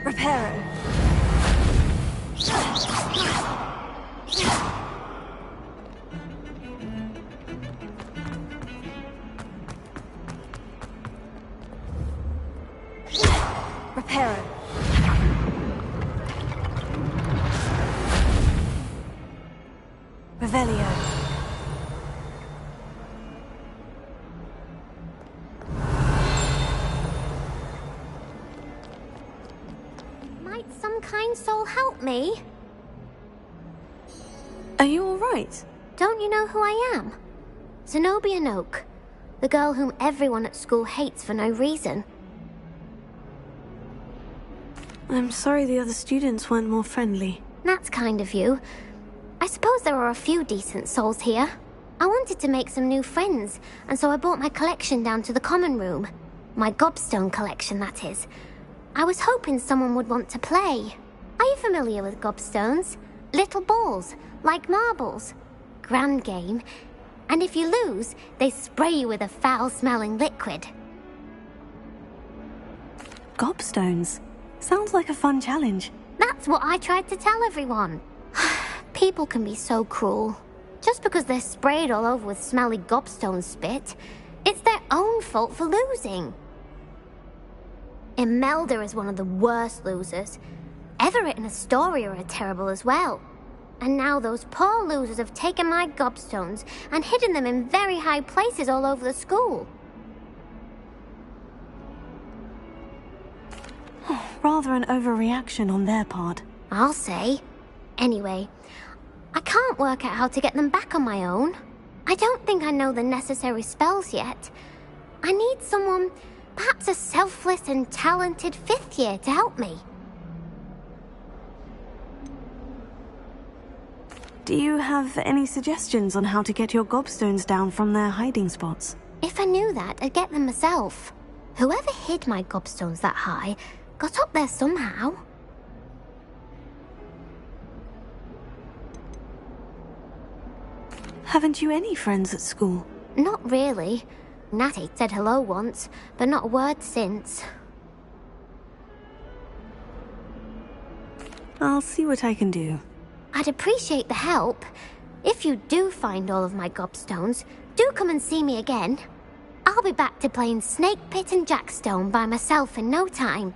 Reparo. Reparo. Revelio. Might some kind soul help me? Are you all right? Don't you know who I am? Zenobia Noak, the girl whom everyone at school hates for no reason. I'm sorry the other students weren't more friendly. That's kind of you. I suppose there are a few decent souls here. I wanted to make some new friends, and so I brought my collection down to the common room. My gobstone collection, that is. I was hoping someone would want to play. Are you familiar with gobstones? Little balls, like marbles. Grand game. And if you lose, they spray you with a foul-smelling liquid. Gobstones? Sounds like a fun challenge. That's what I tried to tell everyone. People can be so cruel. Just because they're sprayed all over with smelly gobstone spit, it's their own fault for losing. Imelda is one of the worst losers. Everett and Astoria are terrible as well. And now those poor losers have taken my gobstones and hidden them in very high places all over the school. Rather an overreaction on their part. I'll say. Anyway, I can't work out how to get them back on my own. I don't think I know the necessary spells yet. I need someone, perhaps a selfless and talented 5th year to help me. Do you have any suggestions on how to get your gobstones down from their hiding spots? If I knew that, I'd get them myself. Whoever hid my gobstones that high got up there somehow. Haven't you any friends at school? Not really. Natty said hello once, but not a word since. I'll see what I can do. I'd appreciate the help. If you do find all of my gobstones, do come and see me again. I'll be back to playing Snake Pit and Jackstone by myself in no time.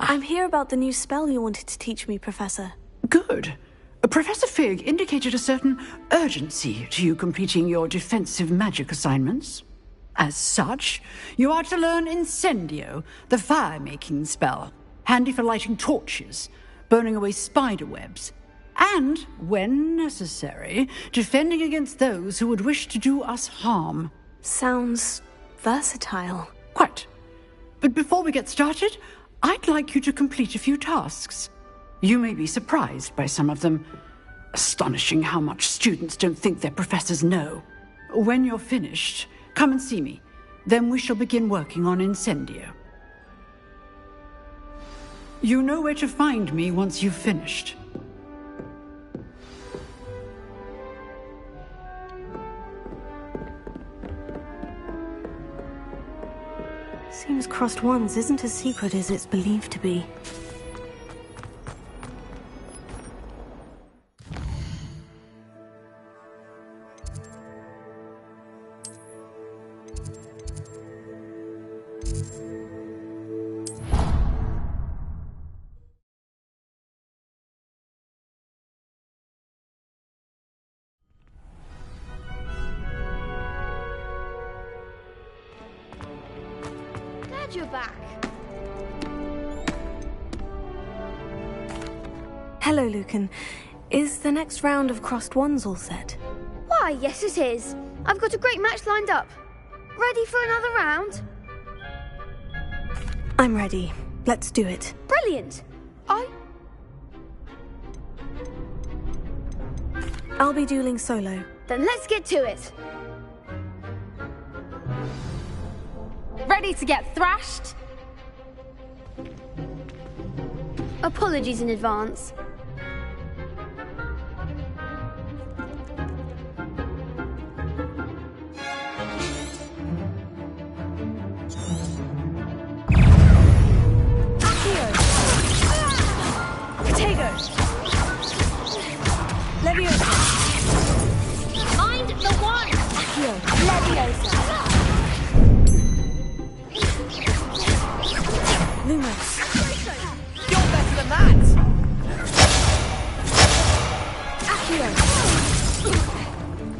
I'm here about the new spell you wanted to teach me, Professor. Good. Professor Fig indicated a certain urgency to you completing your defensive magic assignments. As such, you are to learn Incendio, the fire-making spell, handy for lighting torches, burning away spider webs, and, when necessary, defending against those who would wish to do us harm. Sounds versatile. Quite. But before we get started, I'd like you to complete a few tasks. You may be surprised by some of them. Astonishing how much students don't think their professors know. When you're finished, come and see me. Then we shall begin working on Incendio. You know where to find me once you've finished. Seems Crossed Wands isn't as secret as it's believed to be. You're back. Hello, Lucan. Is the next round of Crossed Wands all set? Why, yes it is. I've got a great match lined up. Ready for another round? I'm ready. Let's do it. Brilliant. I'll be dueling solo. Then let's get to it. Ready to get thrashed? Apologies in advance.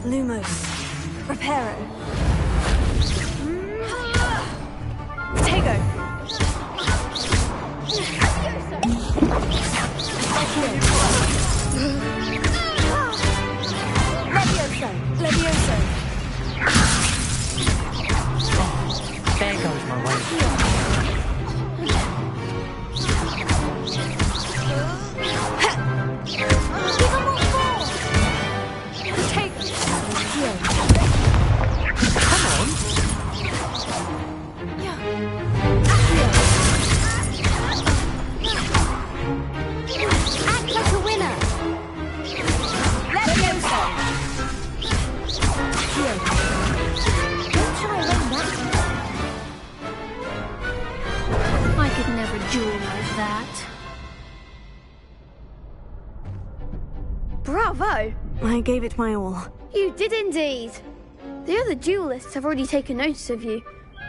Lumos. Reparo. Tego. Levioso. There goes my way. Come on. Act like a winner. Levioso. Don't try and that. I could never duel like that. Bravo! I gave it my all. You did indeed. The other duelists have already taken notice of you,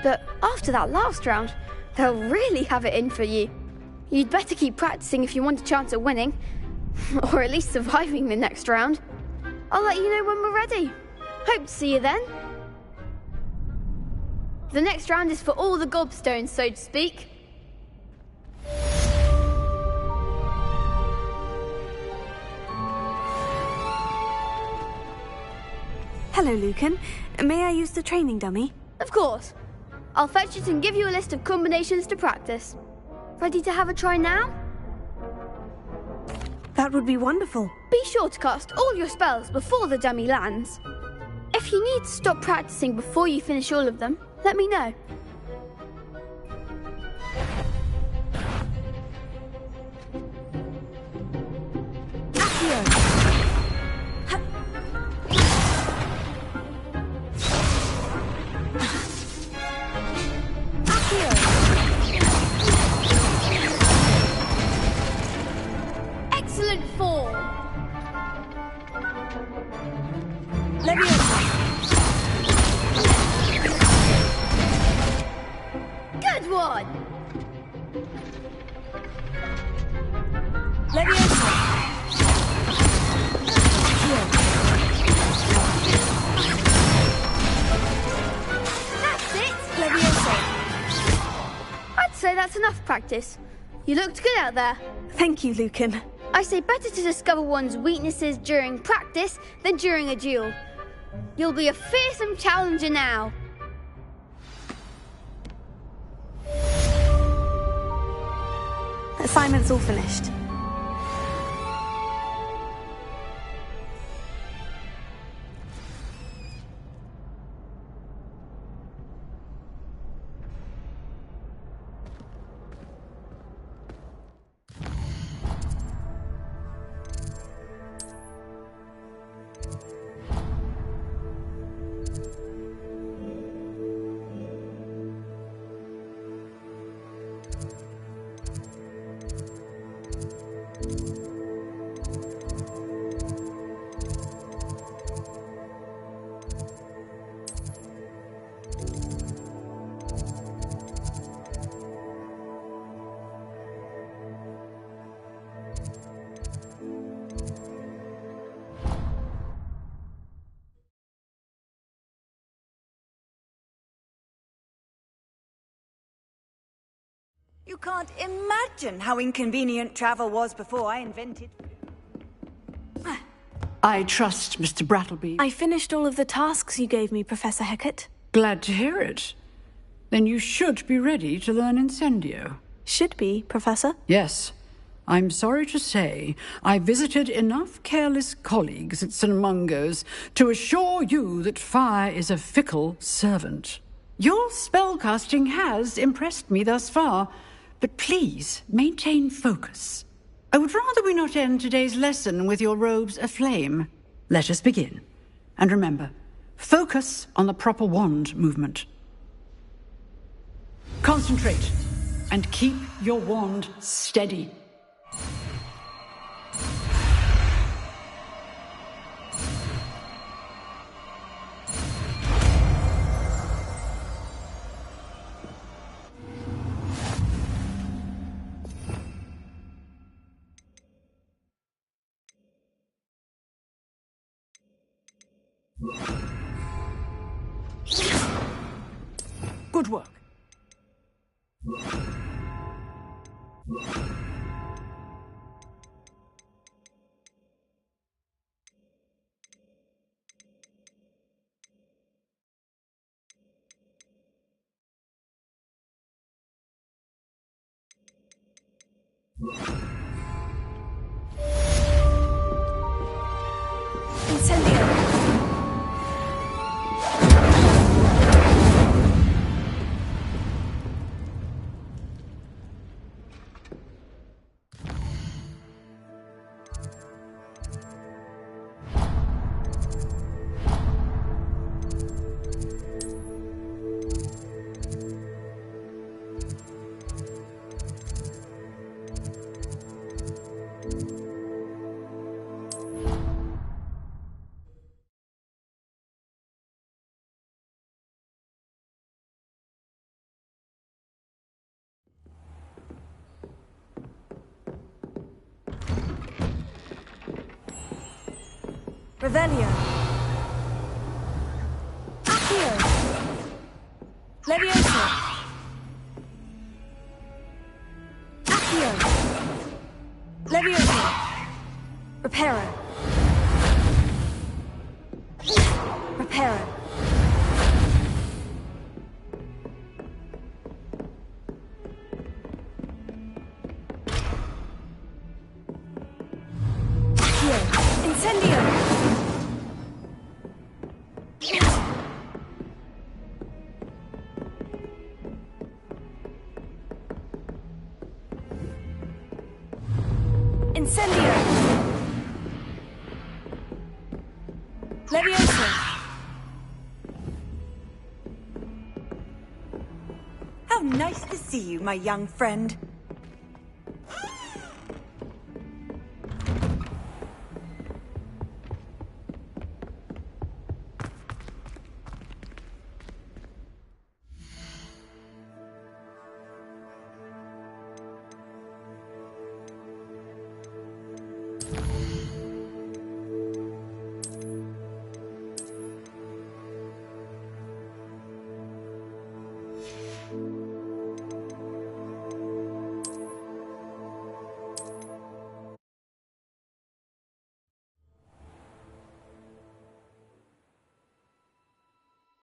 but after that last round, they'll really have it in for you. You'd better keep practicing if you want a chance at winning, or at least surviving the next round. I'll let you know when we're ready. Hope to see you then. The next round is for all the gobstones, so to speak. Hello, Lucan. May I use the training dummy? Of course. I'll fetch it and give you a list of combinations to practice. Ready to have a try now? That would be wonderful. Be sure to cast all your spells before the dummy lands. If you need to stop practicing before you finish all of them, let me know. Excellent form. Good one. That's it. I'd say that's enough practice. You looked good out there. Thank you, Lucan. I say better to discover one's weaknesses during practice than during a duel. You'll be a fearsome challenger now. Assignment's all finished. You can't imagine how inconvenient travel was before I invented... I trust Mr. Brattleby. I finished all of the tasks you gave me, Professor Hecat. Glad to hear it. Then you should be ready to learn Incendio. Should be, Professor? Yes. I'm sorry to say I visited enough careless colleagues at St. Mungo's to assure you that fire is a fickle servant. Your spellcasting has impressed me thus far, but please maintain focus. I would rather we not end today's lesson with your robes aflame. Let us begin. And remember, focus on the proper wand movement. Concentrate and keep your wand steady. Good work. Revelio. Accio. Levioso. Accio. Levioso. Reparo. Reparo. Accio. Incendio. Incendio! Levioso! How nice to see you, my young friend.